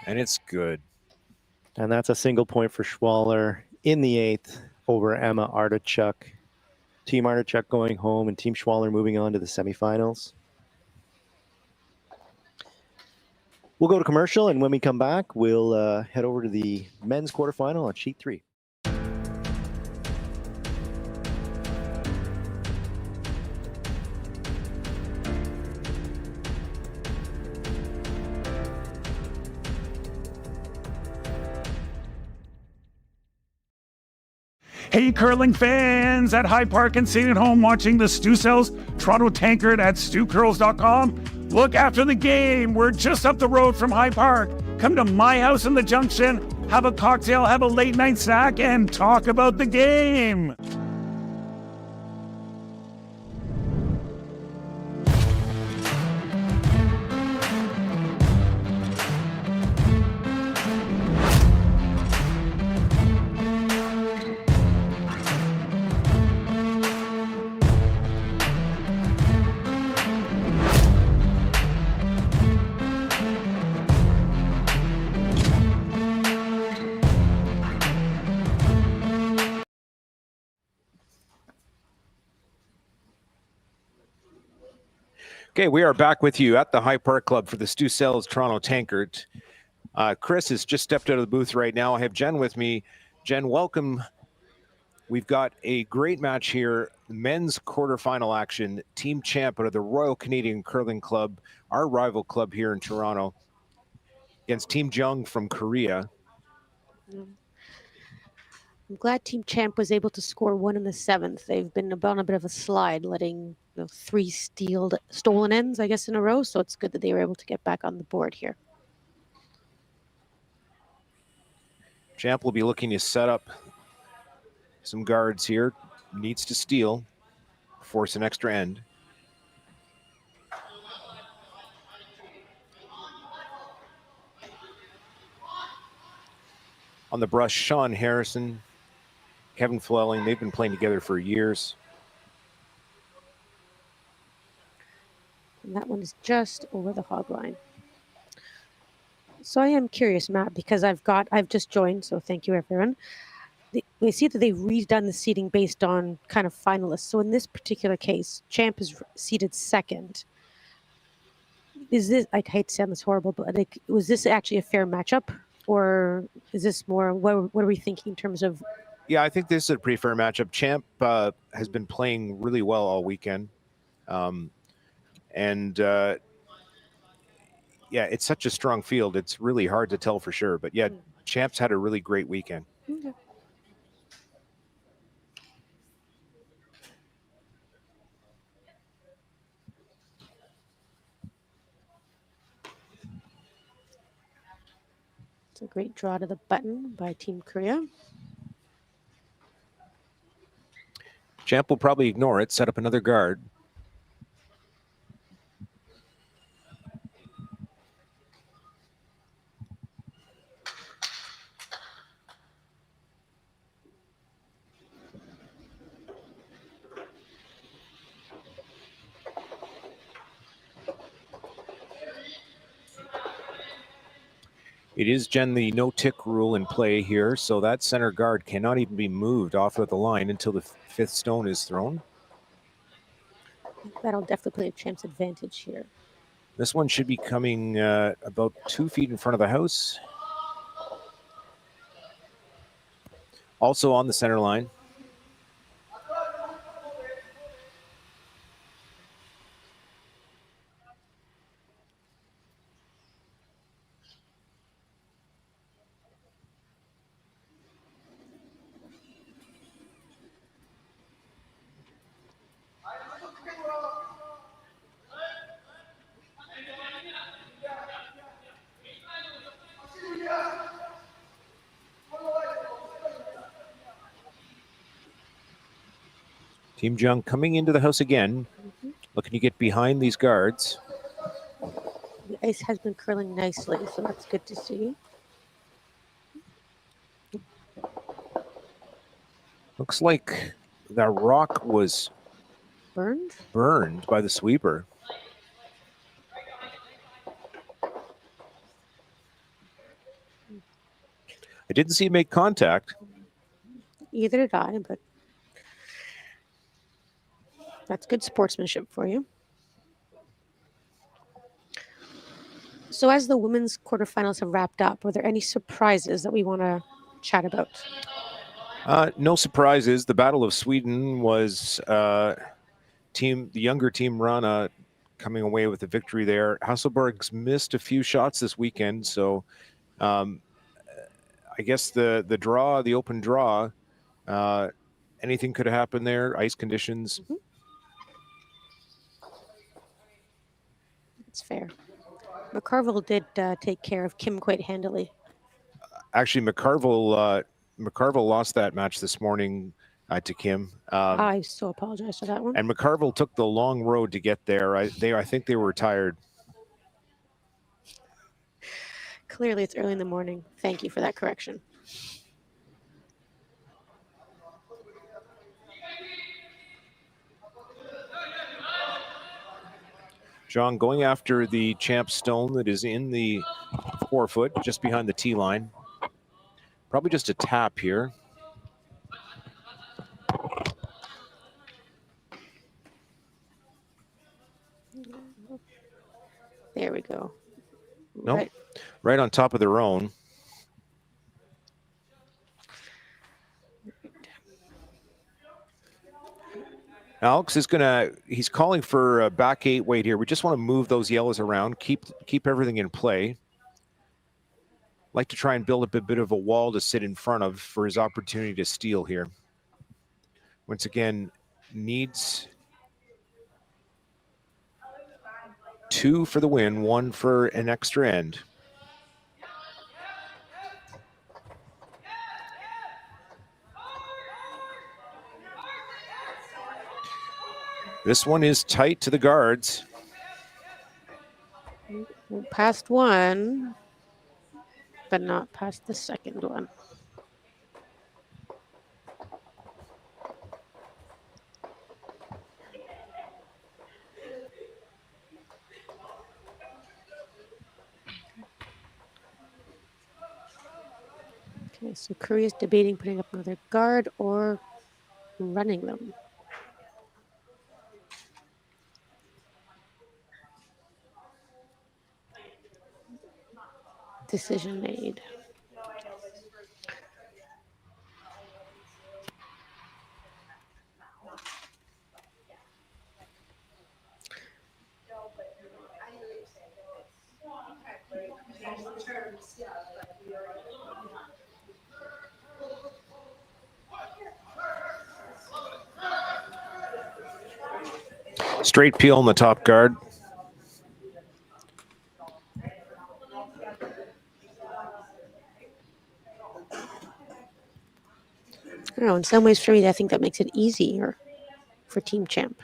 And it's good. And that's a single point for Schwaller in the 8th over Emma Artichuk. Team Artichuk going home and Team Schwaller moving on to the semifinals. We'll go to commercial, and when we come back, we'll head over to the men's quarterfinal on sheet 3. Hey, curling fans at High Park and sitting at home watching the Stu Sells Toronto Tankard at stewcurls.com. Look after the game. We're just up the road from High Park. Come to my house in the Junction, have a cocktail, have a late night snack, and talk about the game. Okay, we are back with you at the High Park Club for the Stu Sells Toronto Tankard. Chris has just stepped out of the booth right now. I have Jen with me. Jen, welcome. We've got a great match here. Men's quarterfinal action. Team champ out of the Royal Canadian Curling Club, our rival club here in Toronto, against Team Eunjung from Korea. I'm glad Team Champ was able to score 1 in the 7th. They've been on a bit of a slide, letting 3 stolen ends, I guess, in a row. So it's good that they were able to get back on the board here. Champ will be looking to set up some guards here. Needs to steal, force an extra end. On the brush, Sean Harrison, Kevin Flelling, they've been playing together for years. And that one is just over the hog line. So I am curious, Matt, because I've just joined, so thank you, everyone. We see that they've redone the seating based on kind of finalists. So in this particular case, Champ is seated 2nd. Is this, I hate to sound this horrible, but was this actually a fair matchup? or is this more, what are we thinking in terms of? Yeah, I think this is a pretty fair matchup. Champ has been playing really well all weekend. Yeah, it's such a strong field. It's really hard to tell for sure. But yeah, Champ's had a really great weekend. Okay. It's a great draw to the button by Team Korea. Champ will probably ignore it, set up another guard. It is, Jen, the no-tick rule in play here, so that center guard cannot even be moved off of the line until the fifth stone is thrown. That'll definitely play a Champ's advantage here. This one should be coming about 2 feet in front of the house. Also on the center line. Team Eunjung coming into the house again, looking to get behind these guards. The ice has been curling nicely, so that's good to see. Looks like that rock was burned by the sweeper. I didn't see him make contact. Either did I, but that's good sportsmanship for you. So as the women's quarterfinals have wrapped up, were there any surprises that we want to chat about? No surprises. The Battle of Sweden was the younger team Rana coming away with the victory there. Hasselborg's missed a few shots this weekend, so I guess the open draw, anything could have happened there. Ice conditions. That's fair. McCarville did take care of Kim quite handily. Actually, McCarville lost that match this morning to Kim. I so apologize for that one. And McCarville took the long road to get there. I think they were tired. Clearly, it's early in the morning. Thank you for that correction. John going after the champ stone that is in the 4 foot, just behind the tee line. Probably just a tap here. There we go. No, right on top of their own. Alex is he's calling for a back 8 weight here. We just want to move those yellows around, keep everything in play. Like to try and build up a bit of a wall to sit in front of for his opportunity to steal here. Once again, needs 2 for the win, 1 for an extra end. This one is tight to the guards. Past one, but not past the second one. Okay, so Korea's debating putting up another guard or running them. Decision made. Straight peel on the top guard. I don't know, in some ways for me, I think that makes it easier for Team Champ.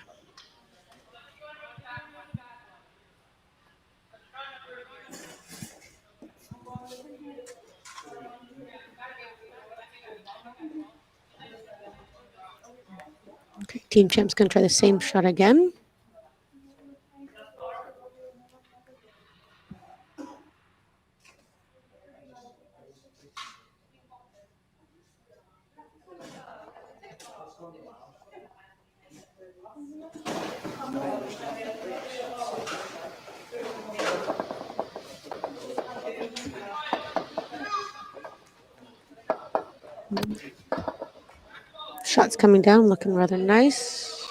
Okay, Team Champ's going to try the same shot again. Shots coming down, looking rather nice.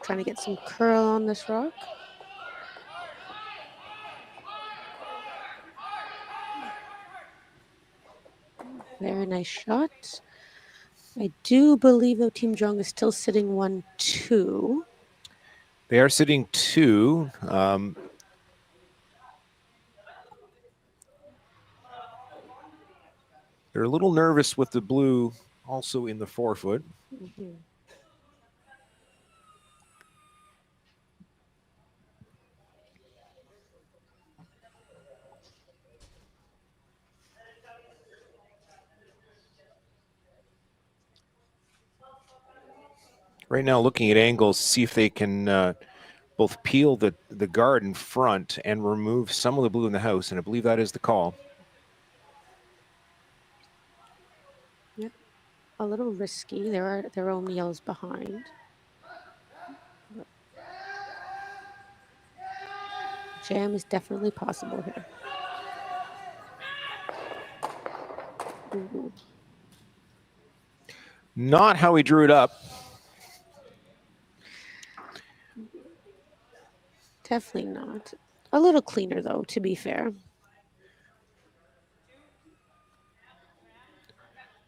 Trying to get some curl on this rock. Very nice shot. I do believe, though, Team Eunjung is still sitting 1-2. They are sitting 2. They're a little nervous with the blue also in the forefoot. Mm-hmm. Right now, looking at angles, see if they can both peel the guard in front and remove some of the blue in the house, and I believe that is the call. Yep, a little risky. There are their own yellows behind. But jam is definitely possible here. Ooh. Not how he drew it up. Definitely not. A little cleaner, though, to be fair.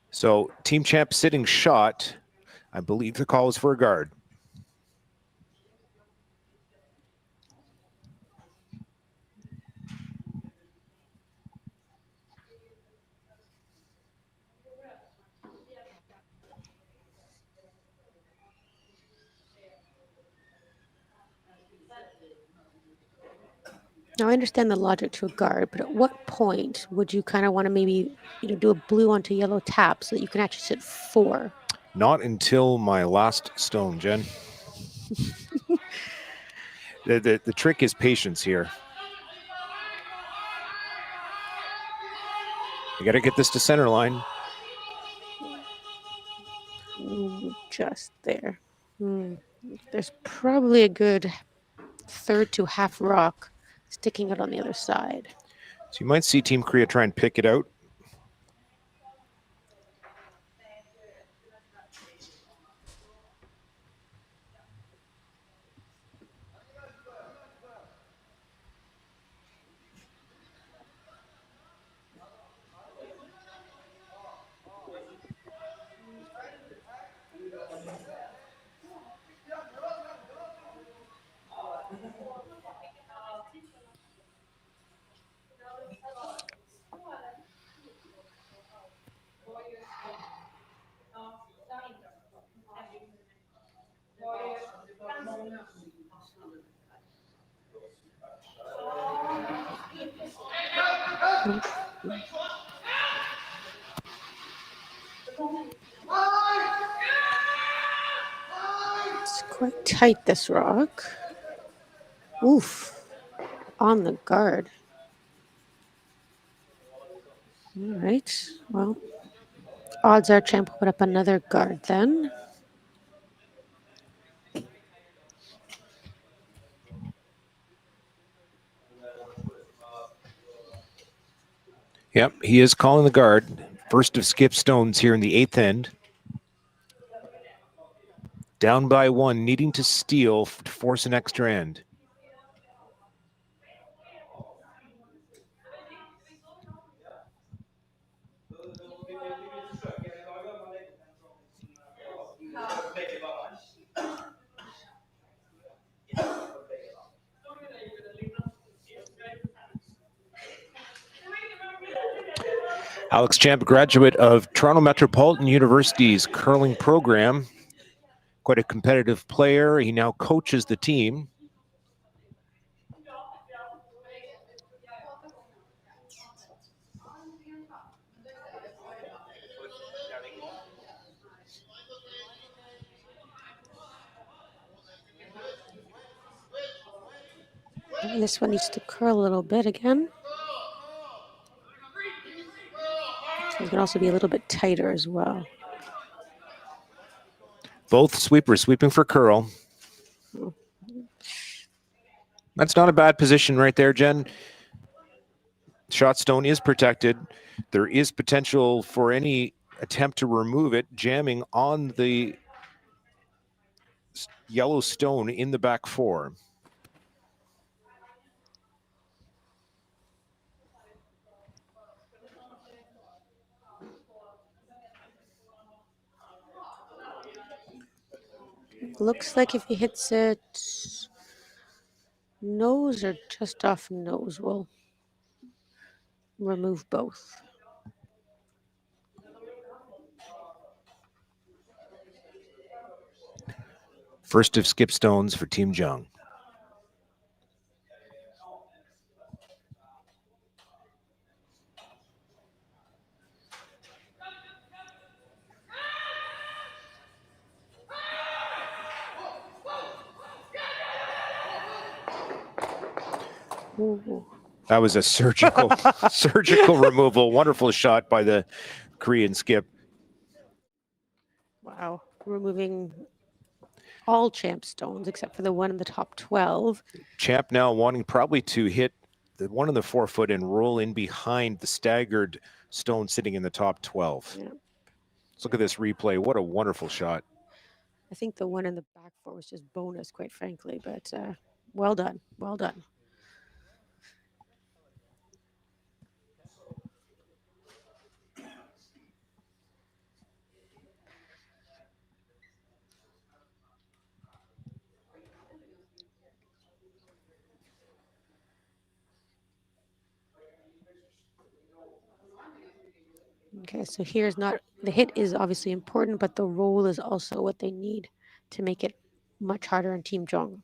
So Team Champ sitting shot. I believe the call is for a guard. Now, I understand the logic to a guard, but at what point would you kind of want to maybe, do a blue onto yellow tap so that you can actually sit 4? Not until my last stone, Jen. The trick is patience here. You got to get this to center line. Just there. There's probably a good third to half rock sticking out on the other side. So you might see Team Korea try and pick it out. It's quite tight, this rock. Oof. On the guard. All right. Well, odds are Champ will put up another guard then. Yep, he is calling the guard. First of skip stones here in the 8th end. Down by 1, needing to steal to force an extra end. Alex Champ, graduate of Toronto Metropolitan University's curling program. Quite a competitive player. He now coaches the team. And this one needs to curl a little bit again. So it can also be a little bit tighter as well. Both sweepers sweeping for curl. That's not a bad position right there, Jen. Shot stone is protected. There is potential for any attempt to remove it, jamming on the yellow stone in the back four. Looks like if he hits it nose or just off nose, we'll remove both. First of skip stones for Team Eunjung. Ooh. That was a surgical removal. Wonderful shot by the Korean skip. Wow. Removing all Champ stones except for the one in the top 12. Champ now wanting probably to hit the one in the 4 foot and roll in behind the staggered stone sitting in the top 12. Yeah. Let's look at this replay. What a wonderful shot. I think the one in the back 4 was just bonus, quite frankly, but well done. Well done. Okay, so here's not, the hit is obviously important, but the roll is also what they need to make it much harder on Team Eunjung.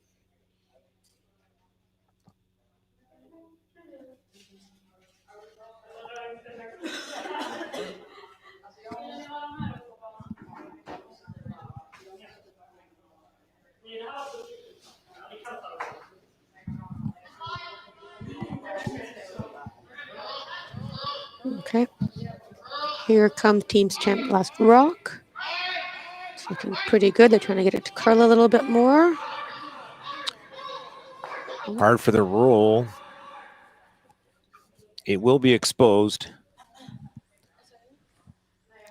Okay. Here comes Team's Champ last rock. It's looking pretty good. They're trying to get it to curl a little bit more. Hard for the roll. It will be exposed.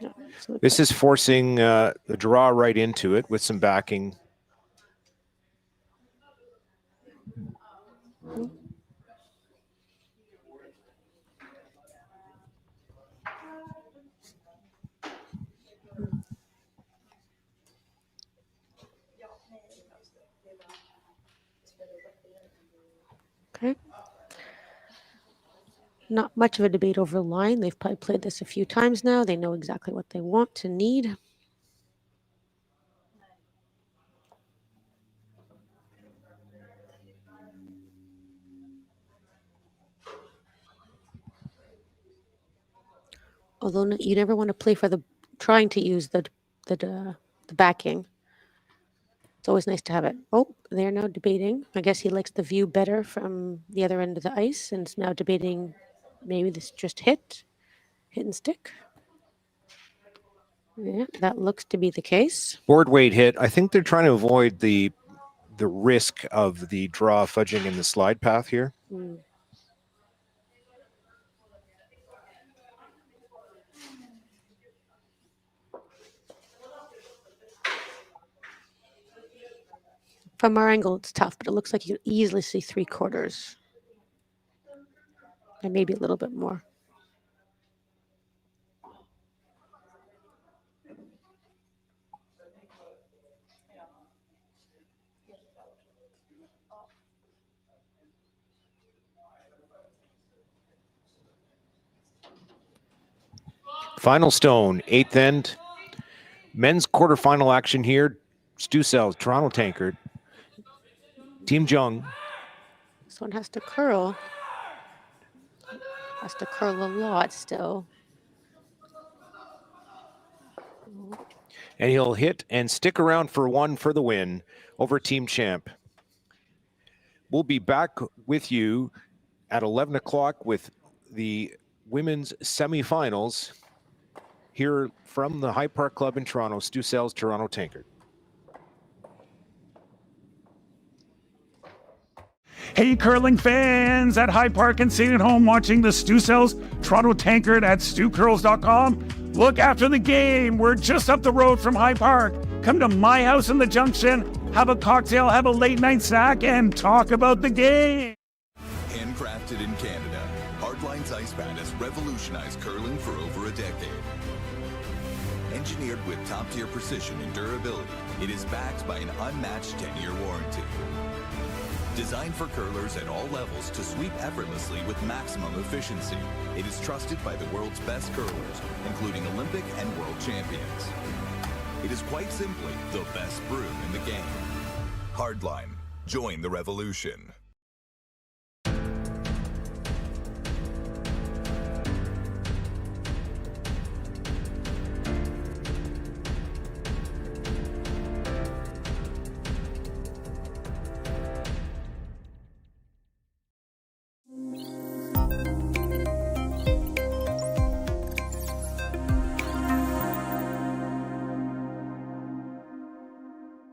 Yeah, so This is forcing the draw right into it with some backing. Okay. Not much of a debate over the line. They've probably played this a few times now. They know exactly what they want to need. Although you never want to play for the trying to use the backing. It's always nice to have it. Oh, they're now debating. I guess he likes the view better from the other end of the ice, and is now debating maybe this just hit and stick. Yeah, that looks to be the case. Board weight hit. I think they're trying to avoid the risk of the draw fudging in the slide path here. Mm. From our angle, it's tough, but it looks like you can easily see 3/4. And maybe a little bit more. Final stone, 8th end. Men's quarterfinal action here. Stu Cells, Toronto Tankard. Team Eunjung. This one has to curl. Has to curl a lot still. And he'll hit and stick around for one for the win over Team Champ. We'll be back with you at 11 o'clock with the women's semifinals here from the High Park Club in Toronto. Stu Cells, Toronto Tankard. Hey, curling fans at High Park and staying at home watching the Stu Cells Toronto Tankard at stewcurls.com. Look after the game. We're just up the road from High Park. Come to my house in the Junction, have a cocktail, have a late night snack, and talk about the game. Handcrafted in Canada, Hardline's Ice Pad has revolutionized curling for over a decade. Engineered with top-tier precision and durability, it is backed by an unmatched 10-year warranty. Designed for curlers at all levels to sweep effortlessly with maximum efficiency, it is trusted by the world's best curlers, including Olympic and world champions. It is quite simply the best broom in the game. Hardline, join the revolution.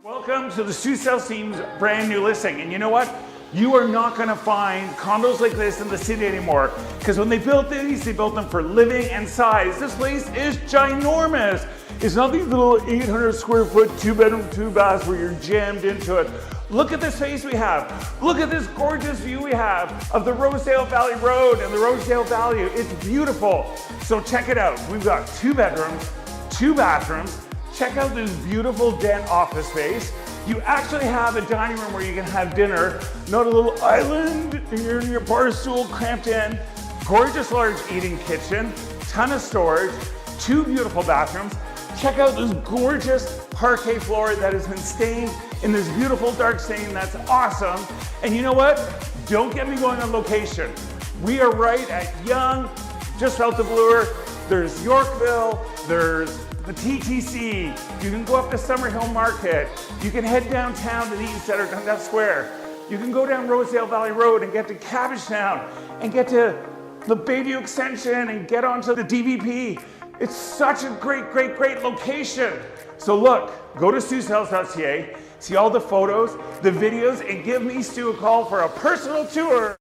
Welcome to the Stu Cells team's brand new listing. And you know what? You are not going to find condos like this in the city anymore. Because when they built these, they built them for living and size. This place is ginormous. It's not these little 800 square foot, 2-bedroom, 2-baths where you're jammed into it. Look at the space we have. Look at this gorgeous view we have of the Rosedale Valley Road and the Rosedale Valley. It's beautiful. So check it out. We've got 2 bedrooms, 2 bathrooms. Check out this beautiful den office space. You actually have a dining room where you can have dinner, not a little island and you're in your bar stool cramped in. Gorgeous large eating kitchen, ton of storage, 2 beautiful bathrooms. Check out this gorgeous parquet floor that has been stained in this beautiful dark stain. That's awesome. And you know what? Don't get me going on location. We are right at Eunjung, just south of Bloor. There's Yorkville, there's the TTC, you can go up to Summerhill Market, you can head downtown to the East Center, Dundas Square, you can go down Rosedale Valley Road and get to Cabbagetown and get to the Bayview Extension and get onto the DVP. It's such a great, great, great location. So look, go to StuCells.ca, see all the photos, the videos, and give me Stu a call for a personal tour.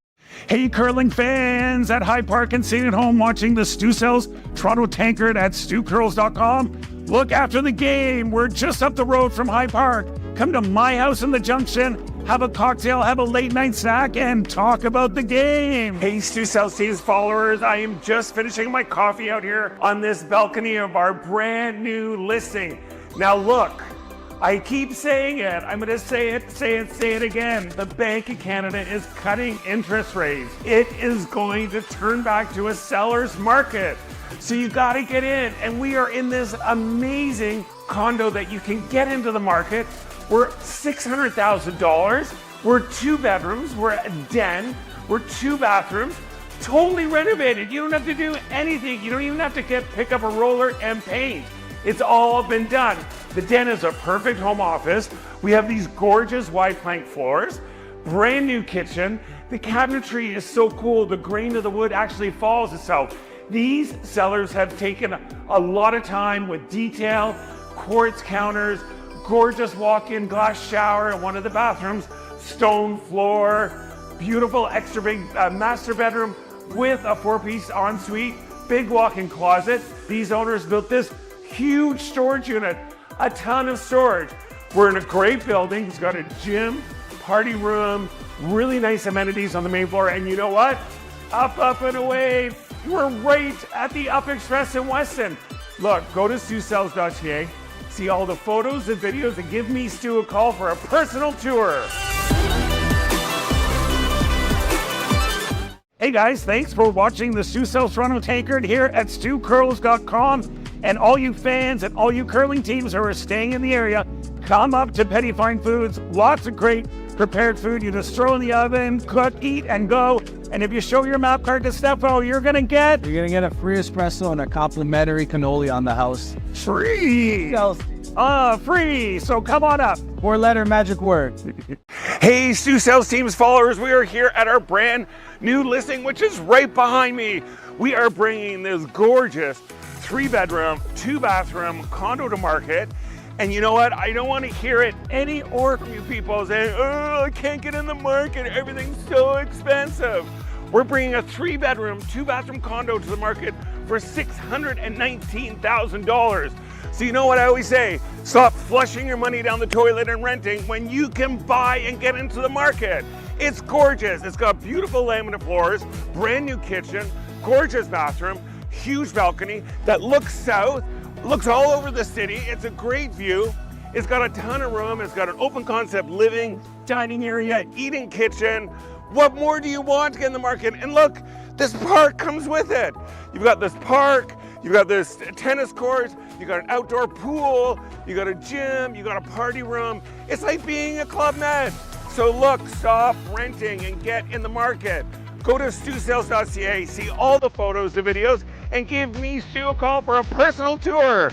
Hey, curling fans at High Park and staying at home watching the Stu Cells Toronto Tankard at stewcurls.com. Look after the game. We're just up the road from High Park. Come to my house in the Junction, have a cocktail, have a late night snack, and talk about the game. Hey, Stu Cells team's followers, I am just finishing my coffee out here on this balcony of our brand new listing. Now look, I keep saying it. I'm going to say it again. The Bank of Canada is cutting interest rates. It is going to turn back to a seller's market. So you got to get in. And we are in this amazing condo that you can get into the market. We're $600,000. We're 2 bedrooms. We're a den. We're 2 bathrooms. Totally renovated. You don't have to do anything. You don't even have to pick up a roller and paint. It's all been done. The den is a perfect home office. We have these gorgeous wide plank floors, brand new kitchen. The cabinetry is so cool. The grain of the wood actually follows itself. These sellers have taken a lot of time with detail, quartz counters, gorgeous walk-in glass shower in one of the bathrooms, stone floor, beautiful extra big master bedroom with a 4-piece ensuite, big walk-in closet. These owners built this huge storage unit, a ton of storage. We're in a great building. It's got a gym, party room, really nice amenities on the main floor. And you know what? Up, up and away. We're right at the Up Express in Weston. Look, go to StuCells.ca, see all the photos and videos, and give me Stu a call for a personal tour. Hey guys, thanks for watching the Stu Sells Toronto Tankard here at StuCurls.com. And all you fans and all you curling teams who are staying in the area, come up to Petty Fine Foods. Lots of great prepared food. You just throw in the oven, cook, eat, and go. And if you show your map card to Stefano, you're gonna get a free espresso and a complimentary cannoli on the house. free. Free. So come on up. 4-letter magic word. Hey, Stu Sells Teams followers, we are here at our brand new listing, which is right behind me. We are bringing this gorgeous 3-bedroom, 2-bathroom condo to market. And you know what? I don't want to hear it any more from you people saying, oh, I can't get in the market. Everything's so expensive. We're bringing a 3-bedroom, 2-bathroom condo to the market for $619,000. So you know what I always say? Stop flushing your money down the toilet and renting when you can buy and get into the market. It's gorgeous. It's got beautiful laminate floors, brand new kitchen, gorgeous bathroom, huge balcony that looks south, looks all over the city. It's a great view. It's got a ton of room. It's got an open concept living, dining area, eating kitchen. What more do you want to get in the market? And look, this park comes with it. You've got this park, you've got this tennis court, you've got an outdoor pool, you got a gym, you got a party room. It's like being a Club Med. So look, stop renting and get in the market. Go to StuSales.ca, see all the photos, the videos, and give me, Stu, a call for a personal tour.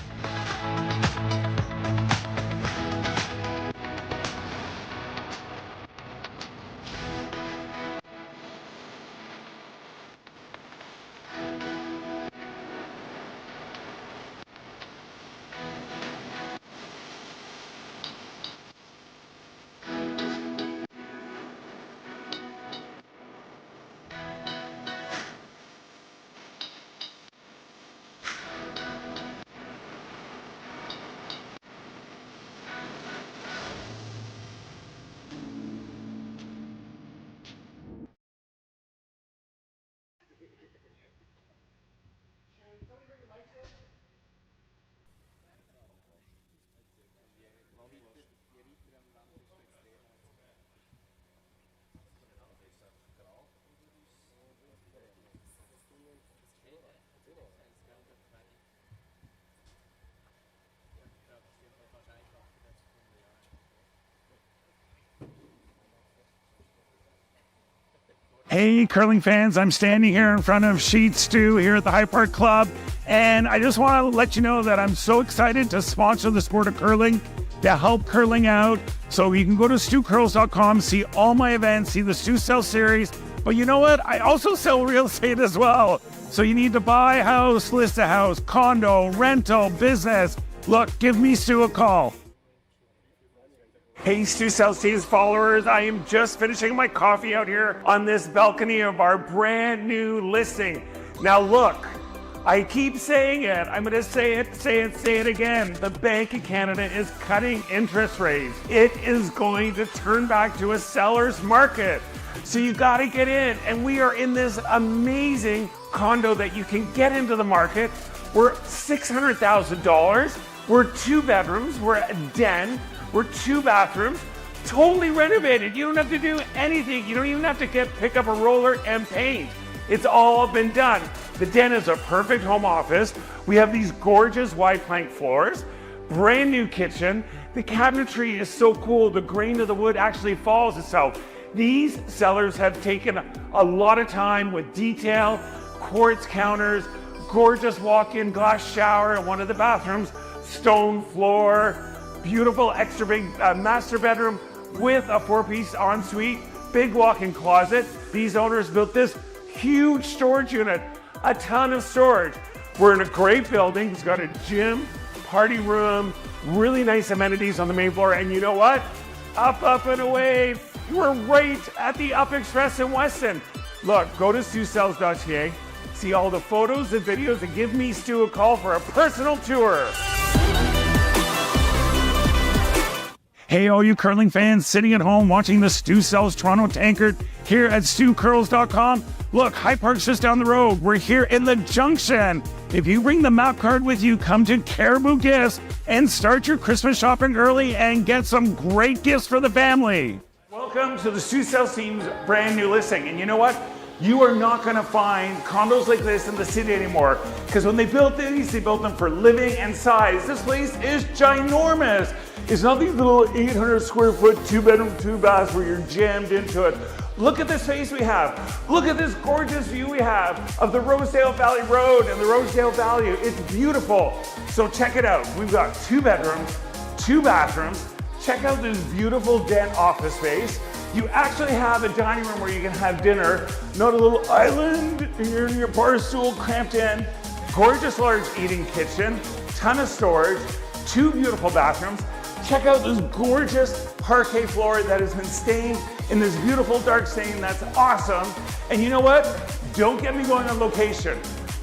Hey, curling fans, I'm standing here in front of Sheet Stew here at the High Park Club, and I just want to let you know that I'm so excited to sponsor the sport of curling, to help curling out. So you can go to StuCurls.com, see all my events, see the Stu Sell series, but you know what? I also sell real estate as well. So you need to buy a house, list a house, condo, rental, business. Look, give me Stu a call. Hey, Stu Sells Teams followers, I am just finishing my coffee out here on this balcony of our brand new listing. Now look, I keep saying it, I'm gonna say it again. The Bank of Canada is cutting interest rates. It is going to turn back to a seller's market. So you gotta get in, and we are in this amazing condo that you can get into the market. We're $600,000, we're 2 bedrooms, we're a den, we're 2 bathrooms, totally renovated. You don't have to do anything. You don't even have to pick up a roller and paint. It's all been done. The den is a perfect home office. We have these gorgeous wide plank floors, brand new kitchen. The cabinetry is so cool. The grain of the wood actually follows itself. These sellers have taken a lot of time with detail, quartz counters, gorgeous walk-in glass shower in one of the bathrooms, stone floor, beautiful extra big master bedroom with a 4-piece ensuite, big walk-in closet. These owners built this huge storage unit, a ton of storage. We're in a great building. It's got a gym, party room, really nice amenities on the main floor. And you know what? Up, and away. We're right at the Up Express in Weston. Look, go to StuSells.ca, see all the photos and videos, and give me Stu a call for a personal tour. Hey, all you curling fans sitting at home watching the Stu Sells Toronto Tankard here at StuCurls.com. Look, High Park's just down the road. We're here in the Junction. If you bring the map card with you, come to Caribou Gifts and start your Christmas shopping early and get some great gifts for the family. Welcome to the Stu Sells Team's brand new listing. And you know what? You are not gonna find condos like this in the city anymore. Because when they built these, they built them for living and size. This place is ginormous. It's not these little 800 square foot, 2-bedroom, 2-bath where you're jammed into it. Look at the space we have. Look at this gorgeous view we have of the Rosedale Valley Road and the Rosedale Valley. It's beautiful. So check it out. We've got 2 bedrooms, 2 bathrooms. Check out this beautiful den office space. You actually have a dining room where you can have dinner, not a little island, you're in your bar stool cramped in. Gorgeous large eating kitchen, ton of storage, 2 beautiful bathrooms. Check out this gorgeous parquet floor that has been stained in this beautiful dark stain. That's awesome. And you know what? Don't get me going on location.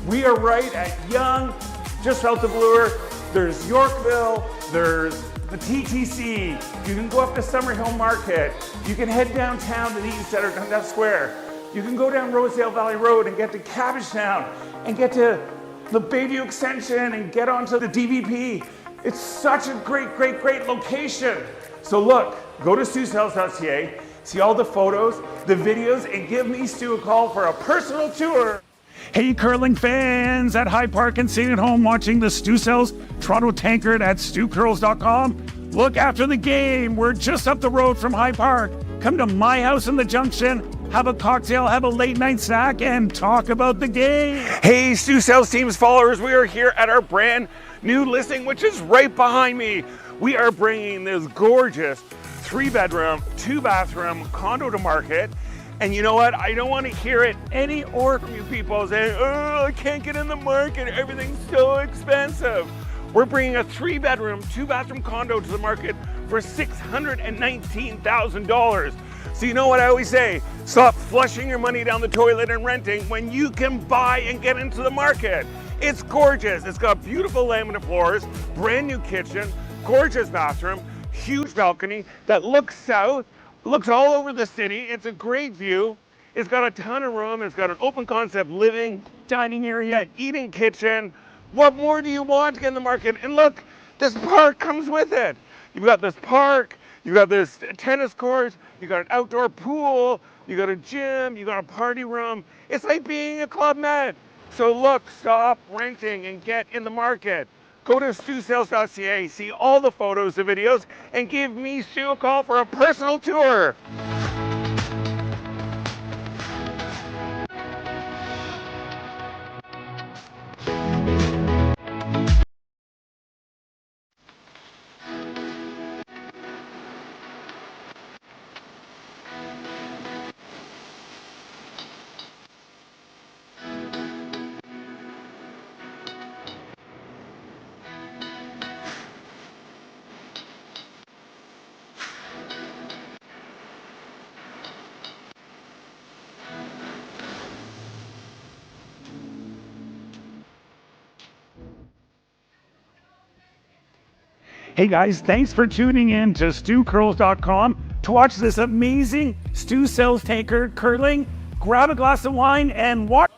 We are right at Eunjung, just south of Bloor. There's Yorkville, there's the TTC. You can go up to Summerhill Market. You can head downtown to the east at Dundas Square. You can go down Rosedale Valley Road and get to Cabbagetown and get to the Bayview Extension and get onto the DVP. It's such a great, great, great location. So look, go to StuSales.ca, see all the photos, the videos, and give me Stu a call for a personal tour. Hey curling fans at High Park and sitting at home watching the Stu Sells Toronto Tankard at StuCurls.com. Look, after the game, we're just up the road from High Park. Come to my house in the Junction, have a cocktail, have a late night snack, and talk about the game. Hey Stu Sells Teams followers, we are here at our brand new listing, which is right behind me. We are bringing this gorgeous 3-bedroom, 2-bathroom condo to market. And you know what? I don't want to hear it any more from you people saying, oh, I can't get in the market. Everything's so expensive. We're bringing a 3-bedroom, 2-bathroom condo to the market for $619,000. So you know what I always say? Stop flushing your money down the toilet and renting when you can buy and get into the market. It's gorgeous. It's got beautiful laminate floors, brand new kitchen, gorgeous bathroom, huge balcony that looks south. Looks all over the city. It's a great view. It's got a ton of room. It's got an open concept living, dining area, eating kitchen. What more do you want to get in the market? And look, this park comes with it. You've got this park, you've got this tennis court, you've got an outdoor pool, you've got a gym, you've got a party room. It's like being a Club Med. So look, stop renting and get in the market. Go to StuSales.ca, see all the photos and videos, and give me Stu a call for a personal tour. Hey guys, thanks for tuning in to StuCurls.com to watch this amazing Stu Sells Tankard curling. Grab a glass of wine and watch.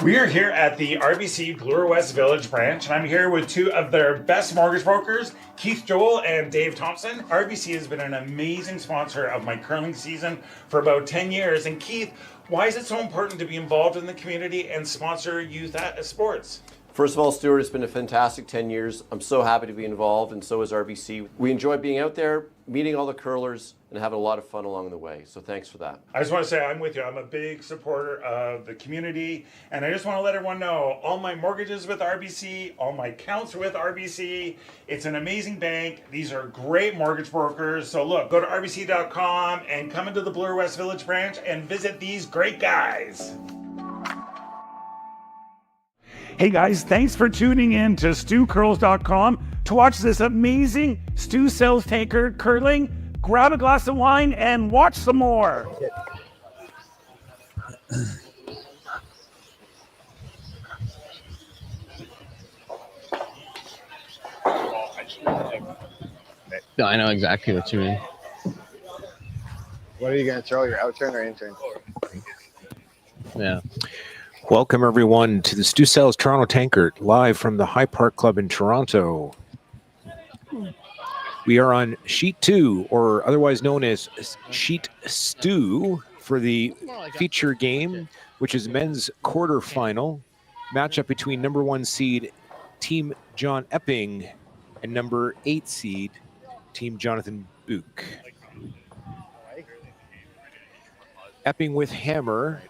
We are here at the RBC Bloor West Village branch, and I'm here with two of their best mortgage brokers, Keith Joel and Dave Thompson. RBC has been an amazing sponsor of my curling season for about 10 years. And Keith, why is it so important to be involved in the community and sponsor youth sports? First of all, Stuart, it's been a fantastic 10 years. I'm so happy to be involved, and so is RBC. We enjoy being out there, meeting all the curlers, and having a lot of fun along the way. So thanks for that. I just want to say I'm with you. I'm a big supporter of the community, and I just want to let everyone know all my mortgages with RBC, all my accounts with RBC. It's an amazing bank. These are great mortgage brokers. So look, go to rbc.com and come into the Bloor West Village branch and visit these great guys. Hey guys, thanks for tuning in to StuCurls.com to watch this amazing Stu Sells Tankard curling. Grab a glass of wine and watch some more. No, I know exactly what you mean. What are you going to throw, your outturn or in-turn? Yeah. Welcome, everyone, to the Stu Sells Toronto Tankard, live from the High Park Club in Toronto. We are on Sheet 2, or otherwise known as Sheet Stu, for the feature game, which is men's quarterfinal matchup between number 1 seed Team John Epping and number 8 seed Team Jonathan Book. Epping with hammer.